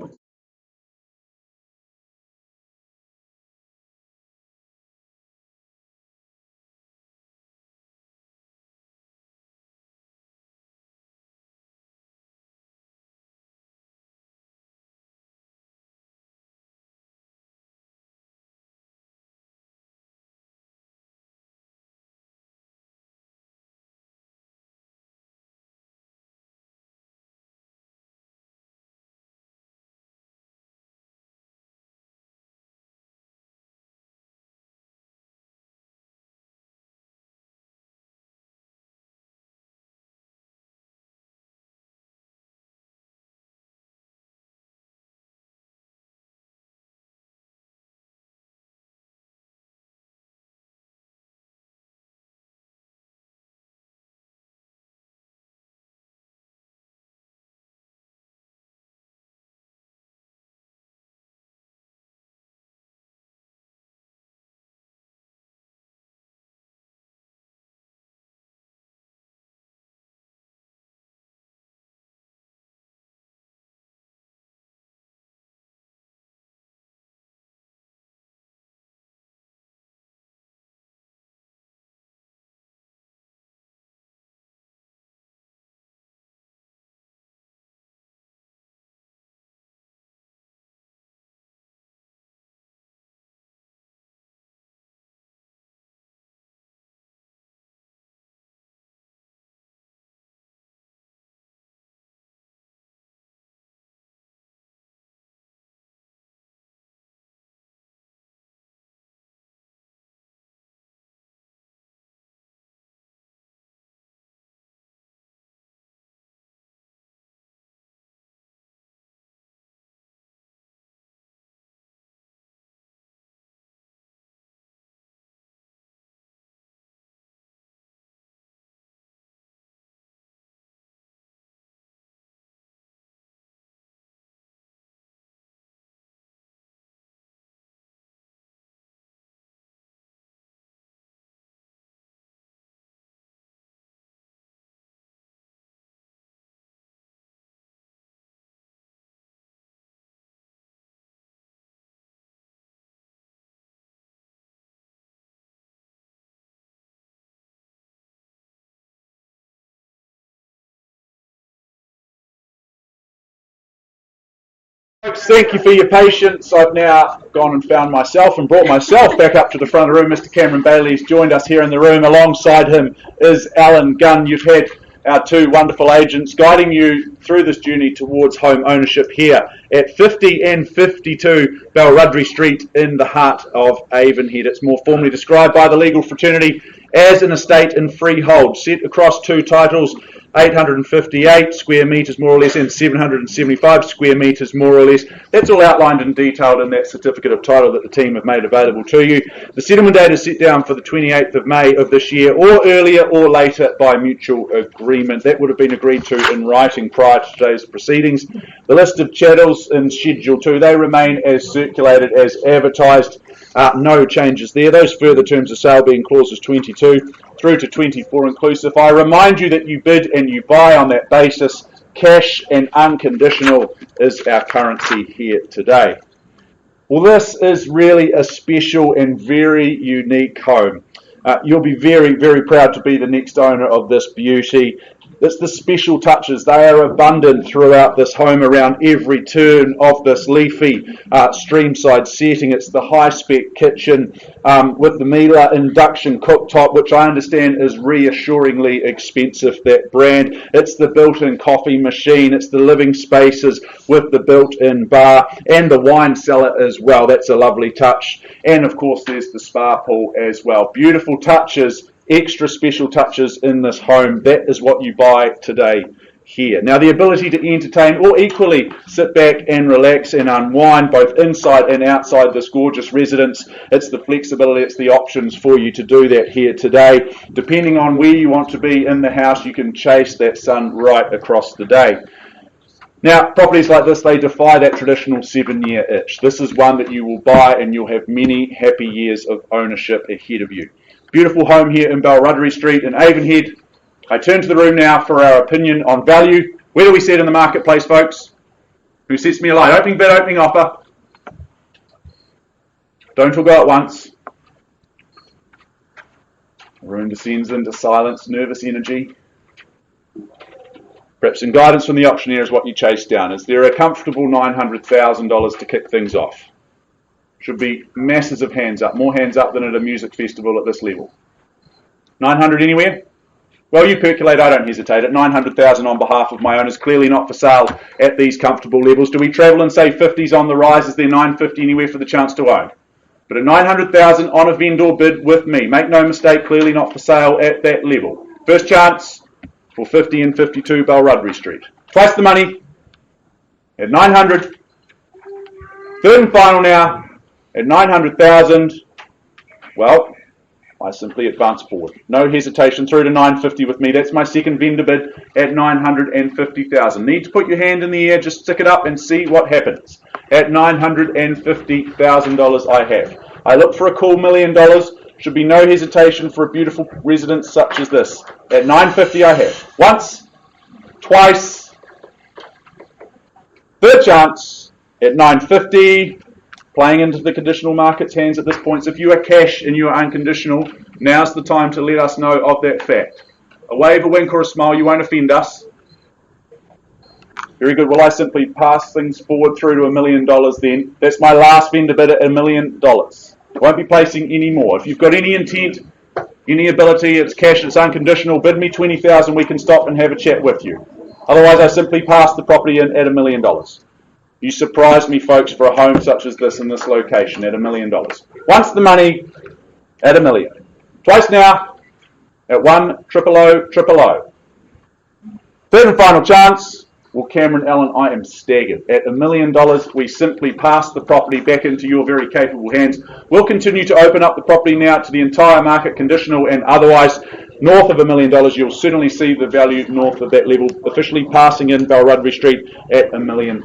Folks, thank you for your patience. I've now gone and found myself and brought myself back up to the front of the room. Mr. Cameron Bailey's joined us here in the room. Alongside him is Alan Gunn. You've had our two wonderful agents guiding you through this journey towards home ownership here at 50 and 52 Bel-Redry Street in the heart of Avonhead. It's more formally described by the legal fraternity as an estate in freehold, set across two titles, 858 square metres more or less and 775 square metres more or less. That's all outlined and detailed in that certificate of title that the team have made available to you. The settlement date is set down for the 28th of May of this year, or earlier or later by mutual agreement. That would have been agreed to in writing prior to today's proceedings. The list of chattels in Schedule 2, they remain as circulated as advertised. No changes there. Those further terms of sale being clauses 22 through to 24 inclusive. I remind you that you bid and you buy on that basis. Cash and unconditional is our currency here today. Well, this is really a special and very unique home. You'll be very, very proud to be the next owner of this beauty. It's the special touches. They are abundant throughout this home around every turn of this leafy streamside setting. It's the high-spec kitchen with the Miele induction cooktop, which I understand is reassuringly expensive, that brand. It's the built-in coffee machine. It's the living spaces with the built-in bar and the wine cellar as well. That's a lovely touch. And, of course, there's the spa pool as well. Beautiful touches. Extra special touches in this home. That is what you buy today here. Now, the ability to entertain or equally sit back and relax and unwind both inside and outside this gorgeous residence. It's the flexibility, it's the options for you to do that here today. Depending on where you want to be in the house, you can chase that sun right across the day. Now, properties like this, they defy that traditional 7-year itch. This is one that you will buy and you'll have many happy years of ownership ahead of you. Beautiful home here in Bel-Redry Street in Avonhead. I turn to the room now for our opinion on value. Where do we sit in the marketplace, folks? Who sets me alight? Opening bid, opening offer. Don't all go at once. The room descends into silence, nervous energy. Perhaps some guidance from the auctioneer is what you chase down. Is there a comfortable $900,000 to kick things off? Should be masses of hands up, more hands up than at a music festival at this level. 900 anywhere? Well, you percolate, I don't hesitate. At 900,000 on behalf of my owners, clearly not for sale at these comfortable levels. Do we travel and say 50s on the rise? Is there 950 anywhere for the chance to own? But at 900,000 on a vendor bid with me, make no mistake, clearly not for sale at that level. First chance for 50 and 52 Bel-Redry Street. Twice the money at 900. Third and final now. At 900,000, well, I simply advance forward. No hesitation, through to 950 with me. That's my second vendor bid at 950,000. Need to put your hand in the air, just stick it up and see what happens. At $950,000 I have. I look for a cool $1 million. Should be no hesitation for a beautiful residence such as this. At 950 I have. Once, twice, third chance at 950. Playing into the conditional market's hands at this point. So if you are cash and you are unconditional, now's the time to let us know of that fact. A wave, a wink, or a smile, you won't offend us. Very good. Well, I simply pass things forward through to $1 million then. That's my last vendor bid at $1 million. Won't be placing any more. If you've got any intent, any ability, it's cash, it's unconditional, bid me $20,000, we can stop and have a chat with you. Otherwise, I simply pass the property in at $1 million. You surprised me, folks, for a home such as this in this location at $1 million. Once the money at $1 million. Twice now at 1,000,000. Third and final chance. Well, Cameron, Allen, I am staggered. At $1 million, we simply pass the property back into your very capable hands. We'll continue to open up the property now to the entire market, conditional and otherwise. North of $1 million, you'll certainly see the value north of that level, officially passing in Bel-Redry Street at $1 million.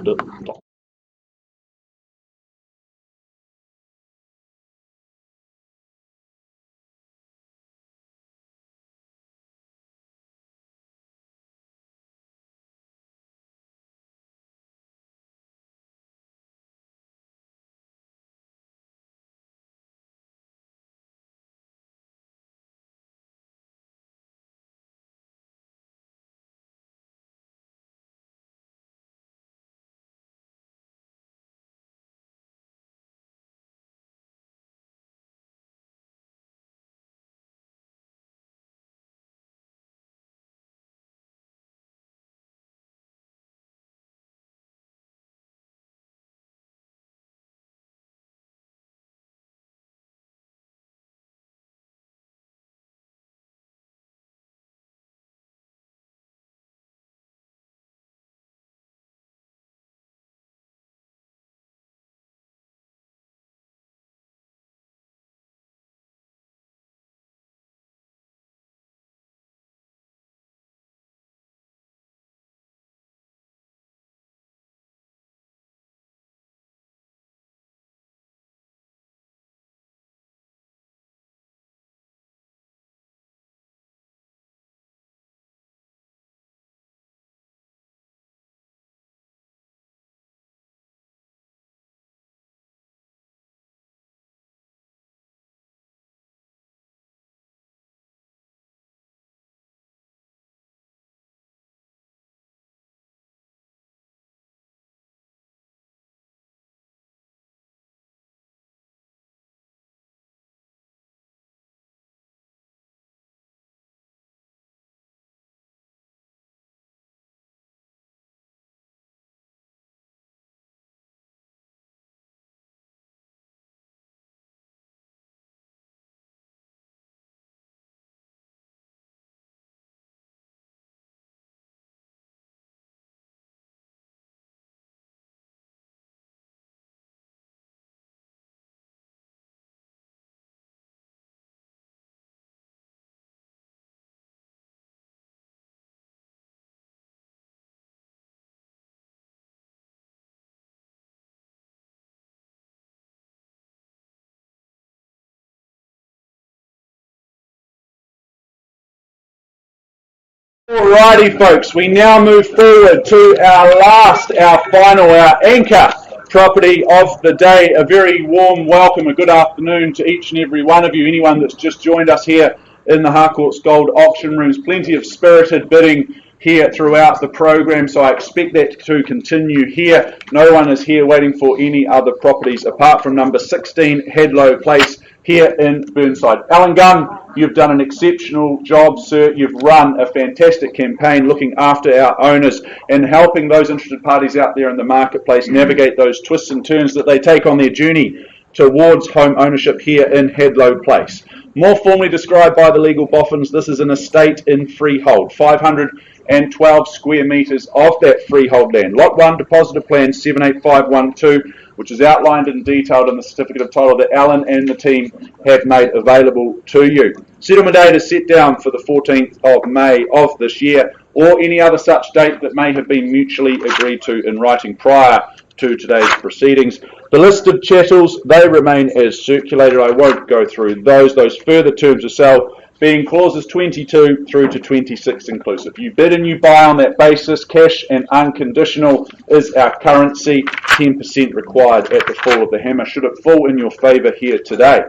Alrighty folks, we now move forward to our final, our anchor property of the day. A very warm welcome, a good afternoon to each and every one of you, anyone that's just joined us here in the Harcourts Gold auction rooms. Plenty of spirited bidding here throughout the program, so I expect that to continue here. No one is here waiting for any other properties apart from number 16 Headlow Place here in Burnside. Alan Gunn, you've done an exceptional job, sir. You've run a fantastic campaign looking after our owners and helping those interested parties out there in the marketplace navigate those twists and turns that they take on their journey towards home ownership here in Headlow Place. More formally described by the legal boffins, this is an estate in freehold, 512 square metres of that freehold land. Lot 1, Deposit of Plan 78512, which is outlined and detailed in the certificate of title that Alan and the team have made available to you. Settlement date is set down for the 14th of May of this year, or any other such date that may have been mutually agreed to in writing prior to today's proceedings. The list of chattels, they remain as circulated. I won't go through those further terms of sale being clauses 22 through to 26 inclusive. You bid and you buy on that basis. Cash and unconditional is our currency. 10% required at the fall of the hammer, should it fall in your favour here today.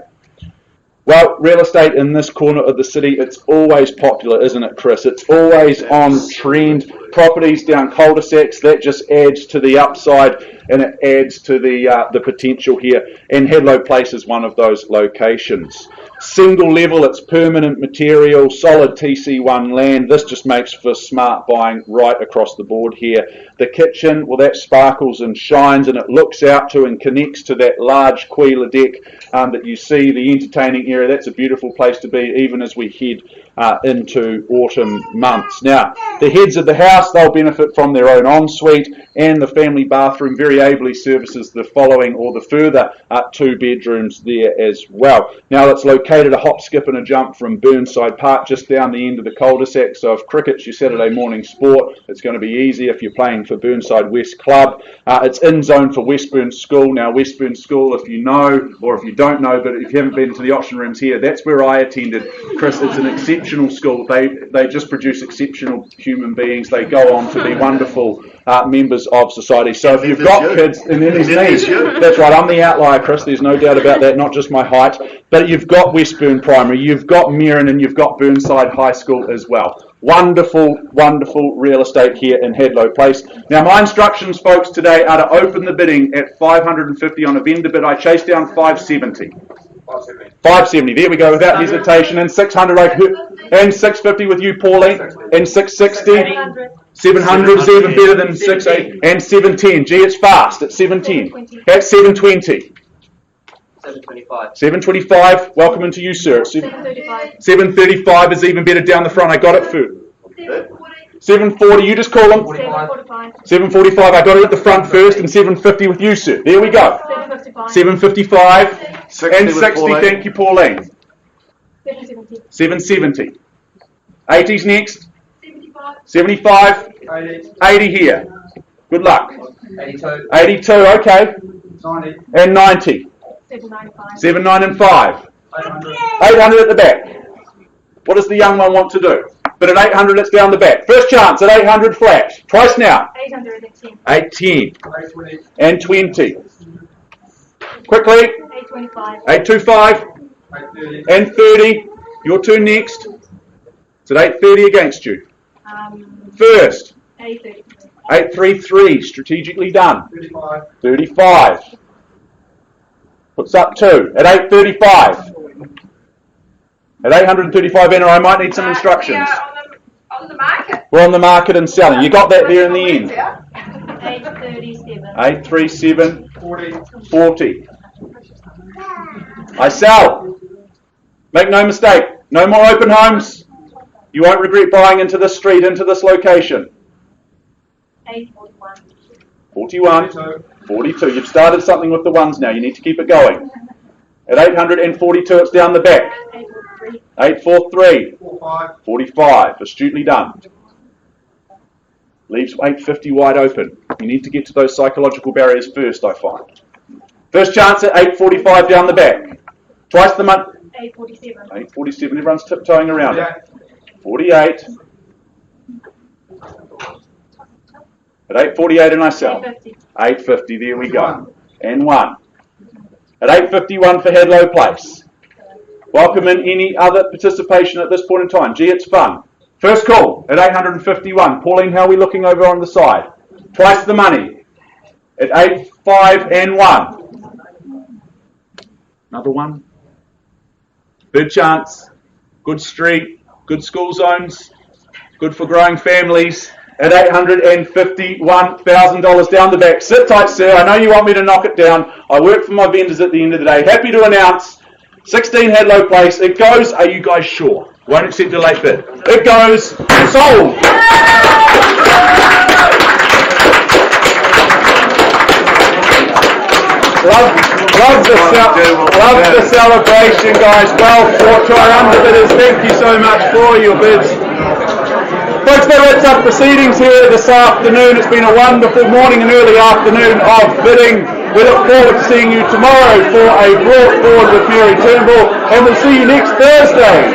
Well, real estate in this corner of the city, it's always popular, isn't it, Chris? It's always on trend. Properties down cul-de-sacs, that just adds to the upside and it adds to the potential here. And Headlow Place is one of those locations. Single level, it's permanent material, solid TC1 land. This just makes for smart buying right across the board here. The kitchen, well, that sparkles and shines and it looks out to and connects to that large Quila deck that you see, the entertaining area. That's a beautiful place to be, even as we head into autumn months. Now, the heads of the house, they'll benefit from their own ensuite, and the family bathroom very ably services the following or the further 2 bedrooms there as well. Now, it's located a hop, skip and a jump from Burnside Park, just down the end of the cul-de-sac. So if cricket's your Saturday morning sport, it's going to be easy if you're playing for Burnside West Club. It's in zone for Westburn School. Now, Westburn School, if you know, or if you don't know, but if you haven't been to the auction rooms here, that's where I attended. Chris, it's an exceptional school. They just produce exceptional human beings. They go on to be wonderful members of society. So if you've got kids, and then there's me. That's right, I'm the outlier, Chris. There's no doubt about that, not just my height. But you've got Westburn Primary, you've got Merrin, and you've got Burnside High School as well. Wonderful, wonderful real estate here in Headlow Place. Now, my instructions, folks, today are to open the bidding at 550 on a vendor bid. I chased down 570. 570, there we go, without hesitation, and 600, and 650 with you, Pauline, and 660, 700 is even better than 68, and 710, gee, it's fast, at 710, at 720. 725, welcome into you, sir. 735 is even better down the front, I got it for 740, you just call them. 745, I got it at the front first, and 750 with you, sir. There we go. 755 and 60, thank you, Pauline. 770. 80's next. 75. 80 here. Good luck. 82, okay. And 90. 79 and 5. 800 at the back. What does the young one want to do? But at 800, it's down the back. First chance at 800 flat. Twice now. 810. 810. And 20. Quickly. 825. 825. And 30. Your turn next. It's at 830 against you. First. 833. 833. Strategically done. 35. Puts up 2. At 835. At 835 enter, I might need some instructions. On the market. We're on the market and selling. You got that there in the end. 837. 837. 40. I sell. Make no mistake. No more open homes. You won't regret buying into this street, into this location. 841. 41. 42. You've started something with the ones now. You need to keep it going. At 842, it's down the back. 843. 45. Astutely done. Leaves 850 wide open. You need to get to those psychological barriers first, I find. First chance at 845 down the back. Twice the month. 847. 847. Everyone's tiptoeing around it. 48. At 8:48 and I sell. 850. 8:50, there we go. And 1. At 8:51 for Headlow Place. Welcome in any other participation at this point in time. Gee, it's fun. First call at 851. Pauline, how are we looking over on the side? Twice the money. At 8, 5 and 1. Another one. Third chance. Good street. Good school zones. Good for growing families. At $851,000 down the back. Sit tight, sir. I know you want me to knock it down. I work for my vendors at the end of the day. Happy to announce 16 Headlow Place. It goes. Are you guys sure? Won't accept a late bid. It goes. Sold. Love the celebration, guys. Well fought to our underbidders. Thank you so much for your bids. Folks, that wraps up proceedings here this afternoon. It's been a wonderful morning and early afternoon of bidding. We look forward to seeing you tomorrow for a brought forward with Mary Turnbull, and we'll see you next Thursday.